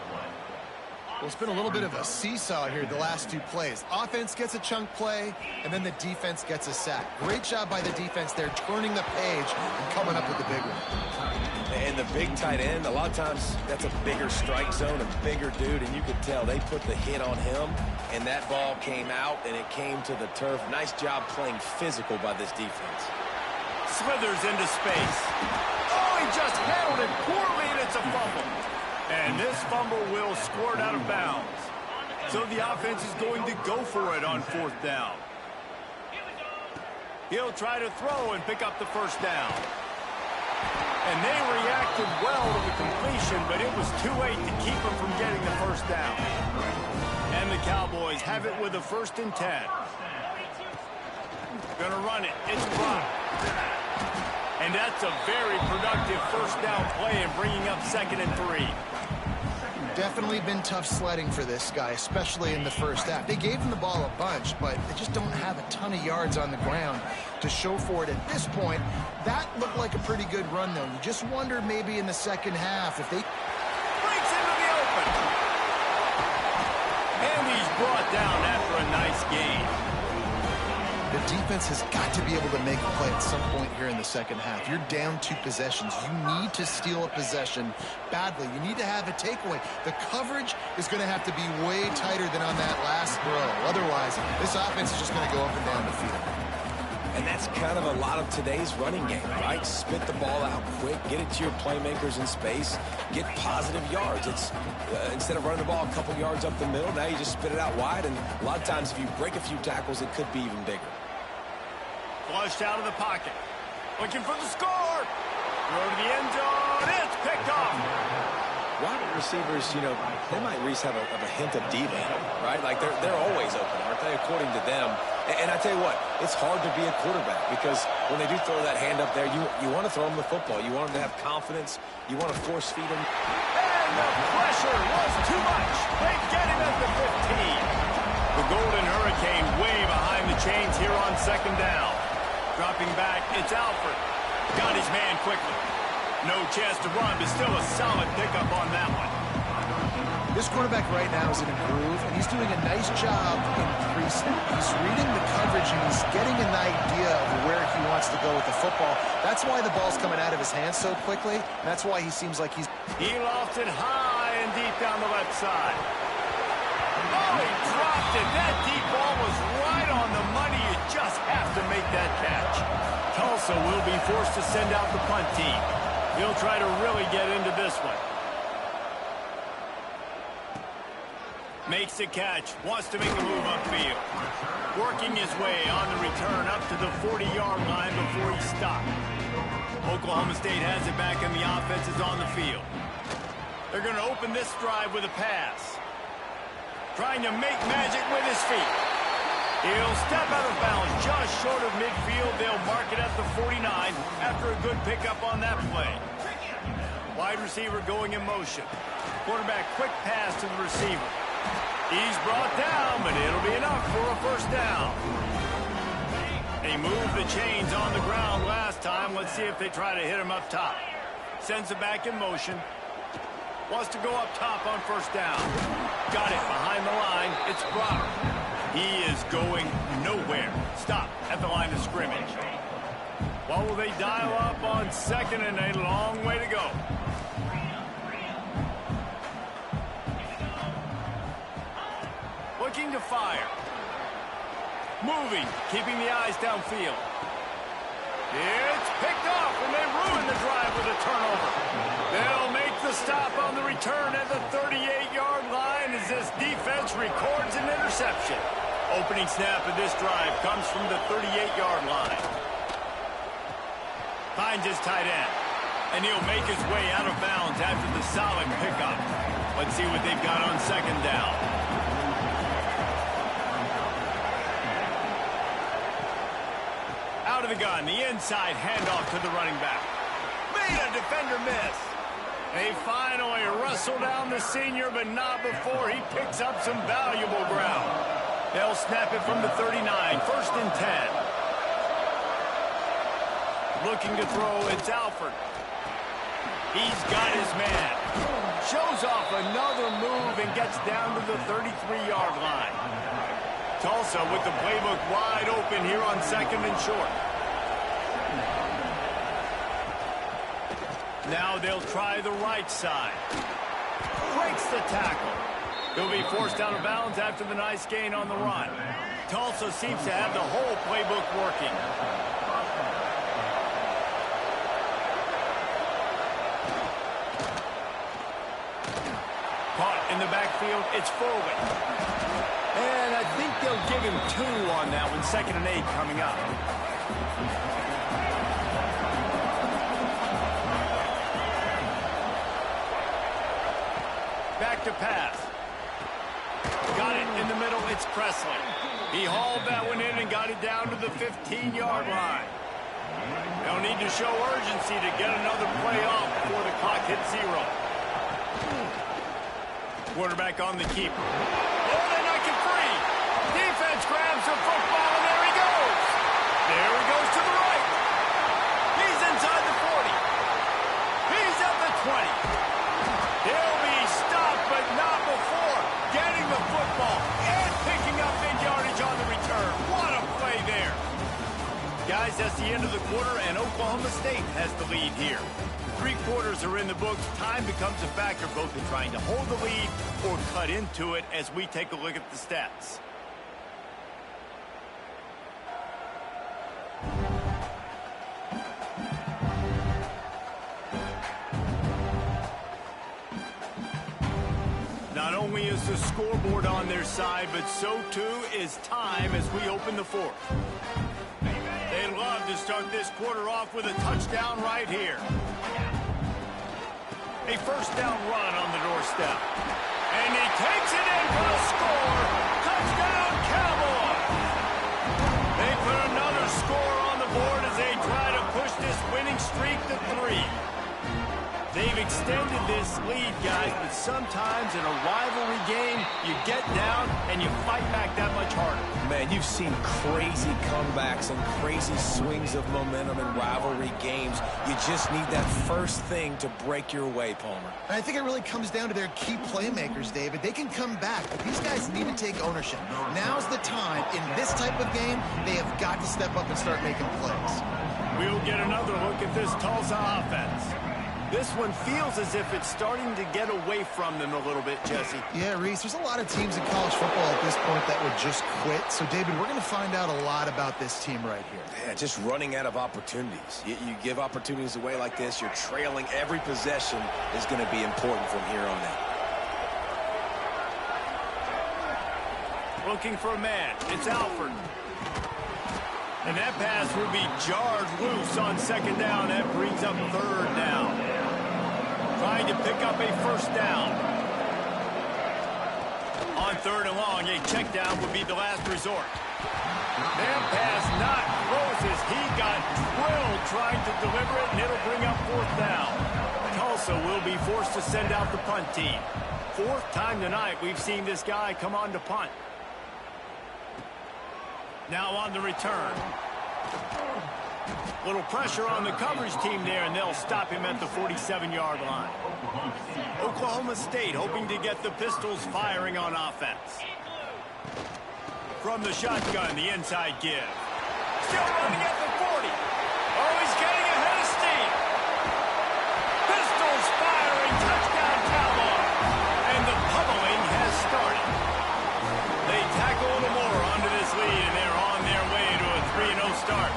it's been a little bit of a seesaw here the last two plays. Offense gets a chunk play, and then the defense gets a sack. Great job by the defense there, turning the page and coming up with the big one. And the big tight end, a lot of times that's a bigger strike zone, a bigger dude, and you could tell they put the hit on him, and that ball came out, and it came to the turf. Nice job playing physical by this defense. Smithers into space. Oh, he just handled it poorly, and it's a fumble. And this fumble will squirt out of bounds. So the offense is going to go for it on fourth down. He'll try to throw and pick up the first down. And they reacted well to the completion, but it was too late to keep him from getting the first down. And the Cowboys have it with a 1st and 10. Gonna run it. It's blocked. And that's a very productive first down play and bringing up 2nd and 3. Definitely been tough sledding for this guy, especially in the first half. They gave him the ball a bunch, but they just don't have a ton of yards on the ground to show for it at this point. That looked like a pretty good run, though. You just wonder maybe in the second half if they... Breaks into the open. And he's brought down after a nice game. The defense has got to be able to make a play at some point here in the second half. You're down 2 possessions. You need to steal a possession badly. You need to have a takeaway. The coverage is going to have to be way tighter than on that last throw. Otherwise, this offense is just going to go up and down the field. And that's kind of a lot of today's running game, right? Spit the ball out quick, get it to your playmakers in space, get positive yards. It's instead of running the ball a couple yards up the middle, now you just spit it out wide, and a lot of times if you break a few tackles, it could be even bigger. Flushed out of the pocket. Looking for the score. Throw to the end zone. It's picked off. Wide receivers, you know, they might at least have a hint of diva, right? Like they're always open, aren't they, according to them? And I tell you what, it's hard to be a quarterback because when they do throw that hand up there, you want to throw them the football. You want them to have confidence. You want to force feed them. And the pressure was too much. They get him at the 15. The Golden Hurricane way behind the chains here on 2nd down. Dropping back, it's Alford. Got his man quickly. No chance to run, but still a solid pickup on that one. This quarterback right now is in a groove, and he's doing a nice job in pre-snap. He's reading the coverage, and he's getting an idea of where he wants to go with the football. That's why the ball's coming out of his hands so quickly. And that's why he seems like he's... He lost it high and deep down the left side. Oh, he dropped it. That deep ball was right on the money. You just have to make that catch. Tulsa will be forced to send out the punt team. He'll try to really get into this one. Makes the catch. Wants to make a move upfield. Working his way on the return up to the 40-yard line before he stopped. Oklahoma State has it back and the offense is on the field. They're going to open this drive with a pass. Trying to make magic with his feet. He'll step out of bounds just short of midfield. They'll mark it at the 49 after a good pickup on that play. Wide receiver going in motion. Quarterback quick pass to the receiver. He's brought down, but it'll be enough for a first down. They moved the chains on the ground last time. Let's see if they try to hit him up top. Sends it back in motion. Wants to go up top on first down. Got it behind the line. It's Brower. He is going nowhere. Stop at the line of scrimmage. What will they dial up on second and a long way to go? Looking to fire. Moving, keeping the eyes downfield. It's picked off, and they ruin the drive with a turnover. They'll make the stop on the return at the 38-yard line as this defense records an interception. Opening snap of this drive comes from the 38-yard line. Finds his tight end, and he'll make his way out of bounds after the solid pickup. Let's see what they've got on second down. Out of the gun, the inside handoff to the running back. Made a defender miss. They finally wrestle down the senior, but not before he picks up some valuable ground. They'll snap it from the 39, first and 10. Looking to throw, it's Alford. He's got his man. Shows off another move and gets down to the 33-yard line. Tulsa with the playbook wide open here on second and short. Now they'll try the right side. Breaks the tackle. He'll be forced out of bounds after the nice gain on the run. Tulsa seems to have the whole playbook working. Caught in the backfield, it's Foley. And I think they'll give him 2 on that one, second and 8 coming up. Back to pass. Got it in the middle, it's Presley. He hauled that one in and got it down to the 15-yard line. They'll need to show urgency to get another play off before the clock hits 0. Quarterback on the keeper. Oh, they knock it free. Defense grabs the football, and there he goes. There he goes to the right. He's inside the 40. He's at the 20. He'll be stopped, but not before getting the football and picking up mid-yardage on the return. What a play there. Guys, that's the end of the quarter, and Oklahoma State has the lead here. 3 quarters are in the books. Time becomes a factor both in trying to hold the lead or cut into it as we take a look at the stats. Not only is the scoreboard on their side, but so too is time as we open the 4th. They'd love to start this quarter off with a touchdown right here. A first down run on the doorstep. And he takes it in for a score. Touchdown, Cowboys! They put another score on the board as they try to push this winning streak to 3. They've extended this lead, guys, but sometimes in a rivalry game, you get down and you fight back that much harder. Man, you've seen crazy comebacks and crazy swings of momentum in rivalry games. You just need that first thing to break your way, Palmer. And I think it really comes down to their key playmakers, David. They can come back, but these guys need to take ownership. Now's the time. In this type of game, they have got to step up and start making plays. We'll get another look at this Tulsa offense. This one feels as if it's starting to get away from them a little bit, Jesse. Yeah, Reese, there's a lot of teams in college football at this point that would just quit. So, David, we're going to find out a lot about this team right here. Yeah, just running out of opportunities. You give opportunities away like this, you're trailing. Every possession is going to be important from here on out. Looking for a man. It's Alford. And that pass will be jarred loose on second down. That brings up third down. Trying to pick up a first down. On third and long, a check down would be the last resort. That pass not close as he got drilled trying to deliver it, and it'll bring up fourth down. Tulsa will be forced to send out the punt team. Fourth time tonight we've seen this guy come on to punt. Now on the return. Little pressure on the coverage team there, and they'll stop him at the 47-yard line. Oklahoma State hoping to get the Pistols firing on offense. From the shotgun, the inside give. Still running at the 40. Oh, he's getting ahead of steam. Pistols firing, touchdown Cowboy. And the pummeling has started. They tackle a little more onto this lead, and they're on their way to a 3-0 start.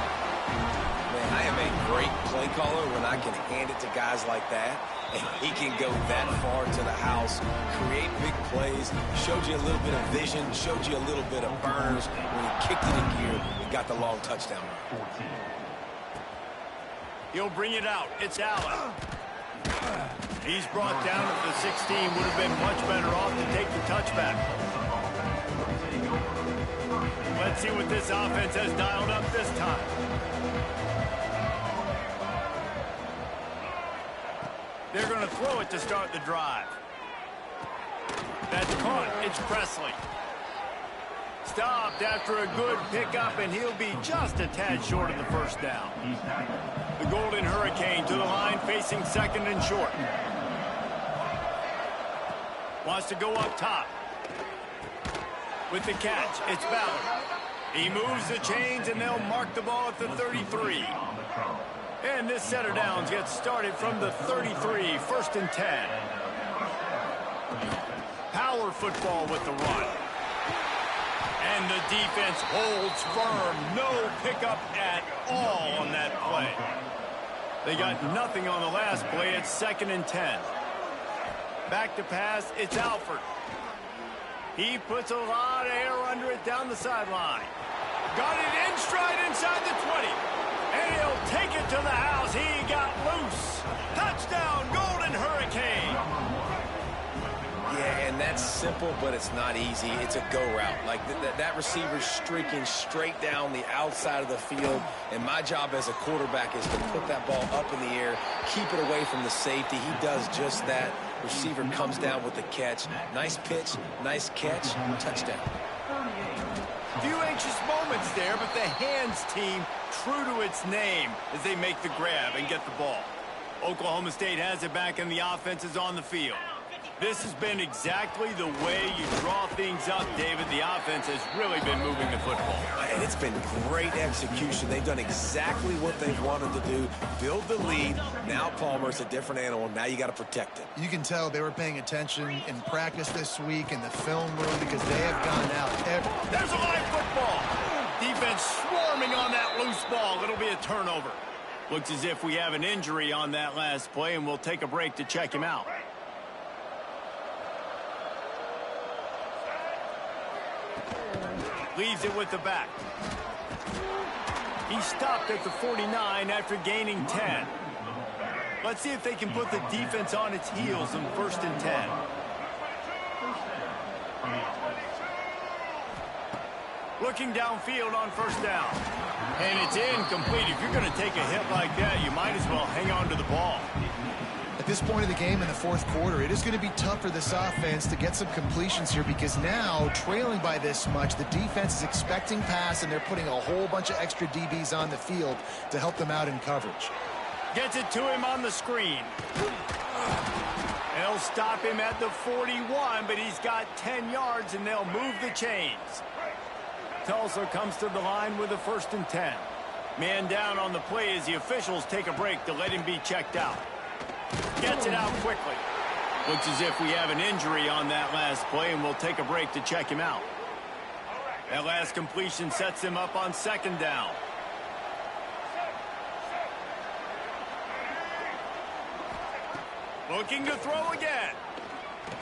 Man, I am a great play caller when I can hand it to guys like that, and he can go that far to the house, create big plays, showed you a little bit of vision, showed you a little bit of burners when he kicked it in gear and got the long touchdown. He'll bring it out. It's Allen. He's brought down at the 16. Would have been much better off to take the touchback. Let's see what this offense has dialed up this time. They're going to throw it to start the drive. That's caught. It's Presley. Stopped after a good pickup, and he'll be just a tad short of the first down. The Golden Hurricane to the line, facing second and short. Wants to go up top. With the catch, it's Ballard. He moves the chains, and they'll mark the ball at the 33. And this set of downs gets started from the 33, first and 10. Power football with the run. And the defense holds firm. No pickup at all on that play. They got nothing on the last play. It's second and 10. Back to pass, it's Alford. He puts a lot of air under it down the sideline. Got it in stride inside the 20. And he'll take it to the house. He got loose. Touchdown, Golden Hurricane. Yeah, and that's simple, but it's not easy. It's a go route. Like that receiver's streaking straight down the outside of the field, and my job as a quarterback is to put that ball up in the air, keep it away from the safety. He does just that. Receiver comes down with the catch. Nice pitch, nice catch, touchdown. Few anxious moments there, but the hands team true to its name as they make the grab and get the ball. Oklahoma State has it back, and the offense is on the field. This has been exactly the way you draw things up, David. The offense has really been moving the football. And it's been great execution. They've done exactly what they've wanted to do. Build the lead. Now Palmer's a different animal. Now you got to protect it. You can tell they were paying attention in practice this week in the film room because they have gone out. There's a live football. Defense swarming on that loose ball. It'll be a turnover. Looks as if we have an injury on that last play, and we'll take a break to check him out. Leaves it with the back. He stopped at the 49 after gaining 10. Let's see if they can put the defense on its heels in first and 10. Looking downfield on first down. And it's incomplete. If you're going to take a hit like that, you might as well hang on to the ball. At this point of the game in the fourth quarter, it is going to be tough for this offense to get some completions here because now, trailing by this much, the defense is expecting pass, and they're putting a whole bunch of extra DBs on the field to help them out in coverage. Gets it to him on the screen. They'll stop him at the 41, but he's got 10 yards, and they'll move the chains. Tulsa comes to the line with a first and 10. Man down on the play as the officials take a break to let him be checked out. gets it out quickly. Looks as if we have an injury on that last play, and we'll take a break to check him out. That last completion sets him up on second down. Looking to throw again.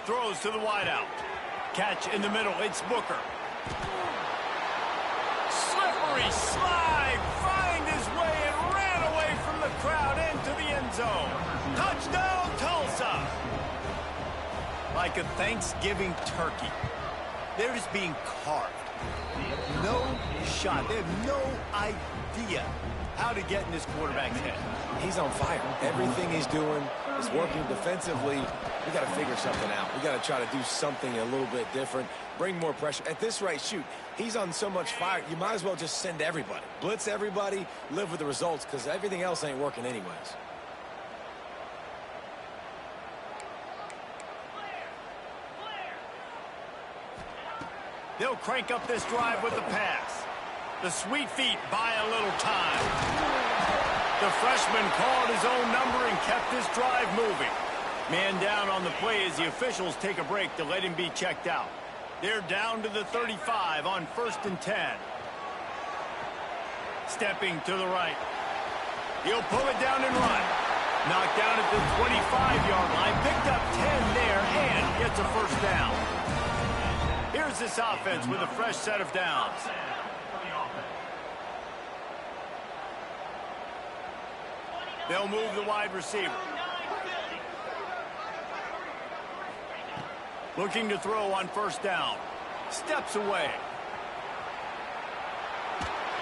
Throws to the wideout. Catch in the middle. It's Booker. Slippery slide. Find his way and ran away from the crowd into the end zone. Touchdown, Tulsa. Like a Thanksgiving turkey. They're just being carved. No shot. They have no idea how to get in this quarterback's head. He's on fire. Everything he's doing is working defensively. We got to figure something out. We got to try to do something a little bit different. Bring more pressure. At this rate, shoot, he's on so much fire, you might as well just send everybody. Blitz everybody, live with the results, because everything else ain't working anyways. They'll crank up this drive with the pass. The sweet feet buy a little time. The freshman called his own number and kept this drive moving. Man down on the play as the officials take a break to let him be checked out. They're down to the 35 on 1st and 10. Stepping to the right. He'll pull it down and run. Knocked down at the 25-yard line. Picked up 10 there and gets a first down. Here's this offense with a fresh set of downs. They'll move the wide receiver. Looking to throw on 1st down. Steps away.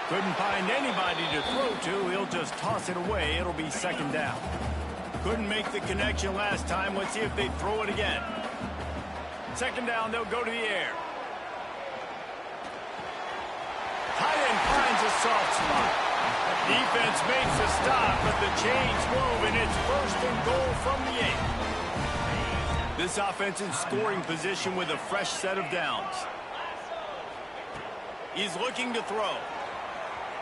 Couldn't find anybody to throw to. He'll just toss it away. It'll be 2nd down. Couldn't make the connection last time. Let's see if they throw it again. 2nd down, they'll go to the air. Tight end finds a soft spot. Defense makes a stop, but the chains move, and it's 1st and goal from the 8. This offense in scoring position with a fresh set of downs. He's looking to throw.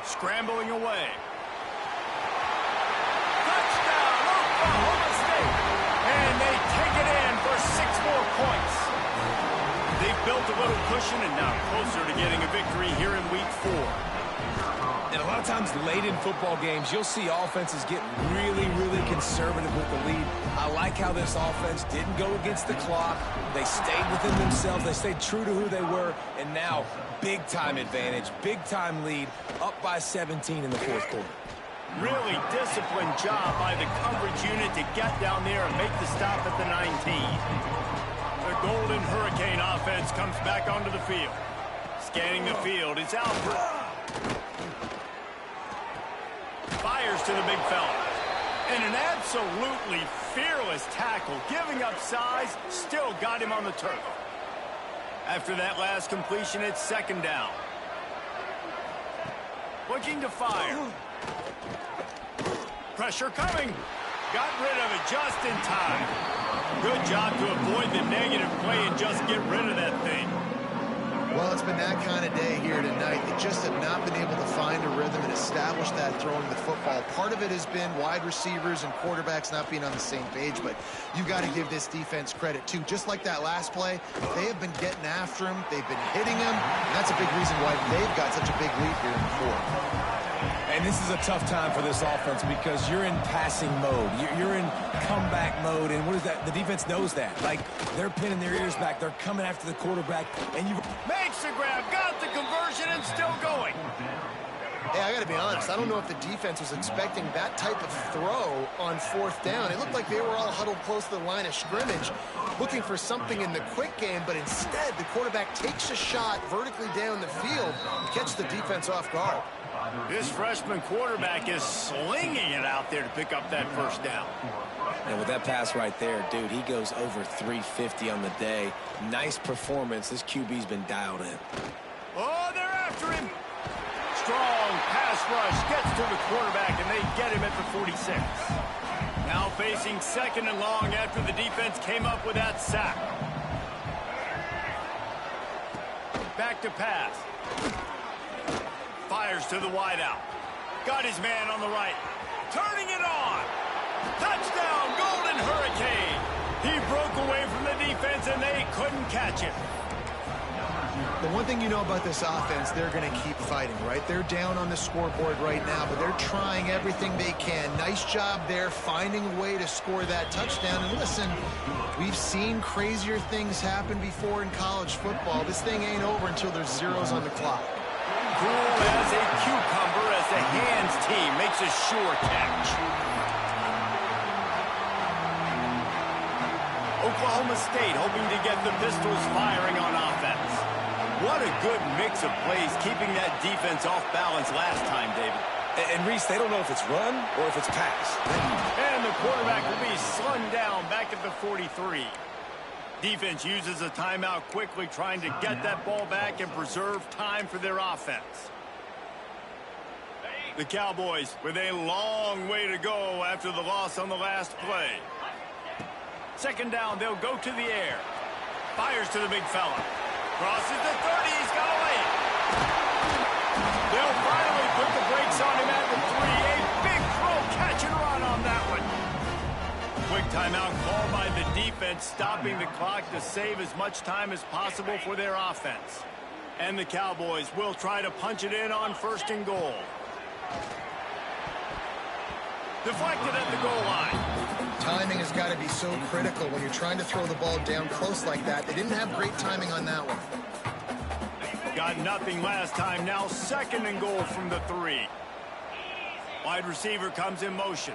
Scrambling away. Touchdown, Oklahoma State. And they take it in for 6 more points. They've built a little cushion and now closer to getting a victory here in week 4. And a lot of times late in football games, you'll see offenses get really, really conservative with the lead. I like how this offense didn't go against the clock. They stayed within themselves. They stayed true to who they were. And now, big-time advantage, big-time lead, up by 17 in the 4th quarter. Really disciplined job by the coverage unit to get down there and make the stop at the 19. The Golden Hurricane offense comes back onto the field. Scanning the field, it's Alford. Fires to the big fella. And an absolutely fearless tackle, giving up size, still got him on the turf. After that last completion, it's 2nd down. Looking to fire. Pressure coming. Got rid of it just in time. Good job to avoid the negative play and just get rid of that thing. Well, it's been that kind of day here tonight. They just have not been able to find a rhythm and establish that throwing the football. Part of it has been wide receivers and quarterbacks not being on the same page, but you got to give this defense credit, too. Just like that last play, they have been getting after him. They've been hitting him, and that's a big reason why they've got such a big lead here in the 4th. And this is a tough time for this offense because you're in passing mode. You're in comeback mode, and what is that? The defense knows that. Like, they're pinning their ears back. They're coming after the quarterback, and you makes the grab, got the conversion, and still going. Hey, I got to be honest. I don't know if the defense was expecting that type of throw on 4th down. It looked like they were all huddled close to the line of scrimmage, looking for something in the quick game, but instead the quarterback takes a shot vertically down the field and catches the defense off guard. This freshman quarterback is slinging it out there to pick up that 1st down. And with that pass right there, dude, he goes over 350 on the day. Nice performance. This QB's been dialed in. Oh, they're after him. Strong pass rush gets to the quarterback, and they get him at the 46. Now facing 2nd and long after the defense came up with that sack. Back to pass. Fires to the wideout. Got his man on the right. Turning it on. Touchdown, Golden Hurricane. He broke away from the defense, and they couldn't catch him. The one thing you know about this offense, they're going to keep fighting, right? They're down on the scoreboard right now, but they're trying everything they can. Nice job there, finding a way to score that touchdown. And listen, we've seen crazier things happen before in college football. This thing ain't over until there's zeros on the clock. Cool as a cucumber as the hands team makes a sure catch. Oklahoma State hoping to get the Pistols firing on offense. What a good mix of plays keeping that defense off balance last time, David. And Reese, they don't know if it's run or if it's pass. And the quarterback will be slung down back at the 43. Defense uses a timeout quickly, trying to get that ball back and preserve time for their offense. The Cowboys with a long way to go after the loss on the last play. Second down, they'll go to the air. Fires to the big fella. Crosses the 30, he's got a lane. They'll finally put the brakes on him at the 3. A big throw, catch and run on that one. Quick timeout called by the defense, stopping the clock to save as much time as possible for their offense. And the Cowboys will try to punch it in on 1st and goal. Deflected at the goal line. Timing has got to be so critical when you're trying to throw the ball down close like that. They didn't have great timing on that one. Got nothing last time. Now 2nd and goal from the 3. Wide receiver comes in motion.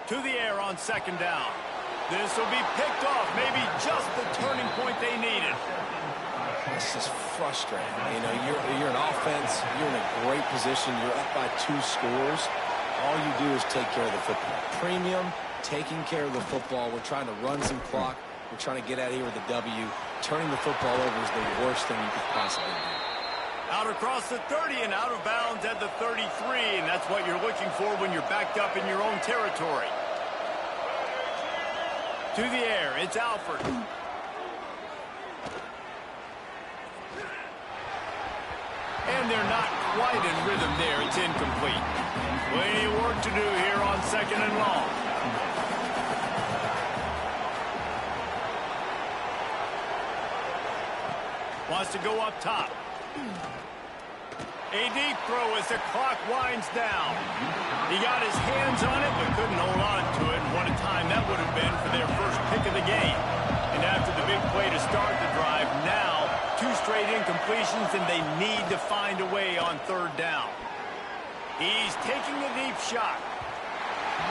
To the air on 2nd down. This will be picked off. Maybe just the turning point they needed. It's just frustrating. You know, you're an offense. You're in a great position. You're up by 2 scores. All you do is take care of the football. Premium, taking care of the football. We're trying to run some clock. We're trying to get out of here with a W. Turning the football over is the worst thing you could possibly do. Out across the 30 and out of bounds at the 33, and that's what you're looking for when you're backed up in your own territory. To the air, it's Alford. And they're not quite in rhythm there. It's incomplete. Plenty of work to do here on 2nd and long. Wants to go up top. A deep throw as the clock winds down. He got his hands on it but couldn't hold on to it. And what a time that would have been for their first pick of the game. And after the big play to start the drive, now 2 straight incompletions, and they need to find a way on 3rd down. He's taking a deep shot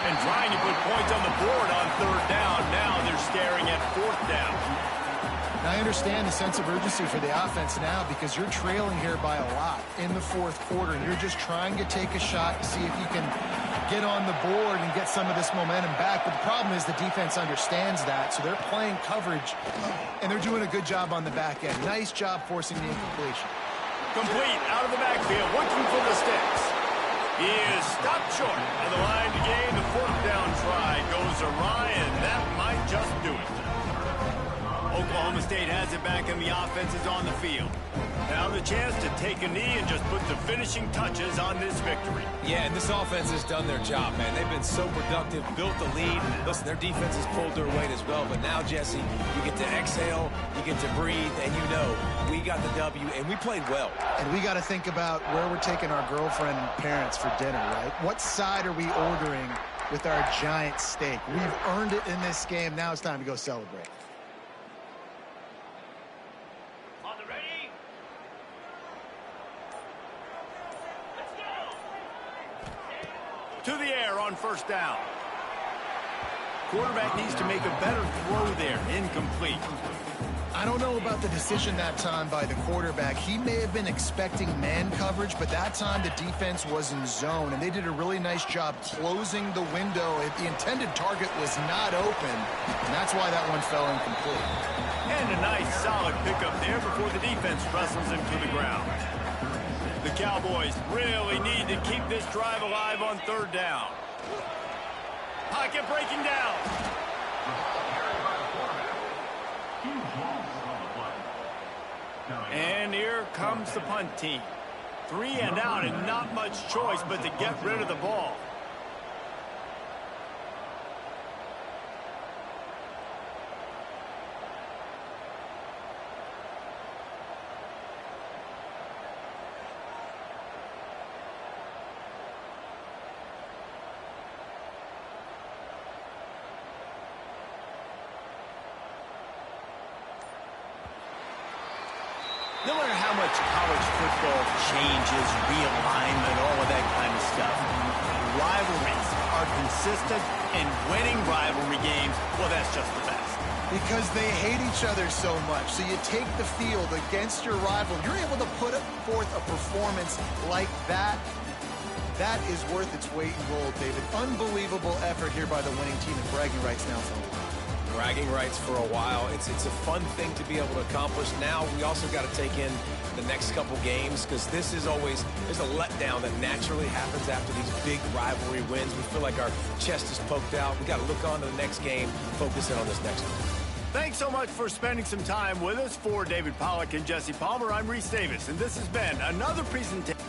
and trying to put points on the board on 3rd down. Now they're staring at 4th down. I understand the sense of urgency for the offense now because you're trailing here by a lot in the 4th quarter, and you're just trying to take a shot to see if you can get on the board and get some of this momentum back. But the problem is the defense understands that, so they're playing coverage, and they're doing a good job on the back end. Nice job forcing the incompletion. Complete out of the backfield, looking for the sticks. He is stopped short of the line to gain. The 4th down try goes awry, and that might just do it. Oklahoma State has it back, and the offense is on the field. Now the chance to take a knee and just put the finishing touches on this victory. Yeah, and this offense has done their job, man. They've been so productive, built the lead. Listen, their defense has pulled their weight as well. But now, Jesse, you get to exhale, you get to breathe, and you know we got the W, and we played well. And we got to think about where we're taking our girlfriend and parents for dinner, right? What side are we ordering with our giant steak? We've earned it in this game. Now it's time to go celebrate. To the air on 1st down. Quarterback needs to make a better throw there. Incomplete. I don't know about the decision that time by the quarterback. He may have been expecting man coverage, but that time the defense was in zone, and they did a really nice job closing the window. The intended target was not open, and that's why that one fell incomplete. And a nice solid pickup there before the defense wrestles him to the ground. The Cowboys really need to keep this drive alive on 3rd down. Pocket breaking down. And here comes the punt team. 3 and out, and not much choice but to get rid of the ball. No matter how much college football changes, realignment, all of that kind of stuff, rivalries are consistent, and winning rivalry games, well, that's just the best. Because they hate each other so much. So you take the field against your rival. You're able to put forth a performance like that. That is worth its weight in gold, David. Unbelievable effort here by the winning team, and bragging rights now for a while. Bragging rights for a while. It's a fun thing to be able to accomplish. Now we also got to take in the next couple games, because this is always, there's a letdown that naturally happens after these big rivalry wins. We feel like our chest is poked out. We got to look on to the next game, focus in on this next one. Thanks so much for spending some time with us. For David Pollack and Jesse Palmer, I'm Reese Davis, and this has been another presentation.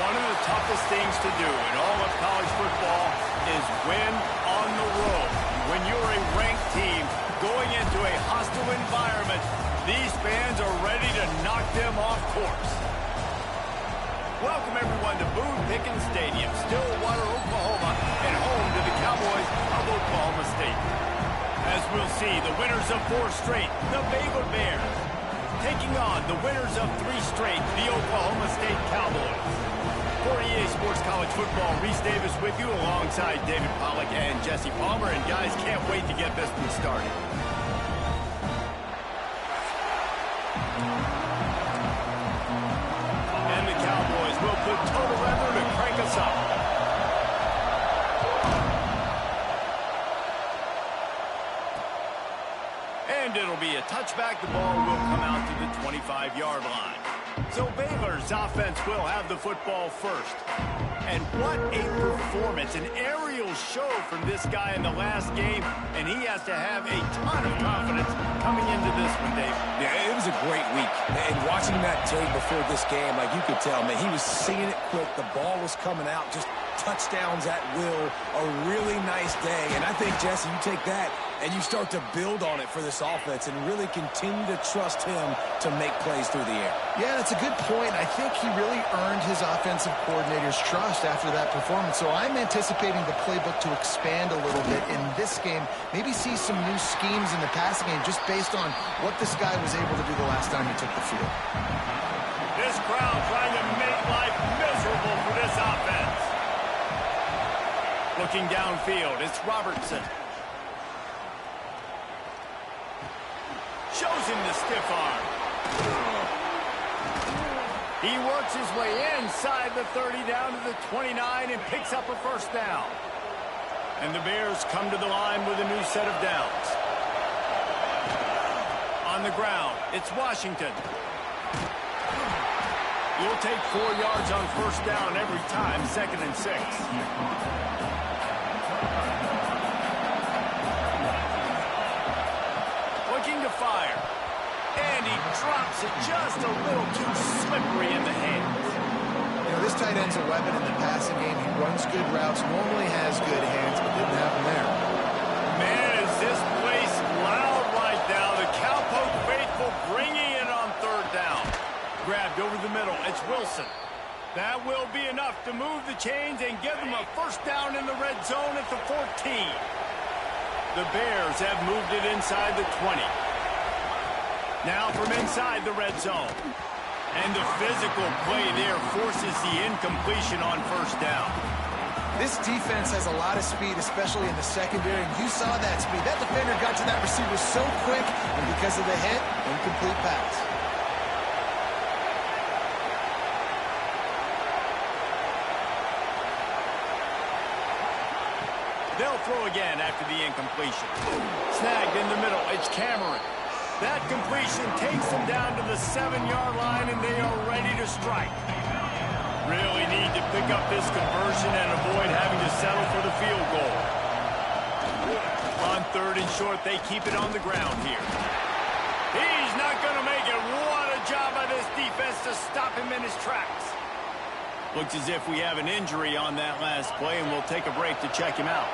One of the toughest things to do in all of college football is win on the road. When you're a ranked team going into a hostile environment, these fans are ready to knock them off course. Welcome, everyone, to Boone Pickens Stadium, Stillwater, Oklahoma, and home to the Cowboys of Oklahoma State. As we'll see, the winners of 4 straight, the Baylor Bears, taking on the winners of 3 straight, the Oklahoma State Cowboys. For EA Sports College Football, Reese Davis with you alongside David Pollack and Jesse Palmer. And guys, can't wait to get this one started. And the Cowboys will put total effort to crank us up. And it'll be a touchback. The ball will come out to the 25-yard line. So Baylor's offense will have the football first. And what a performance, an aerial show from this guy in the last game, and he has to have a ton of confidence coming into this one, Dave. Yeah, it was a great week. And watching that tape before this game, like you could tell, man, he was seeing it quick. The ball was coming out, just touchdowns at will. A really nice day. And I think, Jesse, you take that and you start to build on it for this offense and really continue to trust him to make plays through the air. Yeah, that's a good point. I think he really earned his offensive coordinator's trust after that performance. So I'm anticipating the playbook to expand a little bit in this game. Maybe see some new schemes in the passing game just based on what this guy was able to do the last time he took the field. This crowd trying to make life miserable for this offense. Looking downfield, it's Robertson. Shows him the stiff arm. He works his way inside the 30 down to the 29 and picks up a first down. And the Bears come to the line with a new set of downs. On the ground, it's Washington. You'll take 4 yards on first down every time, 2nd and 6. To fire, and he drops it just a little too slippery in the hands. You know, this tight end's a weapon in the passing game. He runs good routes, normally has good hands, but didn't happen there. Man, is this place loud right now. The Cowpoke faithful bringing it on 3rd down. Grabbed over the middle, it's Wilson. That will be enough to move the chains and give them a first down in the red zone at the 14. The Bears have moved it inside the 20. Now from inside the red zone. And the physical play there forces the incompletion on first down. This defense has a lot of speed, especially in the secondary, and you saw that speed. That defender got to that receiver so quick, and because of the hit, incomplete pass. They'll throw again after the incompletion. Snagged in the middle, it's Cameron. That completion takes them down to the 7-yard line, and they are ready to strike. Really need to pick up this conversion and avoid having to settle for the field goal. On 3rd and short, they keep it on the ground here. He's not going to make it. What a job by this defense to stop him in his tracks. Looks as if we have an injury on that last play, and we'll take a break to check him out.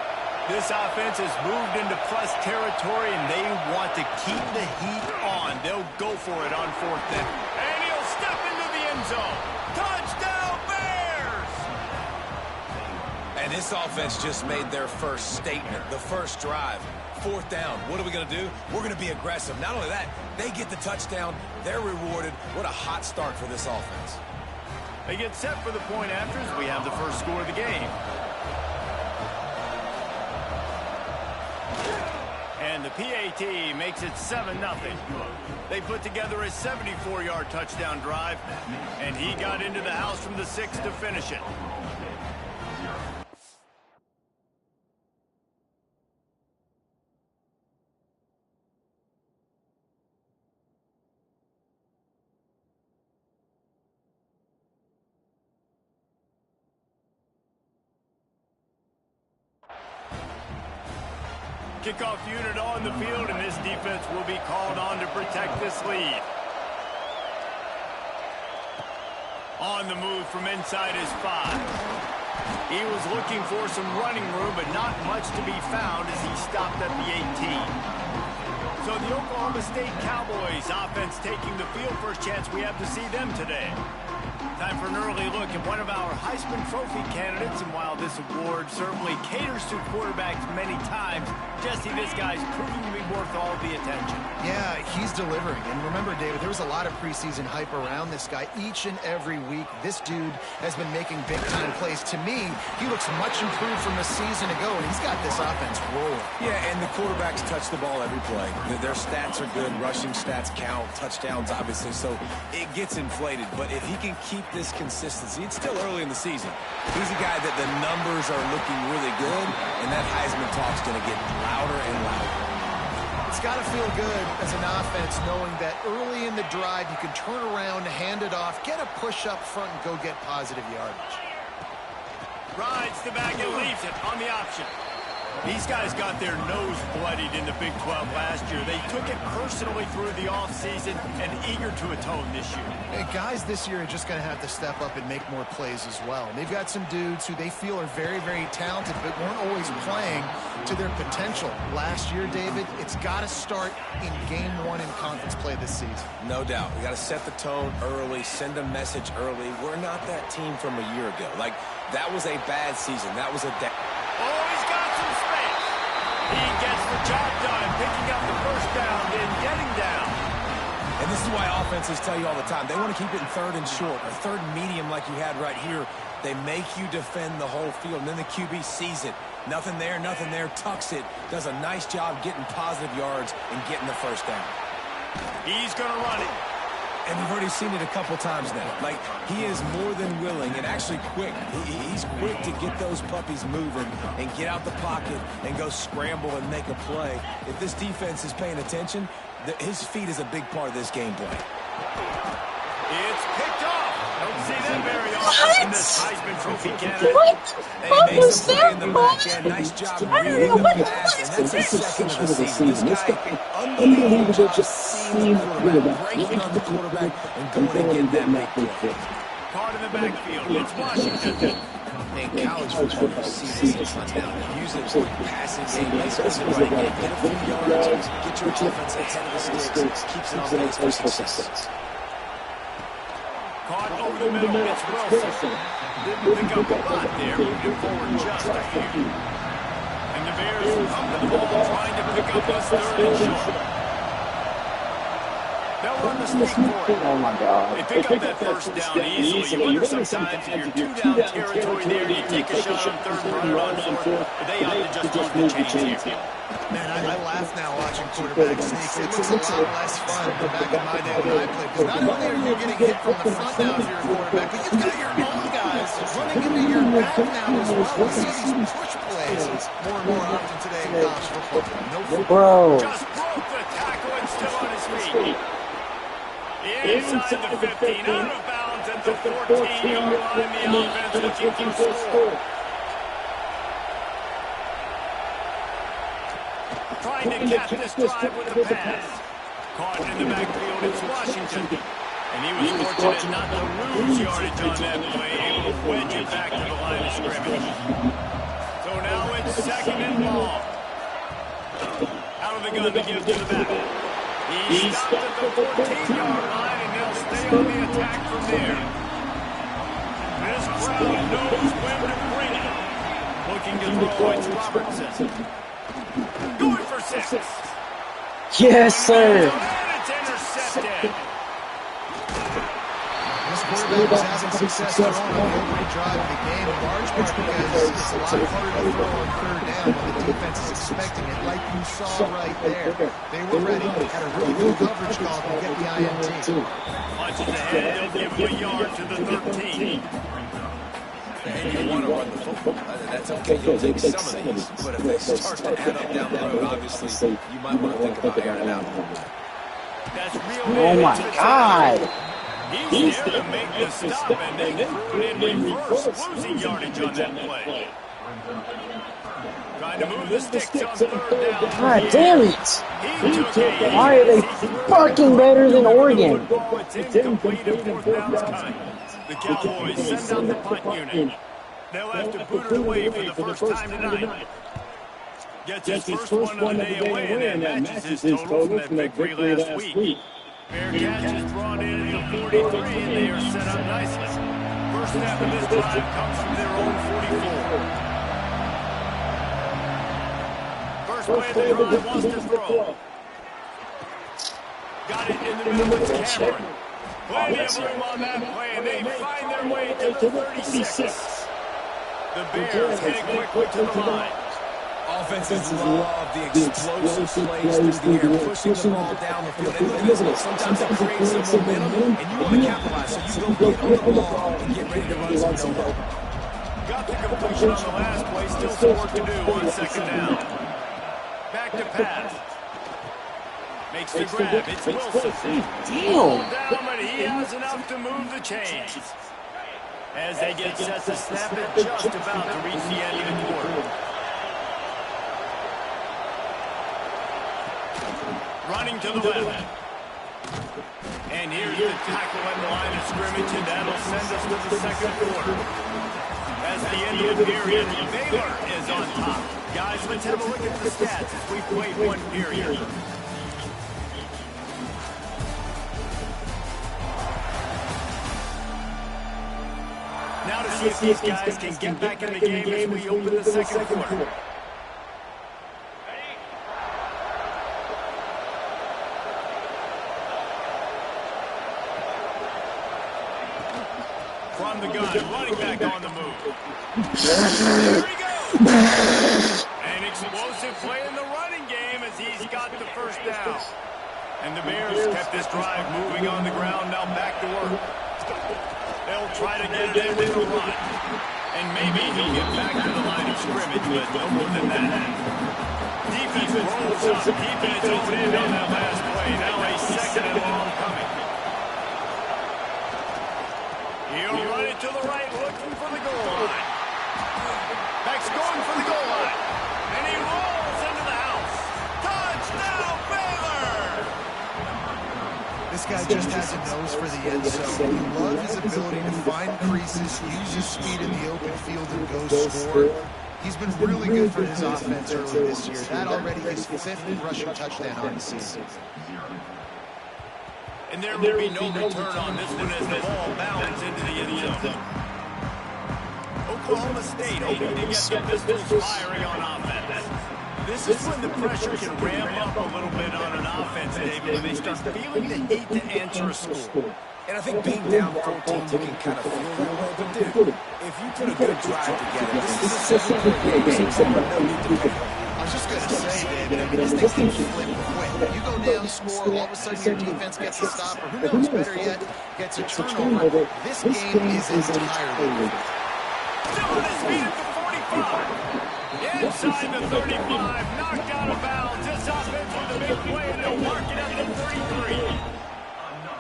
This offense has moved into plus territory, and they want to keep the heat on. They'll go for it on 4th down. And he'll step into the end zone. Touchdown, Bears! And this offense just made their first statement, the first drive. 4th down. What are we going to do? We're going to be aggressive. Not only that, they get the touchdown. They're rewarded. What a hot start for this offense. They get set for the point afters. We have the first score of the game. And the PAT makes it 7-0. They put together a 74-yard touchdown drive, and he got into the house from the 6 to finish it. Kickoff unit on the field, and this defense will be called on to protect this lead. On the move from inside his 5. He was looking for some running room, but not much to be found as he stopped at the 18. So the Oklahoma State Cowboys offense taking the field. First chance we have to see them today. Time for an early look at one of our Heisman Trophy candidates, and while this award certainly caters to quarterbacks many times, Jesse, this guy's proving to be worth all the attention. Yeah, he's delivering. And remember, David, there was a lot of preseason hype around this guy each and every week. This dude has been making big-time plays. To me, he looks much improved from a season ago, and he's got this offense rolling. Yeah, and the quarterbacks touch the ball every play. Their stats are good. Rushing stats count. Touchdowns, obviously, so it gets inflated. But if he can keep this consistency, it's still early in the season. He's a guy that the numbers are looking really good, and that Heisman talk's going to get louder and louder. It's got to feel good as an offense knowing that early in the drive you can turn around, hand it off, get a push up front, and go get positive yardage. Rides the bag and leaves it on the option. These guys got their nose bloodied in the Big 12 last year. They took it personally through the offseason and eager to atone this year. Hey, guys this year are just going to have to step up and make more plays as well. And they've got some dudes who they feel are very, very talented but weren't always playing to their potential. Last year, David, it's got to start in Game 1 in conference play this season. No doubt. We got to set the tone early, send a message early. We're not that team from a year ago. Like, that was a bad season. That was a... Oh, he's got some space. He gets the job done, picking up the first down, then getting down. And this is why offenses tell you all the time, they want to keep it in third and short, or third and medium like you had right here. They make you defend the whole field, and then the QB sees it. Nothing there, tucks it, does a nice job getting positive yards and getting the first down. He's going to run it. And we've already seen it a couple times now. Like, he is more than willing and actually quick. He's quick to get those puppies moving and get out the pocket and go scramble and make a play. If this defense is paying attention, his feet is a big part of this game play. It's picked off. Don't see them very often in this Heisman Trophy candidate. What the fuck was that, bro? Nice job I don't know what pass, and that's his second of the season. This guy, unbelievable just seeing the quarterback, breaking on the quarterback and going and getting that big play. Caught in the backfield. It's Washington. In college football, you see this on down. Use it for passing game, basically running game. Get a few yards, get your offense ahead of the sticks, keeps it on pace for success. Caught over the middle. It's Wilson. Didn't pick up a lot there. Moving forward just a few. And the Bears come to the ball trying to pick up this third and short. They'll run the stick for it. Oh my God. They pick up that first down easily. You wonder sometimes if you're two-down territory there, you take a shot on third and run it on fourth. But they opt to just run the chains here. Man, I laugh now watching quarterback sneaks. It looks a lot less fun than back in my day when I played. Because not only are you getting hit from the front now if you're a quarterback, but you've got your own guys running into your back now as well. We see these push plays more and more often today in college football. No Bro. Just broke the tackle and still on his feet. Inside the 15, out of bounds at the 14-yard line. The offense looking for a score. Trying to cap this drive with a pass. Caught in the backfield, it's Washington. And he was fortunate not to lose yardage on that play, able to wedge it back to the line of scrimmage. So now it's second and long. Out of the gun to give to the back. He stopped at the 14-yard line, and they'll stay on the attack from there. This crowd knows when to bring it. Looking to throw, it's Robertson. Going for 6. Yes, sir. And it's intercepted. This quarterback was having success throwing on the opening drive of the game, in large part because it's a lot harder to throw on third down when the defense is expecting it, like you saw right there. They were ready, had a really good coverage call to get the INT. Punches ahead, they'll give him a yard to the 13. And you want to run the football. That's okay. You'll take some of these. But if they start to add up down the road, obviously, you might want to think about airing it out. That's real. Oh my God. He's there to make the stop, and they threw it in reverse, losing yardage on that play. Trying to move the sticks on third down. God damn it. Why are they fucking better than Oregon? It's incomplete and fourth down's coming. The Cowboys send out the punt unit. They'll have to boot it away for the first time tonight. Gets his first one of the day away, and that matches his total from that victory last week. Bearcats is brought in at the 43, and they are set up nicely. First snap of this drive comes from their own 44. First play of the drive wants to throw. Got it in the middle with Cameron. Plenty of room on that play, and they find their way to the 36. The Bears heading quickly to the line. Offenses love the explosive plays through the air, pushing the ball down the field. And look, sometimes it creates some momentum, and you want to capitalize. So you go get on the ball and get ready to run some no-look. Got the completion on the last play. Still some work to do on second down. Back to pass. Makes the grab. It's Wilson. Ball down, but he has enough to move the chains. As they get set to snap it, just about to reach the end of the quarter. Running to the left. And here's the tackle at the line of scrimmage, and that'll send us to the second quarter. As the end of the period, Baylor is on top. Guys, let's have a look at the stats as we played one period. Now to see if these guys can get back in the game as we open the second quarter. From the gun, running back on the move. There he goes! An explosive play in the running game as he's got the first down. And the Bears kept this drive moving on the ground, now back to work. They'll try to get it in with a run. And maybe he'll get back to the line of scrimmage, but no more than that. Defense rolls up, keeping its own end on that last play. Now a second and long coming. He'll run it to the right, looking for the goal line. Beck's going for the goal line. And he rolls into the house. Touchdown, Baylor! This guy just has a nose for the end zone. You love his ability to find creases, use his speed in the open field, and go score. He's been really good for his offense early this year. That already his fifth rushing touchdown on the season. And there will be no return on this one as the ball bounds into the end zone. Oklahoma State hoping to get the pistols firing on offense. This is when the pressure can ramp up a little bit on an offense, David, when they start feeling the heat to answer a score. And I think being down 14, you can kind of feel that way. But, dude, if you put a good drive together, this is a simple game. No need to pay. I was just going to say, David, I mean, this thing can flip quick. You go down, score, all of a sudden your defense gets a stop, or who knows, better yet, gets a turnover. This game is entirely different. Still on his feet at the 45. Inside the 35, knocked out of bounds. This offense with a big play, and they'll mark it up to 33.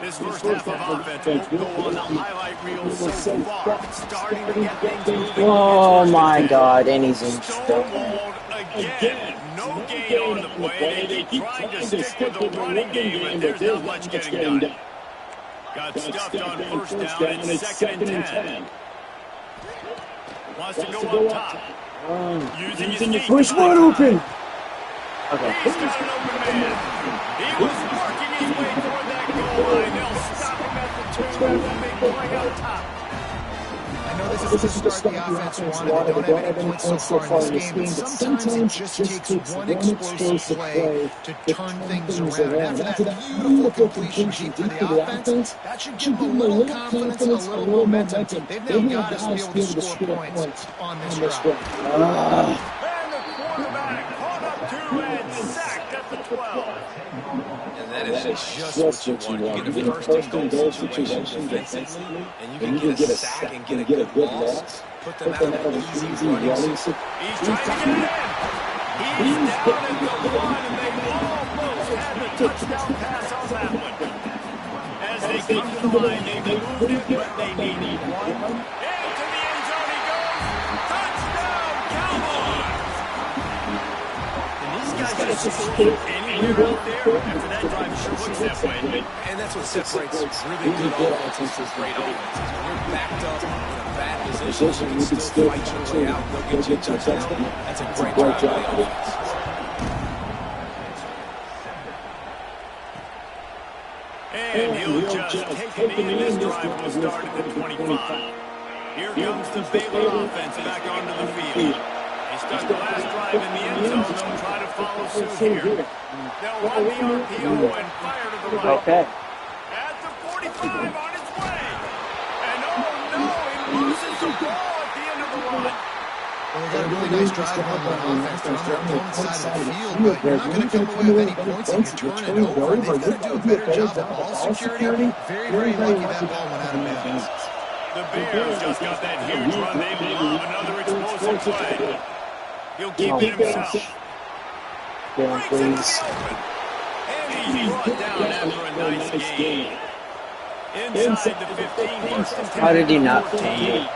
This first half of offense won't go on the highlight reel so far. Starting to get things moving. Oh my God, and he's in Stonewalled again. No gain on the play. They keep trying to stick with the running game, but there's not much getting done. Got stuffed on first down, and it's second and 10. Wants to go up top. Using his feet. Push wide open. Okay. He's got an open man. He was working his way toward that goal line. They'll stop him at the 2 and then they play out top. I know this is the start the offense wanted. They don't have any points so far in this game, but sometimes it just takes one explosive play to turn things around. After that beautiful completion deep to the offense, that should give them a little confidence and a little momentum. They've now got us to be able to score points on this drive. And the quarterback caught up to and sacked at the 12. And that is just what you want. You get a first and goal situation defensively, and you can get a sack and get a good loss. Put them out of an easy running. He's trying to get it in. He's down at the 1, and they almost had the touchdown pass on that one. As they come to the line, they moved it, but they needed one. Into the end zone he goes. Touchdown, Cowboys! And these guys just score for any you're out there after that drive sure looks that way. And that's what separates really good offenses from great offenses. When you're backed up in a bad position, you can still fight your way out. They'll get you a touchdown. That's a great drive by the offense. And he'll just take it in. This drive will start at the 25. Here comes the Baylor offense back onto the field. They start the last drive in the end zone. They'll try to follow suit here. They'll run the RPO and fire to the right. Okay. At the 45 on its way. And oh no, he loses the ball at the end of the run. Well, they got a really nice drive on the offense. They're on their opponent's side of the field, but you're not going to come away with any points if you turn it over. They've got to do a better job of ball security. Very, very lucky that ball went out of bounds. The Bears just got that huge run. They love another explosive play. He'll keep it himself. Breaks into the open. And he's brought down after a nice gain. Inside the 15, first and 10. How did he not? 14.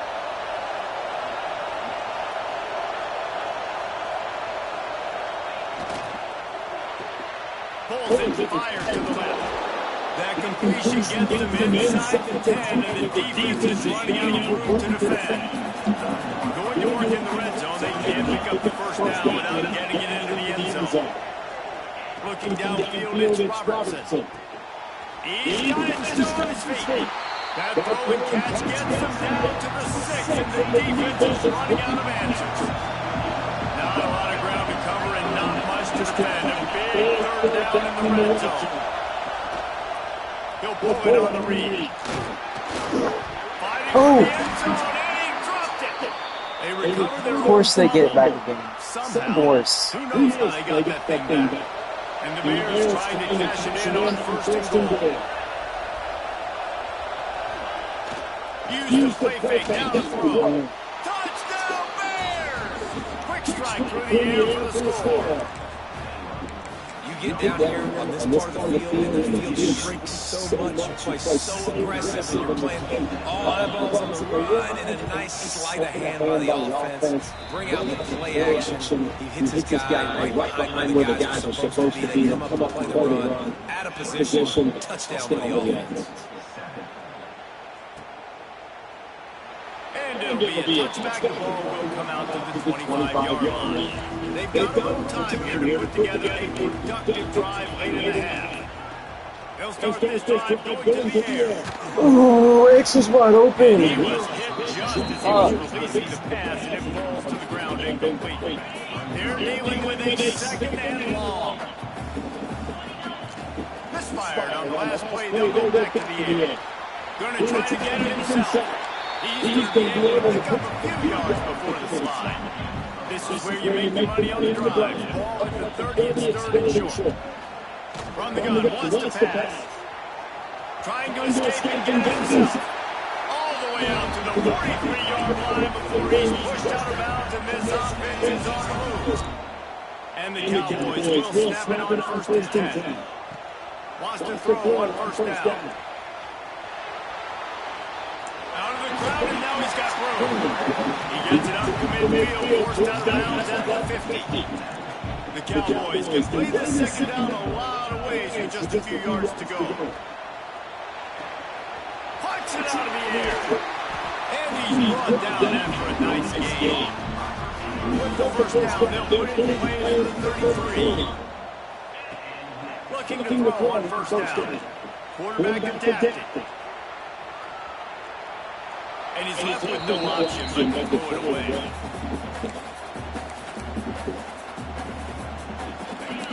Pulls it, fires to the left. That completion gets them inside the 10, and the defense is running out of room to defend. Going to work in the red zone, they can't pick up the first down without getting it into the end zone. Looking downfield, it's Robertson. He's got it still on his feet. That throw and catch gets them down to the 6, and the defense is running out of answers. Not a lot of ground to cover and not much to defend. A big third down in the red zone. He'll pull it on the read. Oh! Of course they get it back again. Somehow. Of course. Who knows how they got that thing back. And the Bears tried to cash it in on first and goal. Use the play fake, now the throw. Touchdown Bears! Quick strike through the air for the score. You get down here on this part of the field, and the field shrinks so much. You play so aggressive, and you're playing all eyeballs on the run, and a nice sleight of hand by the offense. Bring out the play action. He hits his guy right behind where the guys are supposed to be. They come up and play the run. Out of position, touchdown by the offense. And it'll be a touchback. The ball will come out to the 25-yard line. They've got a little time here to put together a productive drive late in the half. They'll start this drive going to the air. Oh, X is wide open. He was hit just as he was releasing the pass, and it falls to the ground incomplete. They're dealing with a second and long. Misfired on the last play. They'll go back to the air. Going to try to get it himself. He's going to be able to pick up a few yards before the slide. This is where you make the money on the drive. Ball at the 30, it's third and short. From the gun, wants to pass. Trying to escape and get it himself. All the way out to the 43-yard line before he's pushed out of bounds, and this offense is on the move. And the Cowboys will snap it on first and 10. Wants to throw on first down. Crowd, and now he's got room. He gets it up to midfield, forced out of bounds at the 50. The Cowboys can play this second down a lot of ways with just a few yards to go. Punch it out of the air. And he's brought down after a nice gain. With the first down, they'll put it in play at the 33. Looking to throw on first down. Quarterback adapted. And he's left with no option but to throw it away.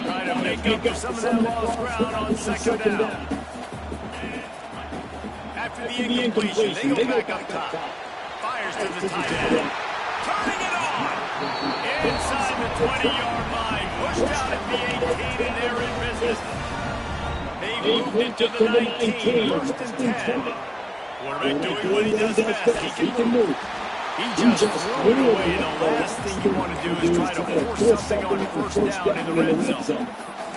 Trying to make up for some of that lost ground on second down. After the incompletion, they go back up top. Fires to the tight end. Turning it on! Inside the 20-yard line. Pushed out at the 18, and they're in business. They moved it to the 19, first and 10. Quarterback doing what he does best. He can move. He just threw it away. The last thing you want to do is try to force something on first down in the red zone.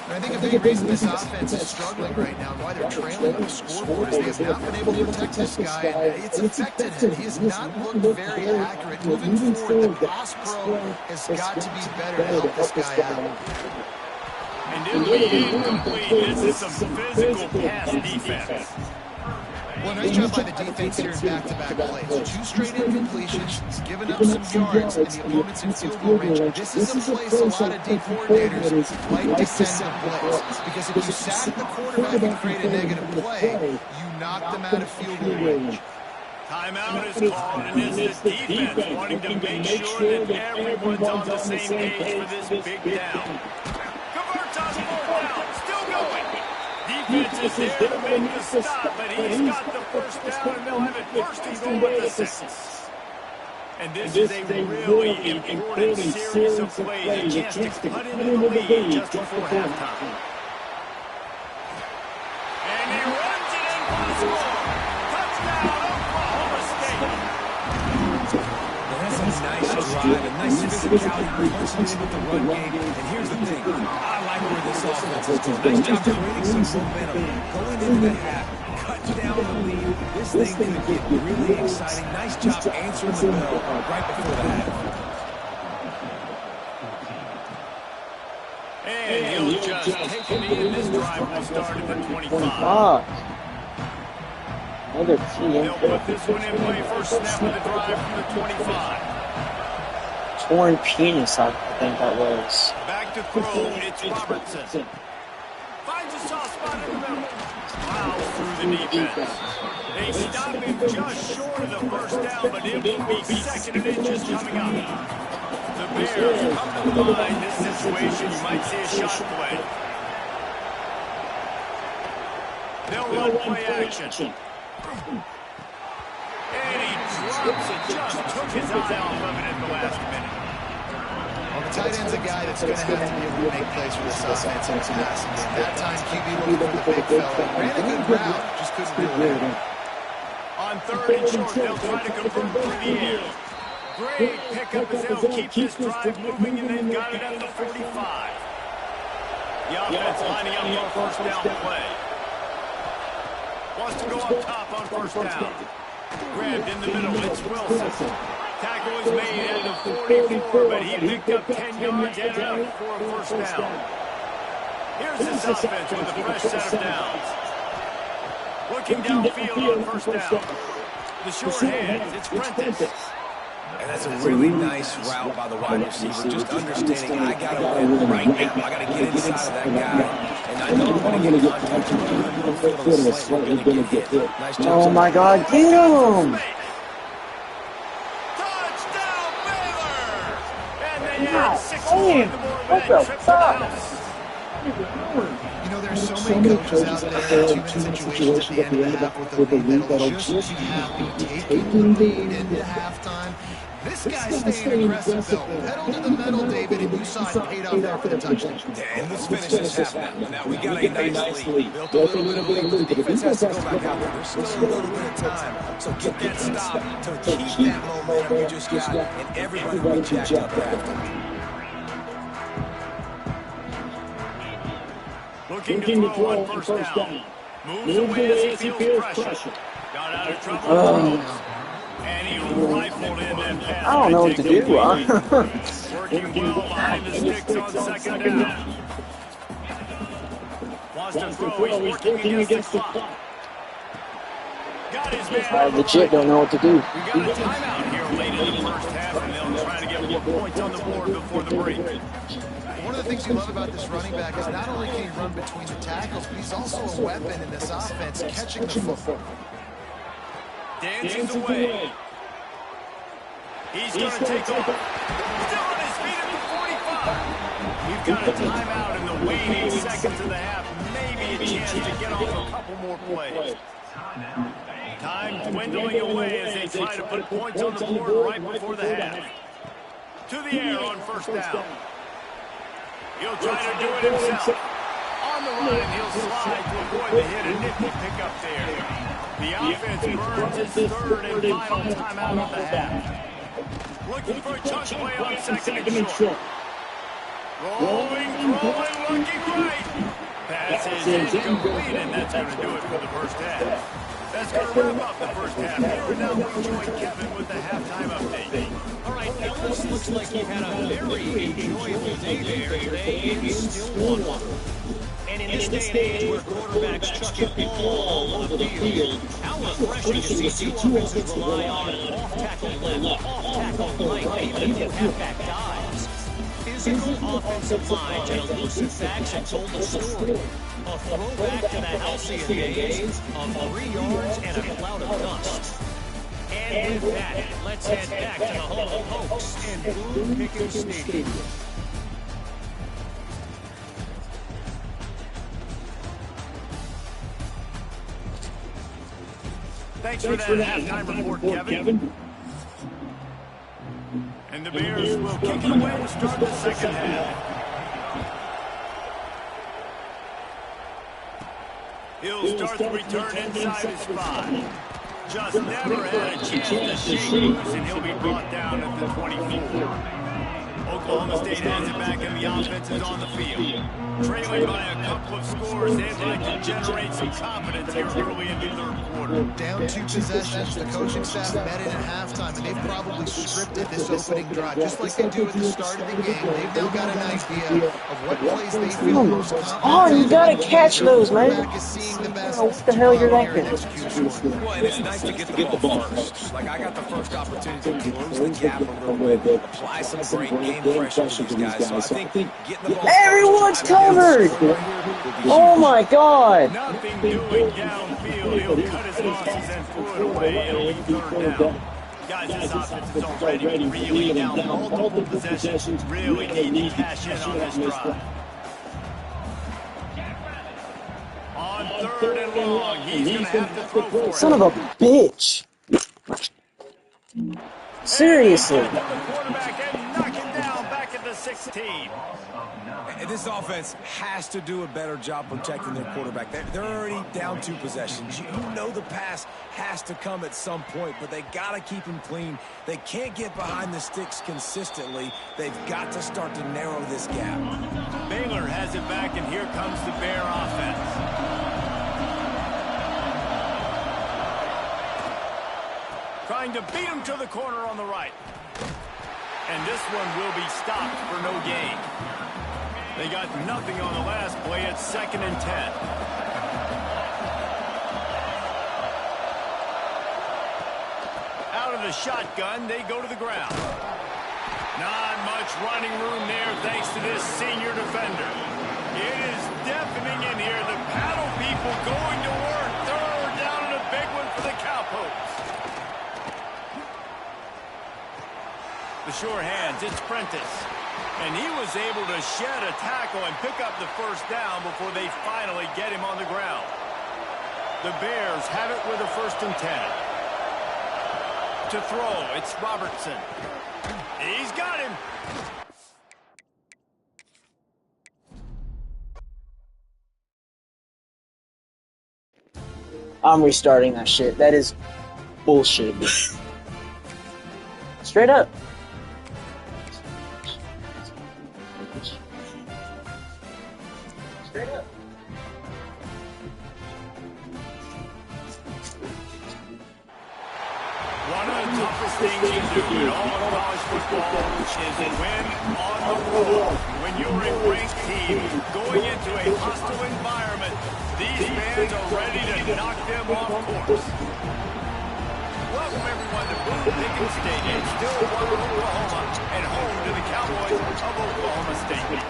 I think a big reason this offense is struggling right now, why they're trailing on the scoreboard, is they have not been able to protect this guy. It's affected him. He has not looked very accurate. Moving forward, the pass pro has got to be better to help this guy out. And it'll be incomplete. This is some physical pass defense. Well, nice job by the defense here in back-to-back plays. 2 straight incompletions, giving up some yards, and the opponent's in field goal range. This is a place a lot of D coordinators like to send the blitz. Because if you sack the quarterback and create a negative play, you knock them out of field goal range. Timeout is called, and it's the defense wanting to make sure that everyone's on the same page for this big down. Converts on 4th down, still going. Defense is there to make the stop, but he's got the first down, and they'll have it first and goal at the 6. And this is a really important series of plays, a chance to cut into the lead just before halftime. And he runs it in for the score. Touchdown, Oklahoma State. That's a nice drive, a nice physicality, punching in with the run game. And here's the thing, I like where this offense is going. Nice job creating some momentum, going into the half, cutting down the lead. This thing could get really exciting. Nice job answering the bell right before the half. And he'll just take it in. This drive will start at the 25. Another team. They'll put this one in play. First snap of the drive from the 25. Torn penis, I think that was. Back to throw, it's Robertson. Finds a soft spot in the middle. Plows through the defense. They stop him just short of the first down, but it will be 2nd and inches coming up. The Bears come to line this situation. You might see a shot play. They'll run play action. And he drops it, just took his eye off of it in the last minute. Well, the tight end's a guy that's going to have to be able to make plays for this offense in the passing game. That time, QB looking for the big fella. Ran a good route, just couldn't do it. On 3rd and short, they'll try to convert through the air. Great pickup as they'll keep this drive moving, and they've got it at the 45. The offense lining up for a first down play. Wants to go up top on first down. Grabbed in the middle, it's Wilson. Tackle is made at the 44, but he picked up 10 yards and out for a first down. Here's this offense with a fresh set of downs. Looking downfield on first down. The short hands, it's Prentice. And that's a really nice route by the wide receiver, just understanding I got to win right now. I got to get inside of that guy. And I know I'm going to get contact with him. I'm going to slant, we're going to get hit. Nice job. Oh my God, get him! Touchdown, Baylor! And they add 6 more to the trip to the house. You know, there's so many coaches out there in 2-minute situations at the end of the half with the lead that'll just be happy taking the lead into halftime. This guy's staying aggressive, though. Pedal to the metal, David, and you saw it paid off there for the touchdown. Yeah, and let's finish this half now. Now, we got a nice lead. Built a little bit of lead, but the defense has to go back out there. There's still a little bit of time. So get that stop to keep that momentum you just got, and everybody will be jacked up after. Looking to throw on first down. Moves away as he feels pressure. Got out of trouble. And he rifled in that pass. I don't know what to do, Working well behind the sticks on 2nd down. Wants to throw. He's working against the clock. Got his man. I legit don't know what to do. We got a timeout here late in the first half, and they'll try to get more points on the board before the break. One of the things you love about this running back is not only can he run between the tackles, but he's also a weapon in this offense, catching the football. Dances away. He's going to take off. Still on his feet at the 45. We've got a timeout in the waning seconds of the half. Maybe a chance to get off a couple more plays. Time dwindling away as they try to put points on the board right before the half. To the air on first down. He'll try to do it himself. On the run, he'll slide to avoid the hit. A nifty pickup there. The offense burns its 3rd and final timeout of the half. Looking for a chunk play on 2nd and short. Rolling, throwing, looking right. Pass is incomplete, and that's going to do it for the first half. That's going to wrap up the first half. Here and now we join Kevin with the halftime update. All right, now This looks like you had a very enjoyable day there today in Stillwater. And in this day and age where quarterbacks chuck it all over the field, how refreshing to see two offenses rely on off-tackle left, off-tackle right, even if you have back dives. Physical offensive lines and elusive backs have told the story. A throwback to the halcyon days of 3 yards and a cloud of dust. And with that, let's head back to the home of Hopes and Boone Pickens Stadium. Thanks for that halftime report, Kevin. And the Bears will kick it away to start the second half. He'll start the return inside his 5. Just never had a chance to shake loose, and he'll be brought down at the 24. Oklahoma State has it back, and the offense is on the field. Trailing by a couple of scores, they'd like to generate some confidence here early in the third quarter. Down 2 possessions. The coaching staff met in at halftime, and they've probably scripted this opening drive, just like they do at the start of the game. They've now got an idea of what plays they feel most confident. Oh, you gotta catch those, man. Oh, what the hell you're thinking? Well, and it's nice to get the ball first. Like, I got the first opportunity to close the gap a little bit, apply some great game pressure to these guys. So I think getting the ball Everyone's covered! Oh my god! Nothing doing downfield. He'll cut his losses and throw it away. It'll be third down. Guys, this offense is already reeling down multiple possessions. Really need to cash in on this drive. On third and long, he's going to have to throw for it. Son of a bitch! Seriously. The quarterback and knock him down back at the 16. This offense has to do a better job protecting their quarterback. They're already down 2 possessions. You know the pass has to come at some point, but they got to keep him clean. They can't get behind the sticks consistently. They've got to start to narrow this gap. Baylor has it back, and here comes the Bear offense. Trying to beat him to the corner on the right. And this one will be stopped for no gain. They got nothing on the last play. It's 2nd and 10. Out of the shotgun, they go to the ground. Not much running room there thanks to this senior defender. It is deafening in here. The paddle people going to work. Third down and a big one for the Cowpokes. The sure hands, it's Prentice. And he was able to shed a tackle and pick up the first down before they finally get him on the ground. The Bears have it with a 1st and 10. To throw, it's Robertson. He's got him. I'm restarting that shit. That is bullshit. Straight up. Straight up. One of the toughest things you do in all of college football is to win on the road. When you're a ranked team going into a hostile environment, these fans are ready to knock them off course. Welcome everyone to Boone Pickens Stadium, Stillwater, Oklahoma, and home to the Cowboys of Oklahoma State.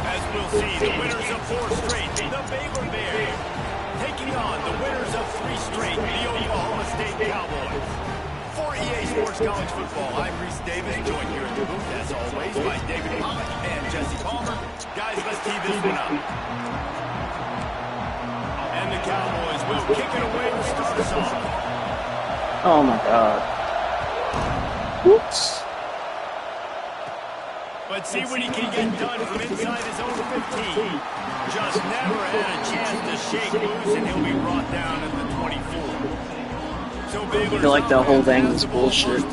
As we'll see, the winners of 4 straight, the Baylor Bears, taking on the winners of 3 straight, the Oklahoma State Cowboys. For EA Sports College Football, I'm Reese Davis, joined here in the booth, as always, by David Pollock and Jesse Palmer. Guys, let's tee this one up. And the Cowboys will kick it away to start us off. Oh my god. Whoops. Let's see what he can get done from inside his own 15. Just never had a chance to shake loose, and he'll be brought down at the 24. So I feel like the whole thing is bullshit.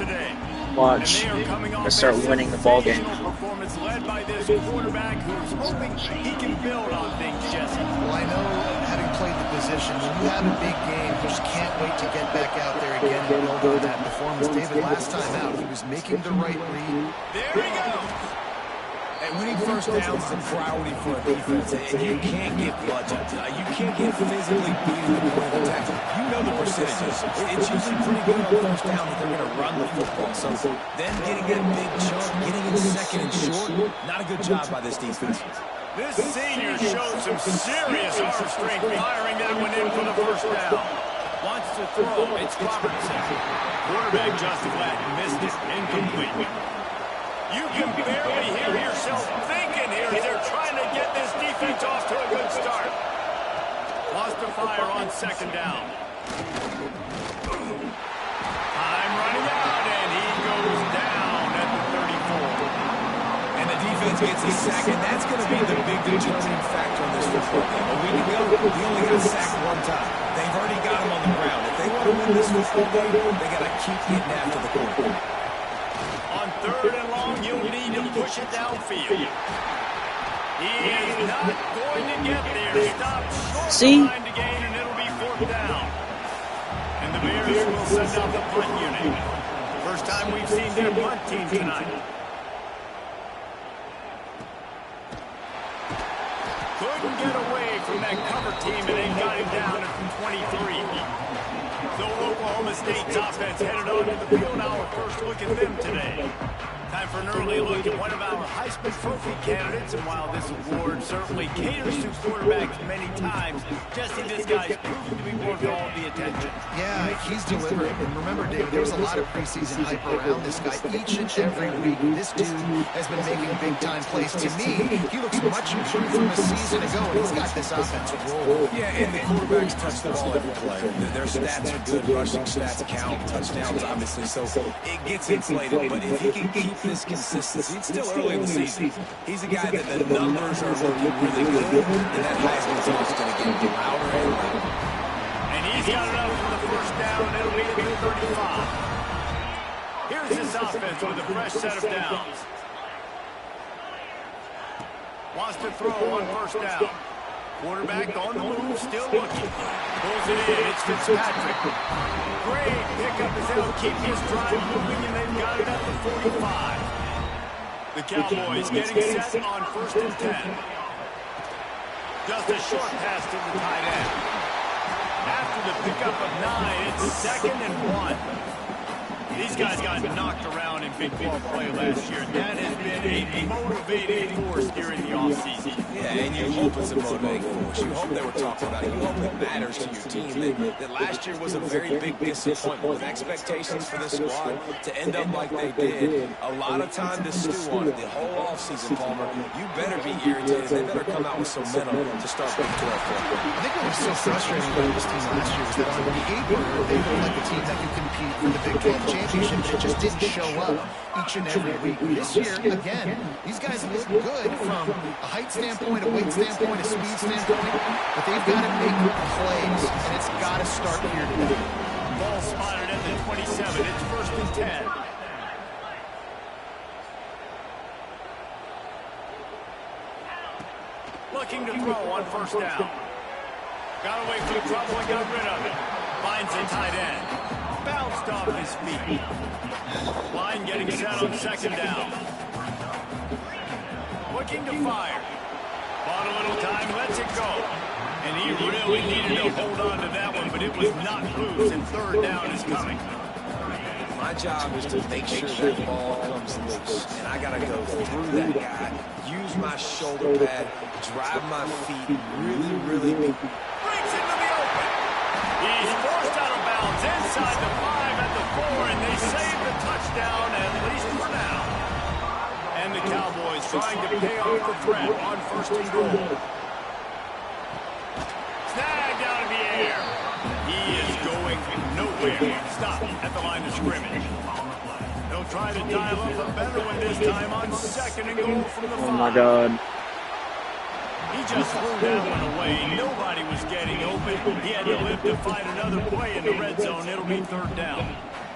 Watch. I start winning the ball game. Performance led by this quarterback who's hoping he can build on things, Jesse. Well, I know, having played the position. When you have a big game, you just can't wait to get back out there again and build on that performance. David, last time out, he was making the right read. There he goes. And winning first downs is a priority for a defense, and you can't get bludgeoned. You can't get physically beaten at the point of attack. You know the percentages. It's usually pretty good on first down that they're going to run the football. So then getting that big chunk, getting in second and short, not a good job by this defense. This senior showed some serious arm strength firing that one in for the first down. Wants to throw. It's Robertson. Quarterback just flat. Missed it. Incomplete. You can barely hear yourself thinking here as they're trying to get this defense off to a good start. Lost to fire on second down. Time running out, and he goes down at the 34. And the defense gets a sack, and that's going to be the big determining factor in this football game. A week ago, he only got sacked one time. They've already got him on the ground. If they want to win this football game, they got to keep getting after the quarterback. On third and long, you'll need to push it downfield. He is not going to get there. Stop short behind the gain, and it'll be fourth down. And the Bears will send out the punt unit. First time we've seen their punt team tonight. Couldn't get away from that cover team, and they got him down at 23. So Oklahoma State's offense headed on to the field. Now our first look at them today. Time for an early look at one of our Heisman Trophy candidates. And while this award certainly caters to quarterbacks many times, Jesse, this guy's proven to be worth all the attention. Yeah, he's delivered. And remember, Dave, there was a lot of preseason hype around this guy each and every week. This dude has been making big-time plays. To me, he looks much improved from a season ago, and he's got this offense rolling. Yeah, and the quarterbacks touch the ball every play. Their stats are good. Rushing stats count. Touchdowns, obviously. So it gets inflated. But if he can keep this consistency, it's still early in the season. He's a guy that the numbers are looking really good, and that Heisman team is going to get louder and louder. And he's got it up for the first down. It'll be at 35. Here's this offense with a fresh set of downs. Wants to throw on first down. Quarterback on the move, still looking. Pulls it in. It's Fitzpatrick. Great pickup as they'll keep this drive moving, and they've got it at the 45. The Cowboys getting set on first and 10. Just a short pass to the tight end. After the pickup of 9, it's second and 1. These guys got knocked around in Big 12 play last year. That has been a motivating force during the offseason. Yeah, and you hope it's a motivating force. You hope they were talking about it. You hope it matters to your team. That last year was a very big disappointment with expectations for this squad to end up like they did. A lot of time to stew on it the whole offseason, Palmer. You better be irritated. They better come out with some momentum to start Big 12 play. I think what was so frustrating about this team last year was that on paper, they looked like a team that could compete for the Big 12 championship. It just didn't show up each and every week. This year, again, these guys look good from a height standpoint, a weight standpoint, a speed standpoint, but they've got to make plays, and it's got to start here today. Ball spotted at the 27. It's first and 10. Looking to throw on first down. Got away from trouble and got rid of it. Finds a tight end. Bounced off his feet. Line getting set on second down. Looking to fire. Bought a little time, lets it go. And he really needed to hold on to that one, but it was not loose, and third down is coming. My job is to make sure that ball comes loose, and I got to go through that guy, use my shoulder pad, drive my feet really deep. Breaks into the open. He's forced out of bounds inside the 5 at the 4, and they save the touchdown, at least for now. And the Cowboys trying to pay off the threat on first and goal. Snagged out of the air. He is going nowhere. Stop at the line of scrimmage. They'll try to dial up a better one this time on second and goal from the 5. Oh my God. He just threw that one away. Nobody was getting open. He had to live to find another play in the red zone. It'll be third down.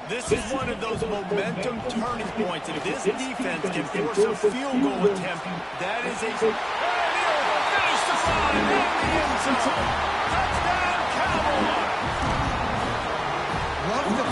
This is one of those momentum turning points. If this defense can force a field goal attempt, that is a... And he'll finish the run in the end zone. Touchdown,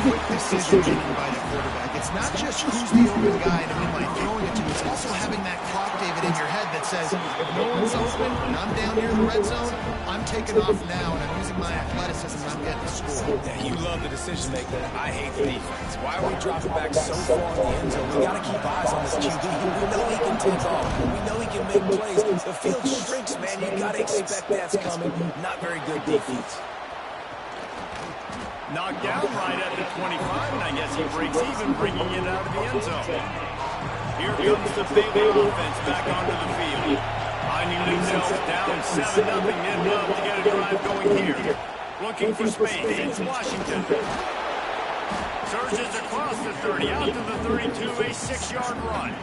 quick decision-making by the quarterback. It's not just who's the open guy and who am I throwing it to. It's also having that clock, David, in your head that says, if no one's open and I'm down here in the red zone, I'm taking off now and I'm using my athleticism and I'm getting the score. Yeah, you love the decision-making. I hate the defense. Why are we dropping back so far in the end zone? We got to keep eyes on this QB. We know he can take off. We know he can make plays. The field shrinks, man. You got to expect that's coming. Not very good defense. Knocked down right at the 25, and I guess he breaks even, bringing it out of the end zone. Here comes the Baylor offense back onto the field. Finding themselves down 7-0, they'd love to get a drive going here. Looking for space, it's Washington. Surges across the 30, out to the 32, a 6-yard run.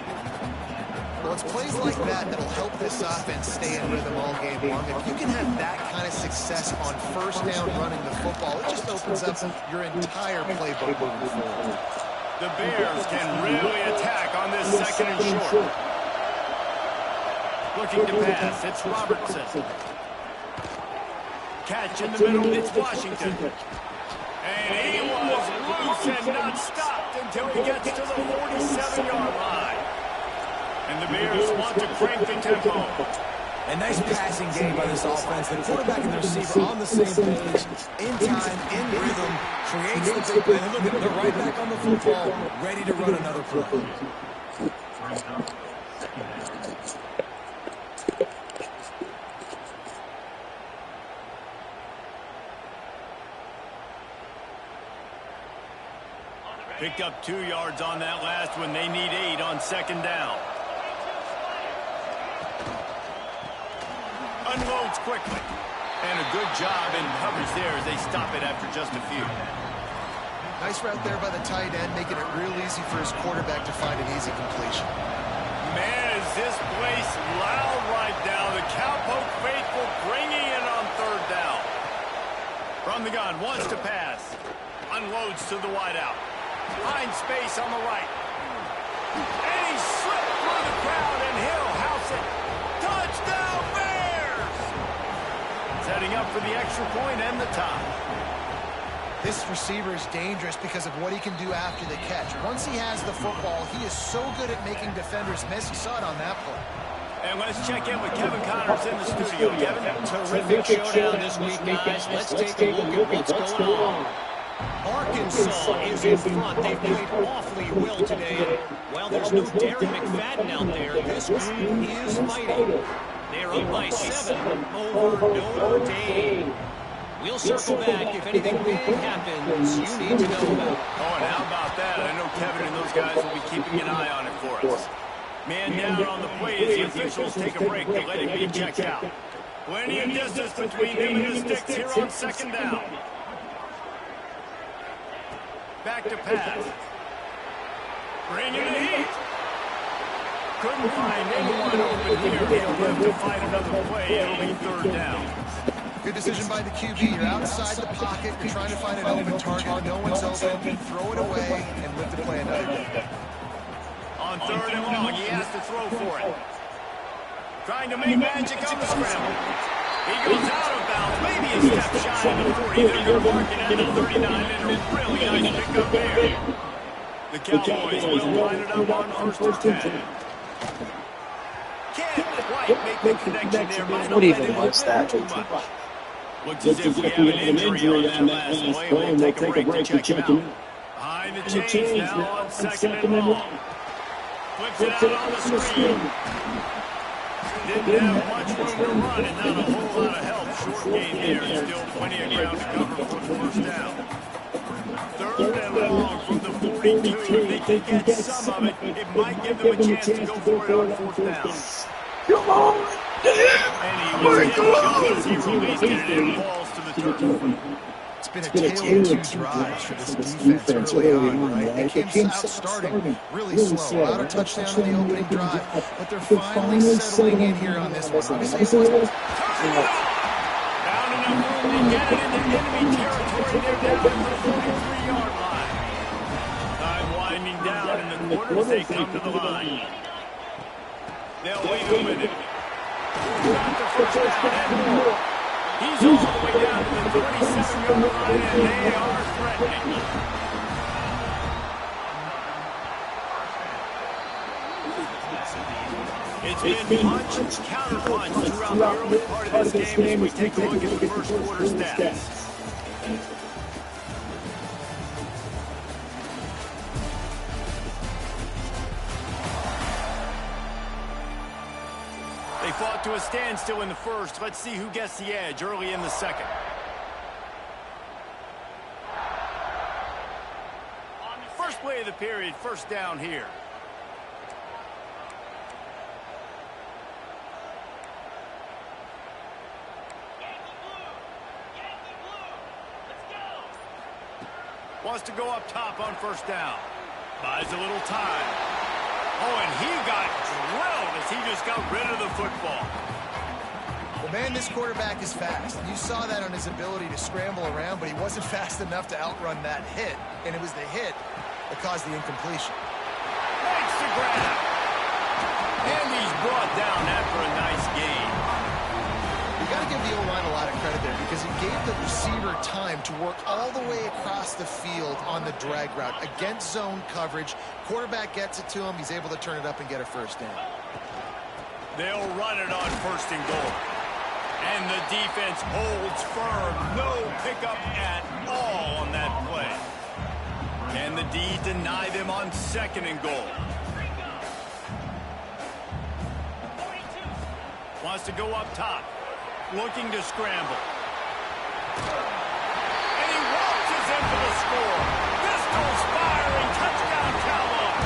Well, it's plays like that that'll help this offense stay in rhythm all game long. If you can have that kind of success on first down running the football, it just opens up your entire playbook moving forward. The Bears can really attack on this second and short. Looking to pass, it's Robertson. Catch in the middle, it's Washington. And he was loose and not stopped until he gets to the 47-yard line. And the Bears want to crank the tempo. A nice passing game by this offense. The quarterback and the receiver on the same page, in time, in rhythm, creates the big play. And look, they're right back on the football, ready to run another play. Picked up 2 yards on that last one. They need 8 on second down. Unloads quickly. And a good job in coverage there as they stop it after just a few. Nice route there by the tight end, making it real easy for his quarterback to find an easy completion. Man, is this place loud right now. The Cowpoke faithful bringing it on third down. From the gun, wants to pass. Unloads to the wideout. Finds space on the right. And he slipped through the crowd, and he'll house it. Touchdown, Bears! Setting up for the extra point and the tie. This receiver is dangerous because of what he can do after the catch. Once he has the football, he is so good at making defenders miss. You saw it on that play. And let's check in with Kevin Connors in the studio. Kevin, Terrific showdown this week, guys. Let's take a look at what's going on. Arkansas is in front. They've played awfully well today. While there's no Darren McFadden out there, this group is fighting. They're up by 7 over Notre Dame. We'll circle back if anything big happens you need to know about. Oh, and how about that? I know Kevin and those guys will be keeping an eye on it for us. Man down on the play as the officials take a break to let him be checked out. Plenty of distance between him and the sticks here on second down. Back to pass. Bringing the heat. Couldn't find anyone open here. He'll have to find another play. It'll be third down. Good decision by the QB. You're outside the pocket. You're trying to find an open target. No one's open. Throw it away and live to play another day. On third and long, he has to throw for it. Trying to make magic on the scramble. He goes out of bounds, maybe a step shy of the 40. They're going to mark it at the 39, and a really nice pickup there. The Cowboys will line it up on first and 10. Can't quite make the connection there. What even was that? Looks as if we have an injury on that last play. We'll take a break to check him out. Behind the chains now on second and long. Flips it out on the screen. Didn't have much room to run and not a whole lot of help. Short gain there. Still plenty of ground to cover for the first down. Third and long from the 42. If they can get some of it, it might give them a chance to go for it on fourth down. Come on! And he was hit just as he released it and it falls to the turf. It's been a tale of two drives for this defense early on, right? They came out starting really slow. Allowed a touchdown in the opening drive, but they're finally settling in here on this one. Obviously, it wasn't Found enough room to get it into enemy territory. They're down at the 43-yard line. Time winding down in the quarters. They come to the line. They'll wait a minute. Got the first down and more. He's all the way down to the 27-yard line, and they are threatening. It's been punch, counter-punch throughout the early part of this game as we take a look at the first quarter stats. They fought to a standstill in the first. Let's see who gets the edge early in the second. First play of the period, first down here. Wants to go up top on first down. Buys a little time. Oh, and he got drilled as he just got rid of the football. Well, man, this quarterback is fast. You saw that on his ability to scramble around, but he wasn't fast enough to outrun that hit, and it was the hit that caused the incompletion. Makes the grab. And he's brought down after a nice gain. You got to give the O-line a lot of credit there because he gave the receiver time to work all the way across the field on the drag route against zone coverage. Quarterback gets it to him. He's able to turn it up and get a first down. They'll run it on first and goal. And the defense holds firm. No pickup at all on that play. Can the D deny them on second and goal? Wants to go up top. Looking to scramble. And he waltzes in for the score. Pistols firing. Touchdown, Cowboys.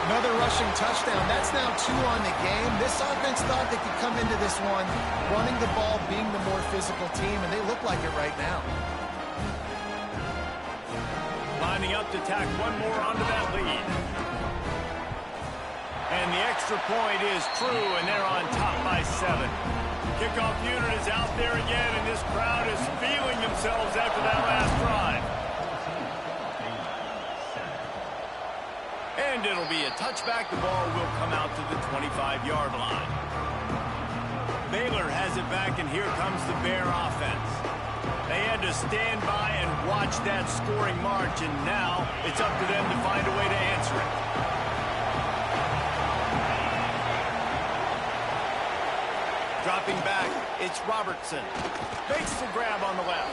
Another rushing touchdown. That's now 2 on the game. This offense thought they could come into this one running the ball, being the more physical team, and they look like it right now. Lining up to tack one more onto that lead. And the extra point is true, and they're on top by 7. Kickoff unit is out there again, and this crowd is feeling themselves after that last drive. And it'll be a touchback. The ball will come out to the 25-yard line. Baylor has it back, and here comes the Bear offense. They had to stand by and watch that scoring march, and now it's up to them to find a way to answer it. Dropping back, it's Robertson. Makes the grab on the left.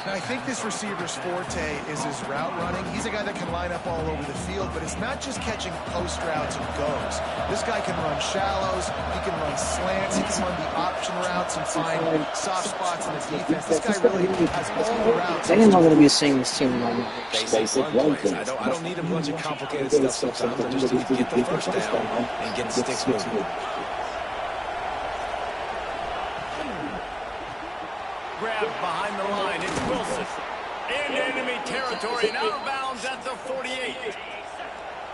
Now, I think this receiver's forte is his route running. He's a guy that can line up all over the field, but it's not just catching post routes and goes. This guy can run shallows, he can run slants, he can run the option routes and find soft spots in the defense. This guy really has all the routes. I think I'm going to be seeing this team run. Basic run plays. I don't need a bunch of complicated stuff sometimes. I just need to get the first down and get the sticks moving. Grab behind the line. It's Wilson. In enemy territory and out of bounds at the 48.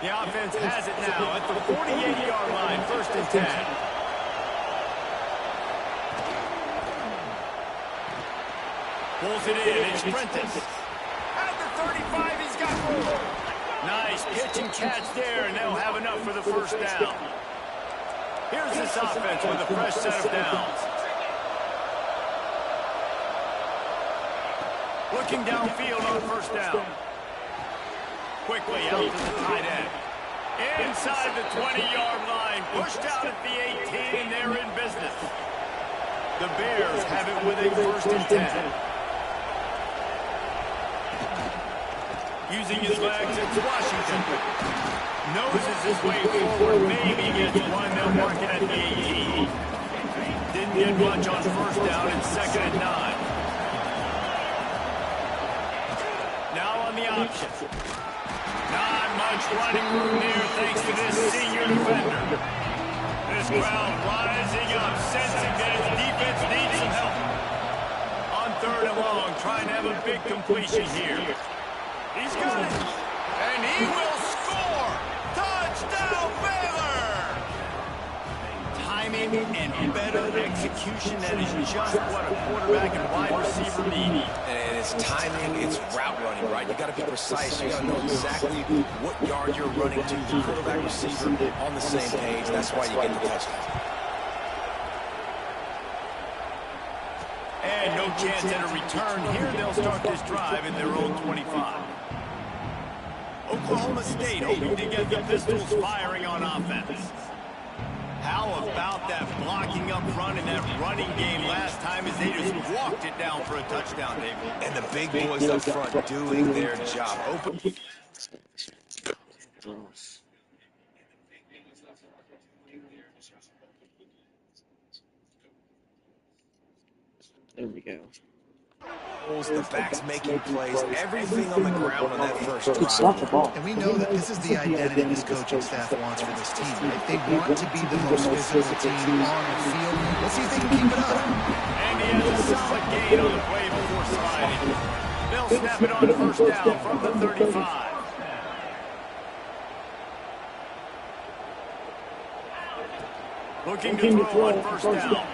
The offense has it now at the 48-yard line. First and 10. Pulls it in. It's Prentice. At the 35, he's got more. Nice pitch and catch there, and they'll have enough for the first down. Here's this offense with a fresh set of downs. Looking downfield on first down. Quickly out to the tight end. Inside the 20-yard line. Pushed out at the 18, and they're in business. The Bears have it with a first and 10. Using his legs, it's Washington. Noses his way forward. Maybe gets one. They'll mark it at the 18. Didn't get much on first down. It's second and 9. The option. Not much running room here thanks to this senior defender. This crowd rising up, sensing that his defense needs some help. On third and long, trying to have a big completion here. He's got it. And he will score. Touchdown, Baylor! Timing and better execution, that is just what a quarterback and wide receiver need. And it's timing, it's route running, right? You got to be precise. You got to know exactly what yard you're running to. The quarterback, receiver on the same page. That's why you get the touchdown. And no chance at a return here. They'll start this drive in their own 25. Oklahoma State hoping to get the Pistols firing on offense. How about that blocking up front in that running game last time as they just walked it down for a touchdown, David? And the big boys up front doing their job. There we go. The backs making plays, everything on the ground on that first Stop the drive. ball. And we know that this is the identity this coaching staff wants for this team, right? They want to be the most physical team on the field. Let's see if they can keep it up. And he has a solid gain on the play before sliding. They'll snap it on first down from the 35. Looking to throw on first down.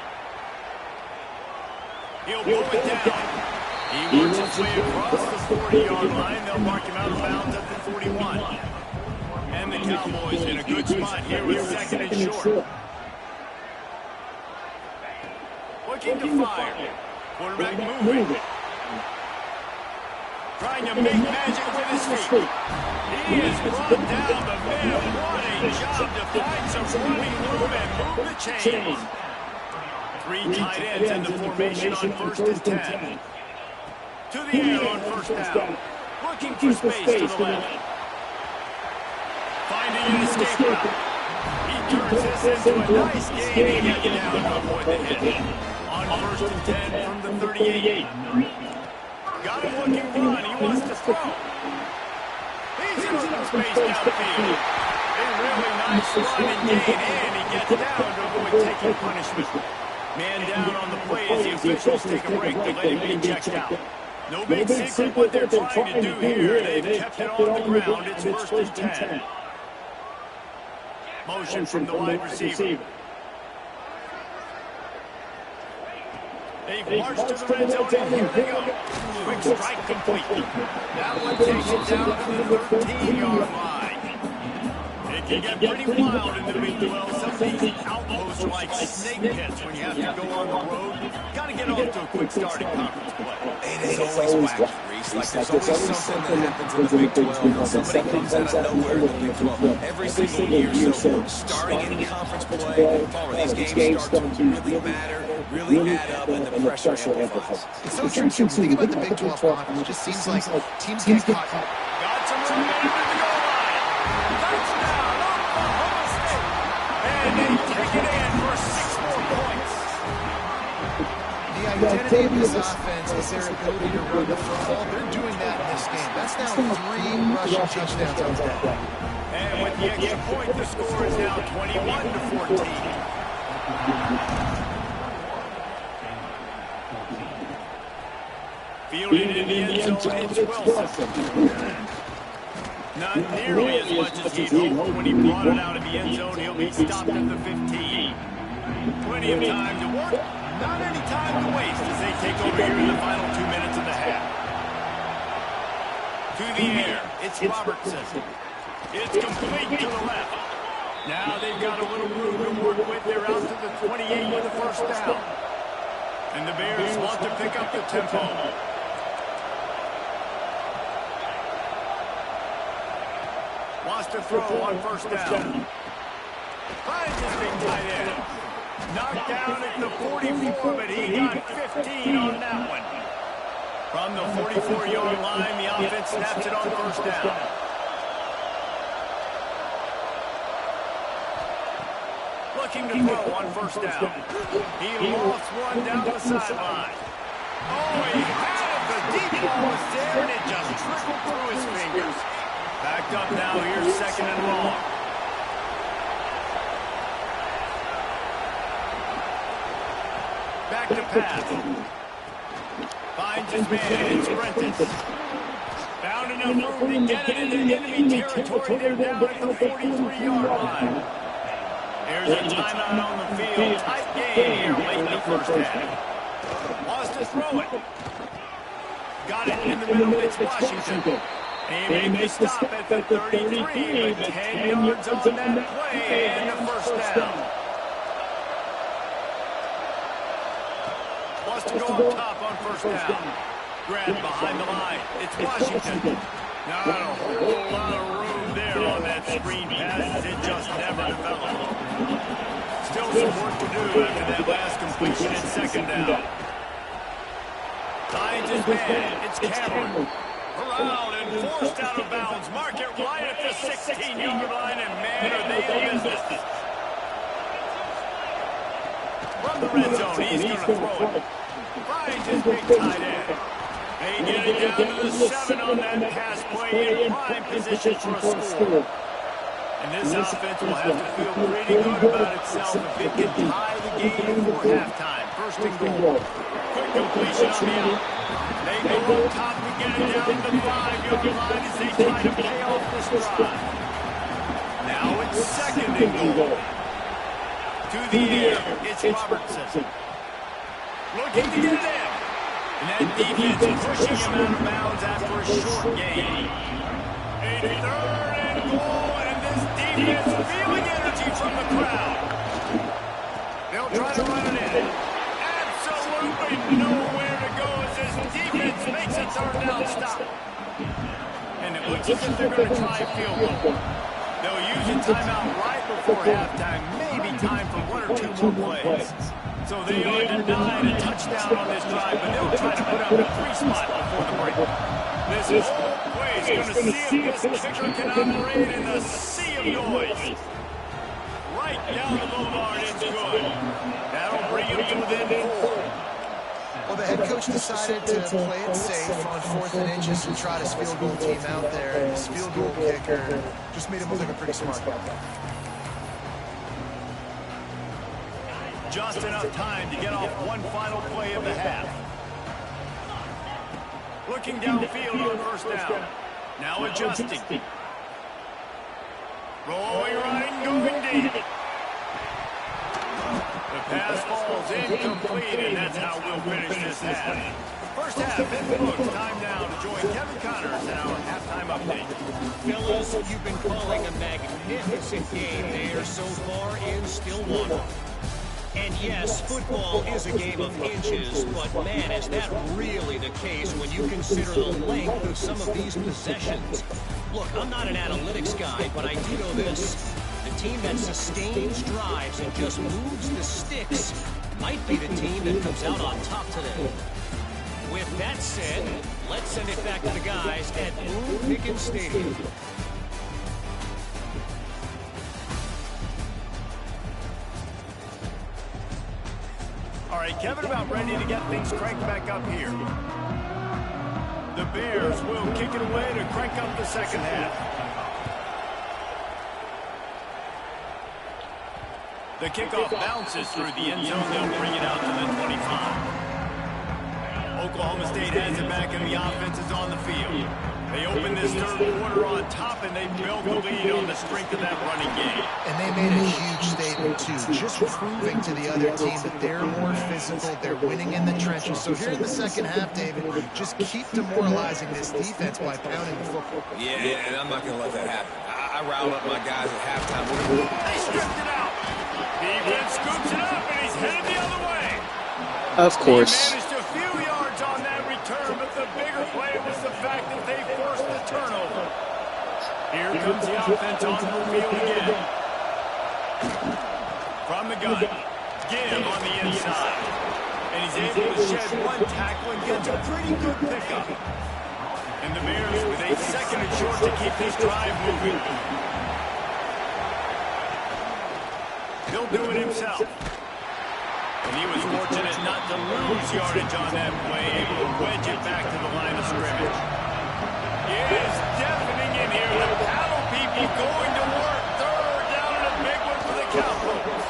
He'll blow it down. He works his way across the 40-yard line. They'll mark him out of bounds at the 41. And the Cowboys in a good spot here with second and short. Looking to fire. Quarterback moving. Trying to make magic with his feet. He is brought down, but man, what a job to find some running room and move the chains. Three tight ends in the formation on first and 10. To the air on first down. Looking for space to the left. Finding an escape route. He turns this into a nice gain and gets down to avoid the hit. On first and 10 from the 38. Got him looking run. He wants to throw. He's in open space downfield. A really nice run and gain, and he gets down to avoid taking punishment. Man down on the play as the officials take a break to let him be checked out. No big secret what they're trying to do here. They've kept it on the ground. It's first and 10. Motion from the wide receiver. They've marched to the red zone, and here they go. Quick strike complete. That one takes it down to the 13-yard line. It can get pretty wild in the Big 12. Some of these outposts are like snake pits when you have to go on the road. Got to get off to a quick start in conference play. It is always wacky, Reese. Like there's always something that happens in the Big 12. Somebody comes out of nowhere in the Big 12 every single year. So starting any conference play, fall where these games start to really matter, really add up, and the pressure amplifies. It's so true. When you think about the Big 12 conference, it just seems like teams get caught. Got some room into the goal line. Touchdown, Oklahoma State. And they take it in for 6 more points. The identity of this offense is their ability to run the football. They're doing that in this game. That's now 3 rushing touchdowns on the day. And with the extra point, the score is now 21-14. Fielded in the end zone, it's Wilson. Not nearly as much as he'd hoped when he brought it out of the end zone. He'll be stopped at the 15. Plenty of time to work. Not any time to waste as they take over here in the final 2 minutes of the half. To the air, it's Robertson. It's complete to the left. Now they've got a little room to work with. They're out to the 28 with the first down. And the Bears want to pick up the tempo. Wants to throw on first down. Finds his big tight end. Knocked down at the 44, but he got 15 on that one. From the 44-yard line, the offense snaps it on first down. Looking to throw on first down. He lost one down the sideline. Oh, he had it. The deep ball was there, and it just trickled through his fingers. Backed up now, here's second and long. Back to pass. Finds his man and sprinted. Found enough room to get it into enemy territory. They're down at the 43-yard line. There's a timeout on the field. Tight game here late in the first half. Wants to throw it. Got it in the middle. It's Washington. They made the stop at the 33, but 10 yards on that play and the first down. Wants to go up top on first down. Grab behind the line. It's Washington. Not a whole lot of room there on that screen pass. It just never developed. Still some work to do after that last completion at second down. Finds his man. It's Cameron. Around and forced out of bounds. Mark it right at the 16-yard line, and man, are they in business. From the red zone, he's going to throw it. Finds his big tight end. They get it down to the 7 on that pass play in prime position for a score. And this offense will have to feel pretty good about itself if it can tie the game before halftime. First and goal. Quick completion on the out. They go up top to get it down to the 5-yard line as they try to pay off this drive. Now it's second and goal. To the air, it's Robertson. Looking to get it in. And that defense pushing him out of bounds after a short gain. A third and goal, and this defense feeling energy from the crowd. They'll try to run it in. Absolutely nowhere to go as this defense makes a third down stop. And it looks as if they're going to try a field goal. They'll use a timeout right before halftime, maybe time for 1 or 2 more plays. So they are denied a touchdown on this drive, but they'll try to put up a 3 spot before the break. This whole play is going to see if this kicker can operate in the sea of noise. Right down the boulevard, it's good. That'll bring him to within 4. Well, the head coach decided to play it safe on 4th and inches and try his field goal team out there. And his field goal kicker just made him look like a pretty smart guy. Just enough time to get off one final play of the half. Looking downfield on first down. Now adjusting. Rolling right, going deep. The pass falls incomplete, and that's how we'll finish this half. First half in the books. Time now to join Kevin Connors in our halftime update. Fellas, you've been calling a magnificent game there so far in Stillwater. And yes, football is a game of inches, but man, is that really the case when you consider the length of some of these possessions. Look, I'm not an analytics guy, but I do know this. The team that sustains drives and just moves the sticks might be the team that comes out on top today. With that said, let's send it back to the guys at Boone Pickens Stadium. All right, Kevin, about ready to get things cranked back up here. The Bears will kick it away to crank up the second half. The kickoff bounces through the end zone. They'll bring it out to the 25. Oklahoma State has it back, and the offense is on the field. They open this third quarter on top, and they build the lead on the strength of that running game. And they made a huge statement, too, just proving to the other team that they're more physical, they're winning in the trenches. So here in the second half, David, just keep demoralizing this defense by pounding the football. Yeah, and I'm not going to let that happen. I riled up my guys at halftime. They stripped it out. Defense scoops it up, and he's headed the other way. Of course. He managed a few yards on that return, but the bigger play was the fact that they forced the turnover. Here comes the offense on the field again. From the gun, Gibb on the inside. And he's able to shed one tackle and gets a pretty good pickup. And the Bears with 8 seconds and short to keep this drive moving. He'll do it himself. And he was fortunate not to lose yardage on that play, able to wedge it back to the line of scrimmage. It is deafening in here. The paddle people going to work. Third down and a big one for the Cowboys.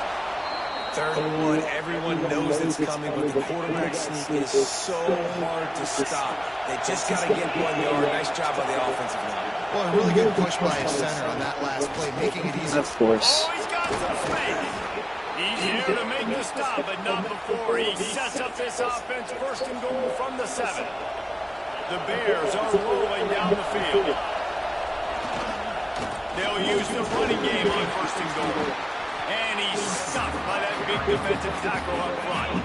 3rd and 1, everyone knows it's coming, but the quarterback sneak is so hard to stop. They just got to get 1 yard. Nice job by the offensive line. Well, a really good push by his center on that last play, making it easy. Of course. Oh, he's got some space. He's here to make the stop, but not before he sets up this offense. First and goal from the 7. The Bears are rolling down the field. They'll use the running game on first and goal. And he's stopped by that big defensive tackle up front.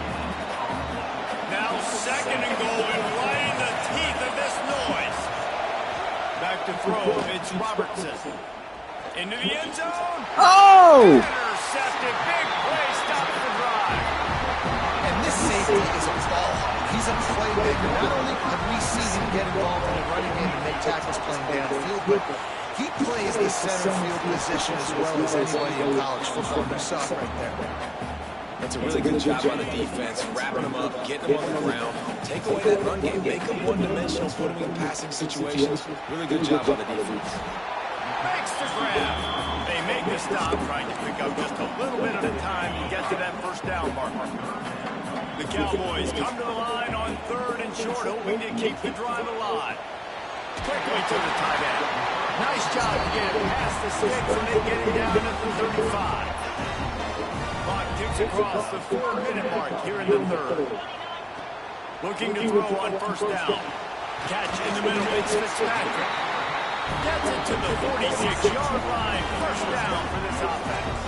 Now second and goal, and right in the teeth of this noise. Back throw. It's Robertson. Into the end zone. Oh! Intercepted. Big play. Stops the drive. And this safety is a ball hawk. He's a playmaker. Not only have we seen him get involved in the running game and make tackles playing downfield, but he plays the center field position as well as anybody in college football. You saw it right there. That's a really good job by the defense, wrapping them up, getting them on the ground. Take away that run game, make them one-dimensional, put them in passing situations. Really good job by the defense. Makes the grab. They make the stop, trying to pick up just a little bit at a time to get to that first down marker. The Cowboys come to the line on 3rd and short, hoping to keep the drive alive. Quickly to the tight end. Nice job to get it past the sticks and then get it down at the 35. Clock ticks across the 4-minute mark here in the 3rd. Looking to throw on 1st down. Catch in the middle, it's Fitzpatrick. Gets it to the 46-yard line. 1st down for this offense.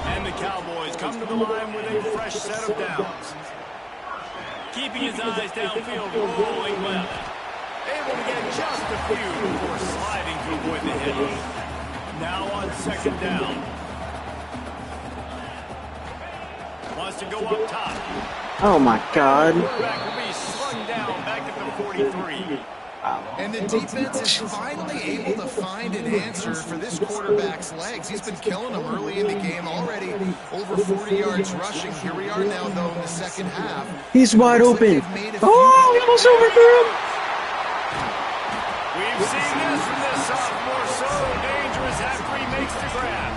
And the Cowboys come to the line with a fresh set of downs. Keeping his eyes downfield, rolling left. Able to get just a few before sliding to avoid the hit. Now on 2nd down. Wants to go up top. Oh my God. The quarterback will be slung down back at the 43. And the defense is finally able to find an answer for this quarterback's legs. He's been killing them early in the game already. Over 40 yards rushing. Here we are now, though, in the 2nd half. He's wide open. Oh, he almost overthrew him. We've seen this from this sophomore. So dangerous after he makes the grab.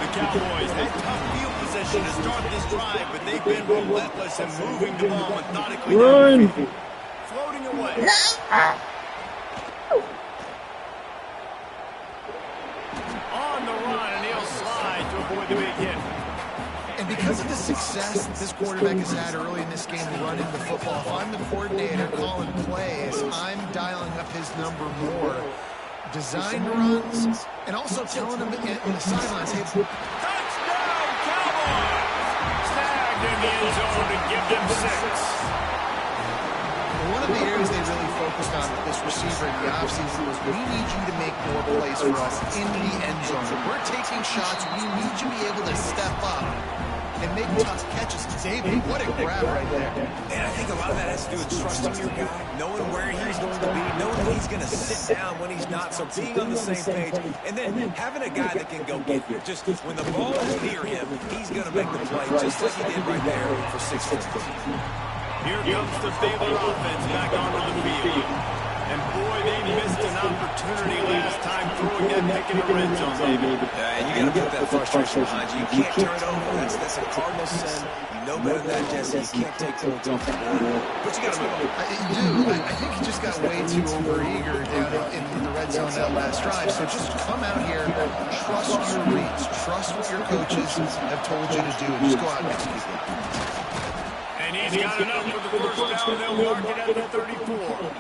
The Cowboys had tough field position to start this drive, but they've been relentless in moving the ball methodically. Run. Floating away. On the run, and he'll slide to avoid the big hit. And because of the success that this quarterback has had early in this game running the football, if I'm the coordinator calling plays, I'm dialing up his number more. Design runs, and also telling him on the sidelines, hey, Touchdown, Cowboys! Snagged in the end zone to give them 6. one of the areas they really focused on with this receiver in the offseason was we need you to make more plays for us in the end zone. If we're taking shots, we need you to be able to step up and make tough catches. David, what a grab right there. And I think a lot of that has to do with trusting your guy, knowing where he's going to be, knowing that he's going to sit down when he's not, so being on the same page, and then having a guy that can go get you. Just when the ball is near him, he's going to make the play, just like he did right there for 6 points. Here comes the Baylor offense back onto the field. And boy, they missed an opportunity last time throwing that pick in the red zone, David. And you got to put that frustration behind you. You can't turn it over. That's a cardinal sin. You know better than that, Jesse. You can't take points off the board. But you got to move on. You do. I think he just got way too overeager down in the red zone that last drive. So just come out here, trust your reads, trust what your coaches have told you to do, and just go out and execute it. And he's got enough for the first down. They'll mark it at the 34.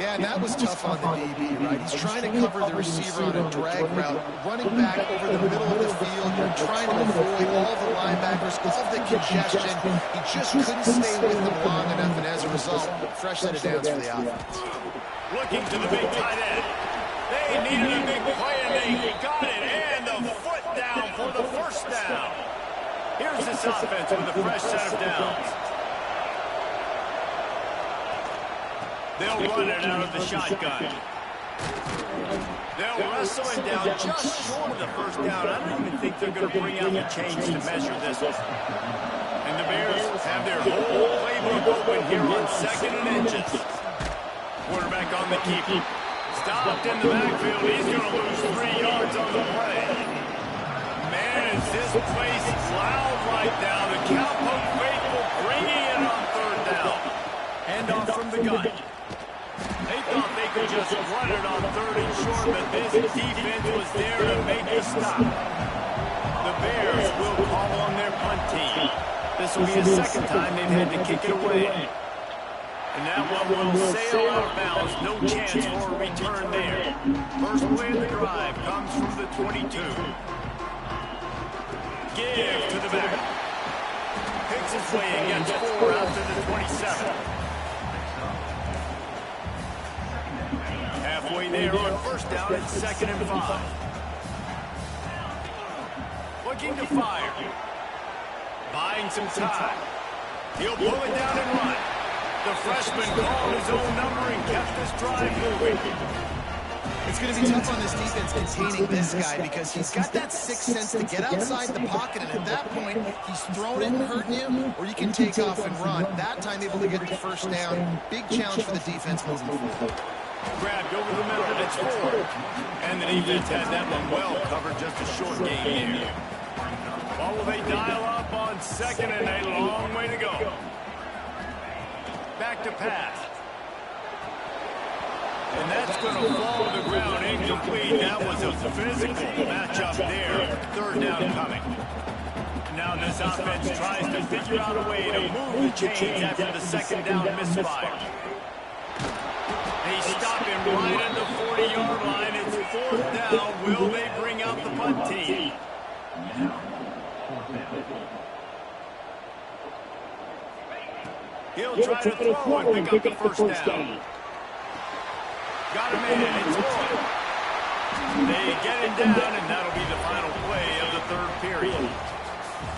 Yeah, and that was tough on the DB, right? He's trying to cover the receiver on a drag route, running back over the middle of the field. You're trying to avoid all the linebackers, all of the congestion. He just couldn't stay with them long enough, and as a result, fresh set of downs for the offense. Looking to the big tight end. They needed a big play, and they got it. And the foot down for the first down. Here's this offense with a fresh set of downs. They'll run it out of the shotgun. They'll wrestle it down just short of the first down. I don't even think they're going to bring out the chains to measure this one. And the Bears have their whole playbook open here on 2nd and inches. Quarterback on the keeper. Stopped in the backfield. He's going to lose 3 yards on the play. Man, is this place loud right now. The Cowpoke faithful bringing it on 3rd down. Hand off from the gun. They thought they could just run it on 3rd and short, but this defense was there to make the stop. The Bears will call on their punt team. This will be the 2nd time they've had to kick it away. And that one will sail out of bounds. No chance for a return there. First play of the drive comes from the 22. Give to the back. Picks his way and gets 4 out to the 27. halfway there on first down and 2nd and 5. Looking to fire. Buying some time. He'll pull it down and run. The freshman called his own number and kept this drive moving. It's going to be tough on this defense containing this guy because he's got that sixth sense to get outside the pocket, and at that point, he's throwing it and hurting you, or you can take off and run. That time, able to get the first down. Big challenge for the defense moving forward. Grabbed over the middle, and it's 4. And the defense had that one well covered, just a short gain here. What will they dial up on 2nd and a long way to go? Back to pass. And that's going to fall to the ground incomplete. That was a physical matchup there. 3rd down coming. Now this offense tries to figure out a way to move the chains after the 2nd down misfire. They stop him right at the 40-yard line. It's 4th down. Will they bring out the punt team? He'll try to throw and pick up the first down. Got him in, it's 1. They get him down, and that'll be the final play of the 3rd period.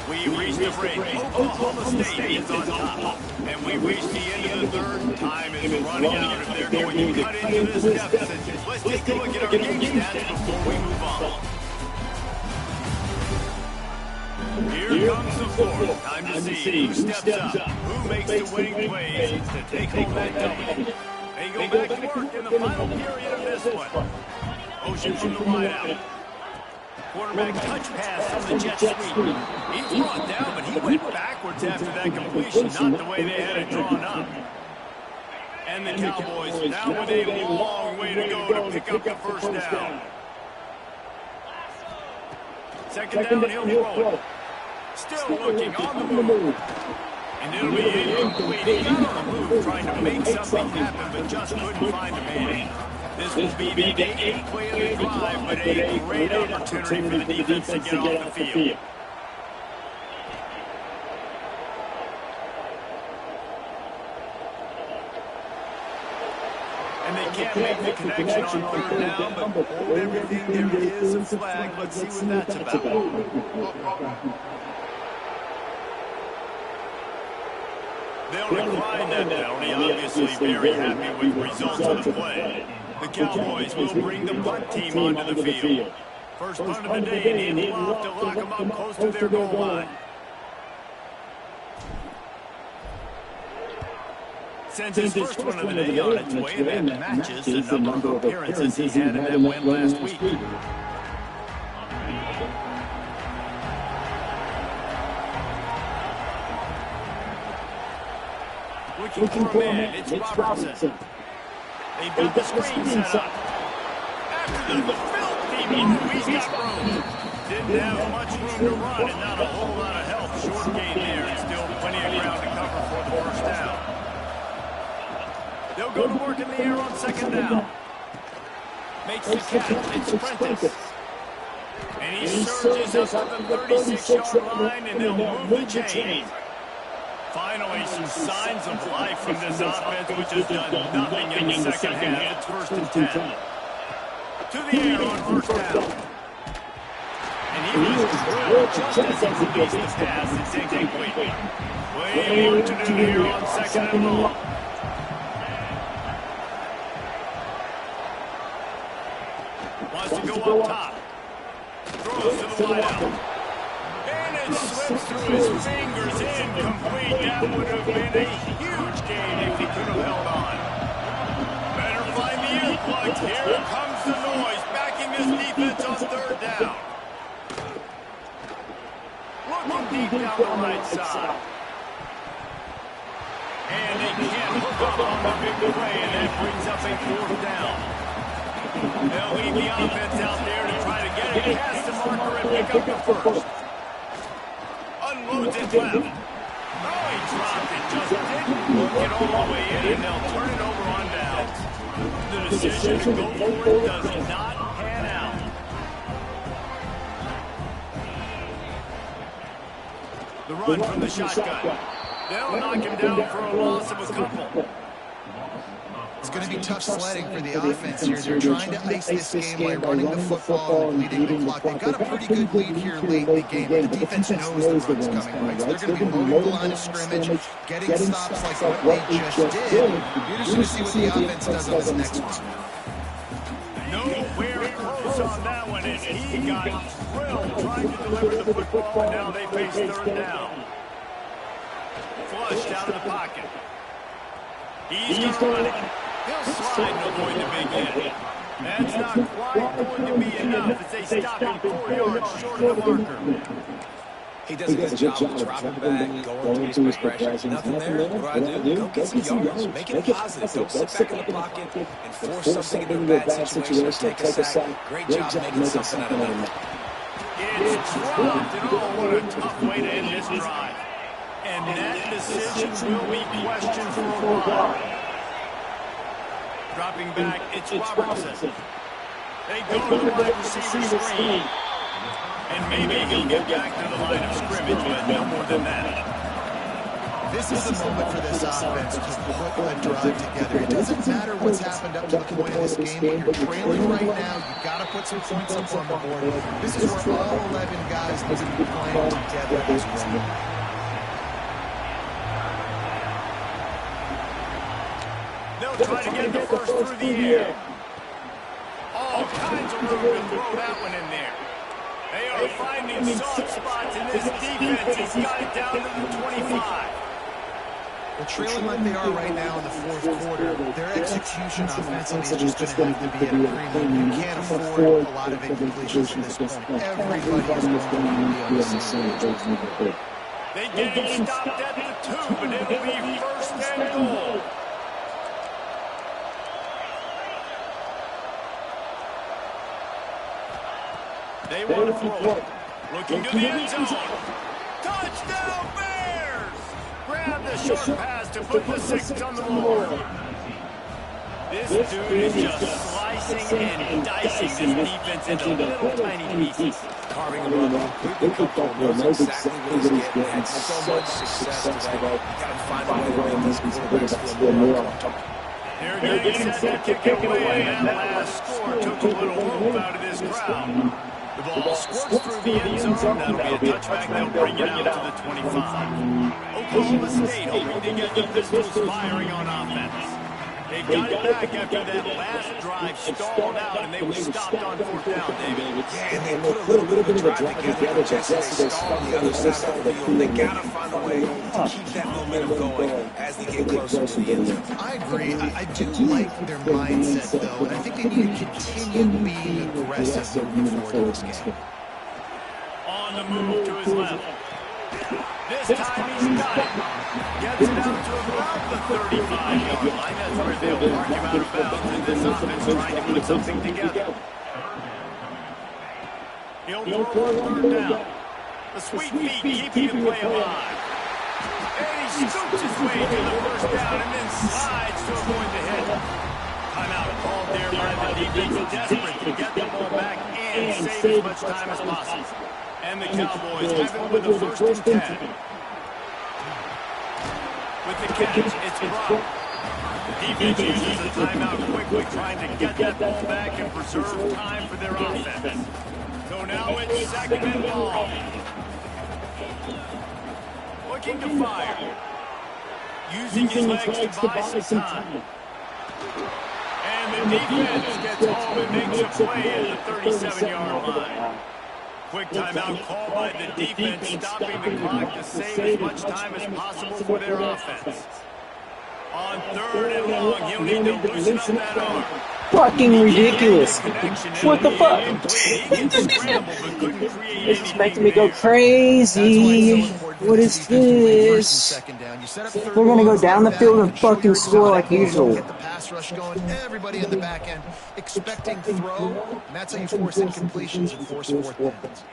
We reach the break. Oklahoma State is on top. And we reach the end of the 3rd. Time is running out if they're going to cut into this deficit. Let's take a look at our game stats before we move on. Here comes the 4th. Time to see who steps up, who makes the winning plays to take home that W. They go back to work in the final period of this one. Motion from the wideout. Quarterback touch pass on the jet sweep. He's brought down, but he went backwards after that completion, not the way they had it drawn up. And the Cowboys now with a long way to go to pick up the first down. 2nd down, he'll throw it. Still looking on the move. And it'll be incomplete. He got on the move trying to make something happen, but just couldn't find a man. This will be the 8th play of the drive, but a great opportunity for the defense to get off the field. And they can't make the connection on 3rd down, but hold everything. There is a flag. Let's see what that's about. They'll decline that penalty, obviously very happy with the results of the play. The Cowboys will bring the punt team onto the field. First punt of the day, and he'll have to lock them up close to their goal line. Sends his first one of the day on its way, and that matches the number of appearances he had in that win last week. Looking for a man, it's Robertson. They've got the screen set up. After the filthy move, he's got room. Didn't have much room to run and not a whole lot of help. Short gain there and still plenty of ground to cover for the first down. They'll go to work in the air on 2nd down. Makes the catch. It's Prentice. And he surges up to the 36-yard line, and they'll move the chains. Finally, some signs of life from this offense, which has done nothing in the 2nd half. It's 1st and 10. To the air on 1st down. And he was drilled just as he released the pass. It's incomplete. Way more to do here on 2nd and long. Wants to go up top. Throws to the wideout. And it slips through his fingers, incomplete. That would have been a huge gain if he could have held on. Better find the earplugs. Here comes the noise, backing this defense on 3rd down. Looking deep down the right side. And they can't hook up on the big play, and that brings up a 4th down. They'll leave the offense out there to try to get it past the marker and pick up the first. Unloads it left. Oh, he dropped it. Just didn't work it all the way in, and they'll turn it over on downs. The decision to go for it does not pan out. The run from the shotgun. They'll knock him down for a loss of a couple. It's going to be tough sledding for the offense here. They're trying to ice this game by running the football and leading the clock. They've got a pretty good lead here late in the game, but the defense knows the run's coming, right? So they're going to be loading the line of scrimmage, getting stops like what they just did. You're just going to see what the offense does on this next one. Nowhere close on that one, and he got drilled trying to deliver the football, and now they face third down. Flushed out of the pocket. He's going to run it. He'll slide and avoid the big hit. That's not quite going to be enough as they stop him 4 yards short of the marker. He does a good job of dropping back, going through his progression. Nothing there. What do? Go get some yards. Make it positive. Don't sit back in the pocket and force something into a bad situation or take a sack. Great job making something out of that. It's dropped, and oh, what a tough way to end this drive. And that decision will be questioned for a while. Dropping back, it's Robertson. They go to the wide receiver screen. And maybe he'll get back to the line of scrimmage, but no more than that. This is the moment for this offense to put a drive together. It doesn't matter what's happened up to the point of this game, but you're trailing right now. You've got to put some points up on the board. This is where all 11 guys need to be playing together as one. They'll try to get the first through the air. All kinds of room to throw that one in there. They are finding soft spots in this defense. He's got it down to the 25. Well, trailing like they are right now in the fourth quarter, their execution offensively is just going to have to be at a premium. You can't afford a lot of incompletions at this point. Everybody is going to be on the same page. They get him stopped at the 2, but it'll be first and goal. They want to throw it. Looking to the end zone. Touchdown, Bears! Grab the short pass to put the 6 on the board. This dude is just slicing and dicing this defense into little tiny pieces. Carving them up. Completely comfortable. Knows exactly what he's getting. Had so much success today. Got to find a way to make these quarterbacks feel more comfortable. They're getting set to kick away, and that last score took a little room out of this crowd. The ball squirts through the end zone. That'll be a touchback. They'll bring it out to the 25. Oklahoma State hoping to get the Pistols firing on offense. They got it back after that last drive stalled out, and they were stopped on fourth down, David. Yeah, and they put a little bit of a drive together just as they stall on the other side of the field. They got to find a way to keep that momentum going as they get closer to the end zone. I agree. I do like their mindset, though, and I think they need to continue being aggressive moving forward in this game. On the move to his left. This time he's got it. Gets it out to about the 35-yard line. That's where they'll mark him out of bounds, and this offense trying to put something together. He'll throw on third down. The sweet feet keeping the play alive. And he scoops his way to the first down and then slides to avoid the hit. Timeout called there by the defense, desperate to get the ball back and save as much time as possible. And the Cowboys have it with the first and 10. With the catch, it's Brock. The defense uses a timeout quickly, trying to get that ball back and preserve time for their offense. So now it's second and ball. Looking to fire. Using his legs to buy some time. And the defense gets home and makes a play at the 37-yard line. Quick timeout call by the defense, stopping the clock to save as much time as possible for their offense. On third and long, he'll need to loosen up that arm. Fucking ridiculous. What the fuck? This is making me go crazy. What is this? We're gonna go down the field and fucking score like usual. Get the pass rush going. Everybody in the back end expecting throw. And that's how you force incompletions and force fourth downs.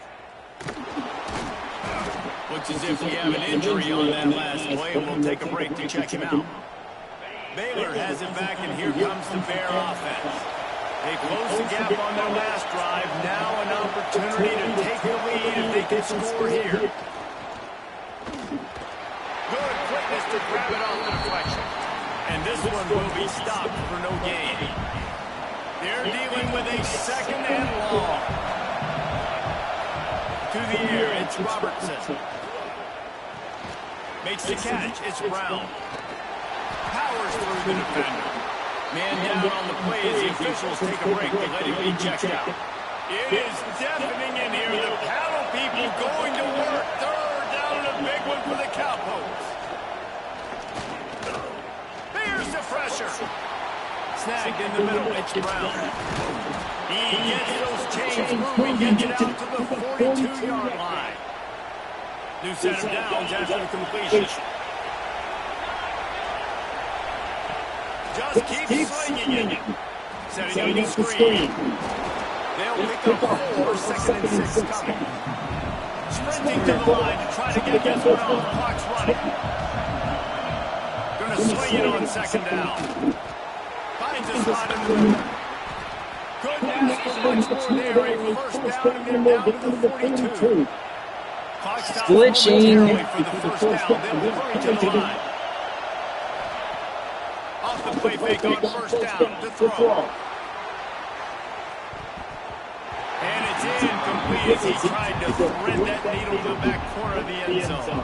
Looks as if we have an injury on that last play, and we'll take a break to check him out. Baylor has it back, and here comes the Bear offense. They close the gap on their last drive. Now an opportunity to take the lead if they can score here. Good quickness to grab it off the deflection. And this one will be stopped for no gain. They're dealing with a second and long. To the air, it's Robertson. Makes the catch, it's Brown. Powers through the defender. Man down on the play as the officials take a break. They let him be checked out. It is deafening in here. The paddle people going to work. Third down and a big one for the Cowboys. Here's the pressure. Snagged in the middle. It's Brown. He gets those chains moving. Gets it out to the 42-yard line. New set of downs after the completion. Just keep slinging it. Setting up the screen. They'll pick up 4, second and 6 coming. Sprinting to the line to try to get against Brown. Clock's running. Going to swing it on second down. Finds a spot in the middle. Couldn't ask for much more there. A first down and they're down to the 42. Clock stops momentarily for the first down. They'll hurry to the line. Off the play fake on first down to throw. And it's incomplete as he tried to thread that needle to the back corner of the end zone.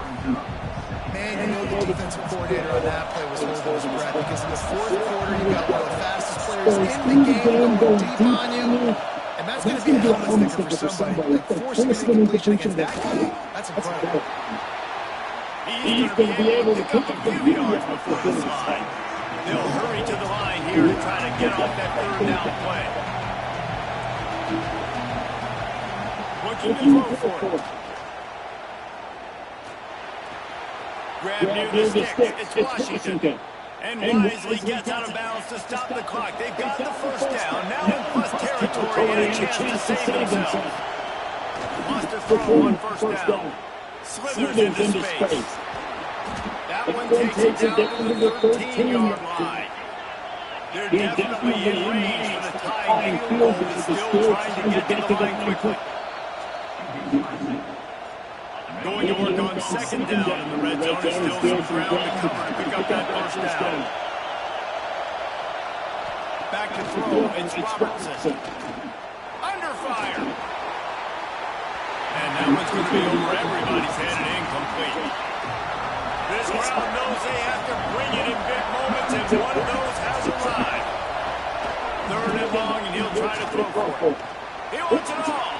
Man, you know the defensive coordinator on that play was holding his breath because in the fourth quarter, you got one of the fastest players in the game going deep on you. And that's going to be a helmet sticker for somebody. Like forcing an incompletion against that guy, that's incredible. He's going to be able to pick up a few yards before the slide. They'll hurry to the line here to try to get off that third down play. Looking to throw for it. Grab near the sticks. It's Washington. And wisely gets out of bounds to stop the clock. They've got the first down. Now in plus territory and a chance to save themselves. Lost a throw on first down. Slithers into space. That one takes it down to the 13-yard line. They're definitely in range for the tying field goal and still trying to get to the line quickly. Going to work on second down in the red zone. It's still some ground to cover to pick up that first down. Back to throw. It's Robertson. Under fire. And that one's going to be over everybody's head and incomplete. This crowd knows they have to bring it in big moments, and one of those has arrived. Third and long, and he'll try to throw for it. He wants it all.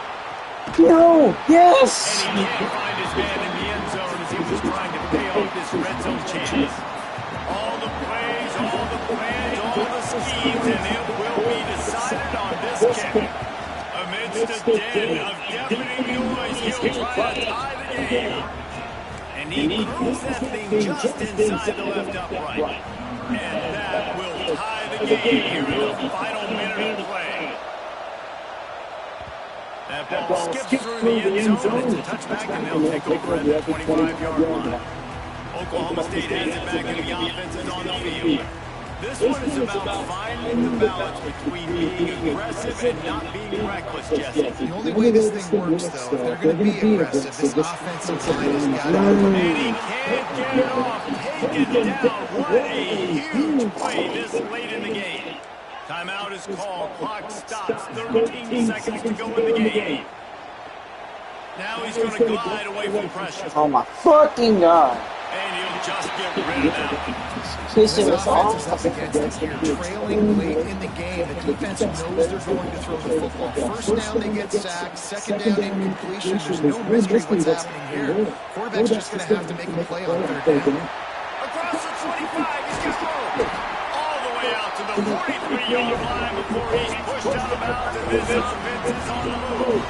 No! Yes! And he can't find his man in the end zone as he was trying to pay off this red zone chance. All the plays, all the plans, all the schemes, and it will be decided on this kick. Amidst a din of deafening noise, he'll try to tie the game. And he throws that thing just inside the left upright. And that will tie the game here in the final minute of play. That ball skips through the end zone. It's a touchback, and they'll take over at the 25-yard line. Oklahoma State has it back, and the offense is on the field. This one is about finding the balance between being aggressive and not being reckless, Jesse. The only way this thing works, though, if they're going to be aggressive, this offensive line has got to And he can't get it off. Taken down. What a huge play this late in the game. Timeout is called. Clock stops. 13 seconds to go in the game. Now he's going to glide away from pressure. Oh my fucking god. And he'll just get rid of that one. Pissing This us offense off. is up against it here, trailing late in the game. The defense knows they're going to throw the football. First down, they get sacked. Second down, incompletion. There's no mystery what's happening here. Quarterback's just going to have to make a play on third down. Across the 25, he's got room. All the way out to the 43-yard line before he's pushed out of bounds, and this offense is on the move.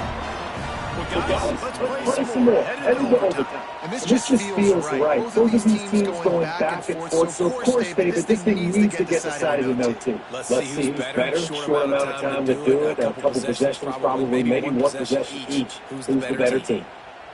Well, guys, let's play some more. Headed to overtime. And this just feels right. Both of these teams going back and forth. So, of course, David, this thing needs to get decided in no two. Let's see who's better. Short amount of time to do it. A couple possessions probably, maybe one possession each. Who's the better team?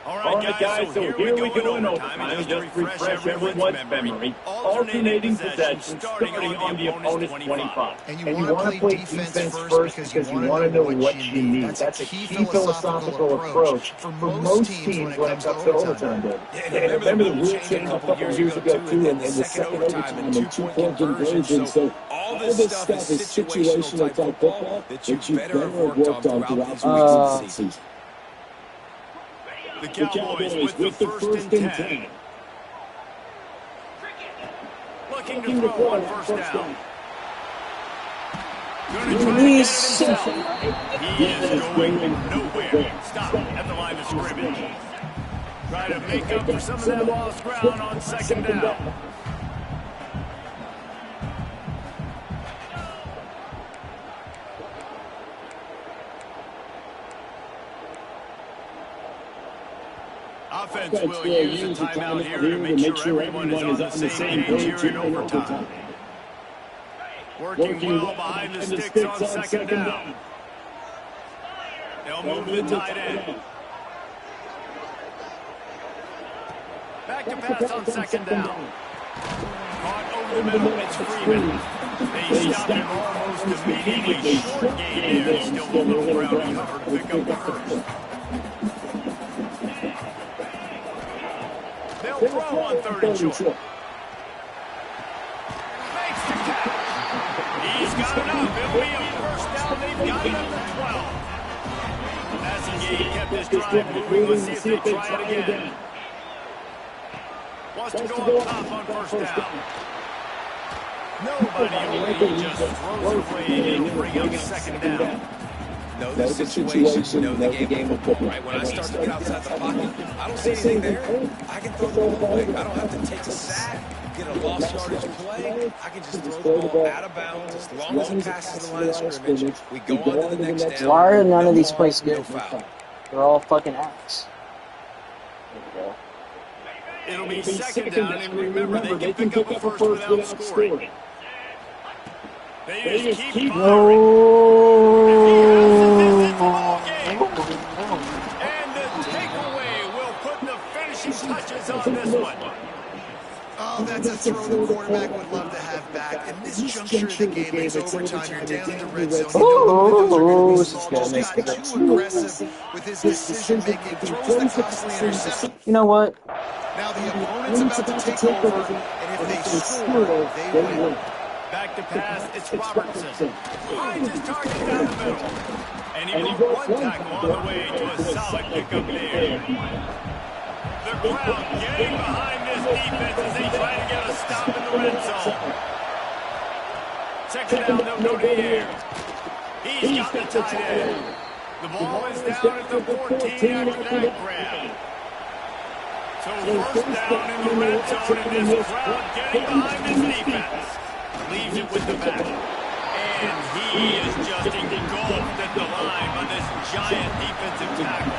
All right, guys, so here we go in overtime. And just refresh everyone's memory. Alternating possession starting on the opponent's 25. And you want to play defense first because you want to know what you need. That's a key philosophical approach for most teams when it comes to overtime. Yeah, and remember the rule change a couple years ago, too, in the second overtime and two-point conversion. So all this stuff is situational type football that you better have worked on throughout these weeks of the season. The Cowboys with the first and 10. Looking to throw on first down. Going to try to get it himself. He is going nowhere. Stop at the line of scrimmage. Try to make up for some of that lost ground on second down. Offense will use a timeout here to make sure everyone is on the same page here in overtime. Working well behind the sticks on second down. They'll move the tight end. Back to pass on second down. Caught over the middle, it's Freeman. They stopped him almost immediately. Short game there. Still a little ground covered to pick up the first. They'll throw on third and short. Makes the catch. He's got enough. It'll be a first down. They've got him at the 12. Passing game kept this drive moving. Let's see if they try it again. Wants to go up top on first down. Nobody only just throws it away. It'll bring up second down. Know the situation, know the game of football, right? When I start to get outside the pocket, I don't see anything there. I can throw the ball away. I don't have to take a sack, get a lost yardage play. I can just throw the ball out of bounds as long as it passes the line of scrimmage. We go on to the next down. Why are none of these plays good? They're all fucking ass. It'll be second down, and remember, they can pick up a first without scoring. They just keep firing. And the takeaway will put the finishing touches on this one. Oh, that's a throw the quarterback would love to have back. In this juncture of the game, it's overtime. You're down in the red zone. You know the windows are going to be small. Just got too aggressive with his decision-making. Throws the costly interception. You know what? Now the opponent's about to take over, and if they score, they win. Back to pass, it's Robertson. Finds his target down the middle. And he broke one tackle on the way to a solid pickup there. The crowd getting behind this defense as they try to get a stop in the red zone. Second down, they'll go to the air. He's got the tight end. The ball is down at the 14 after that grab. So first down in the red zone, and this crowd getting behind this defense. Leaves it with the back. And he is just engulfed at the line by this giant defensive tackle.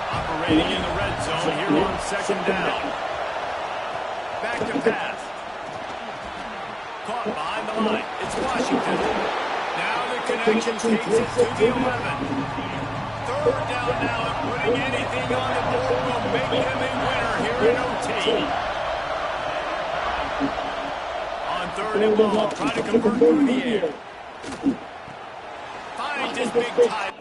Operating in the red zone here on second down. Back to pass. Caught behind the line. It's Washington. Now the connection takes it to the 11. Third down now, and putting anything on the board will make them a winner here in OT. Third and ball, trying to convert through the air. Finds his big time.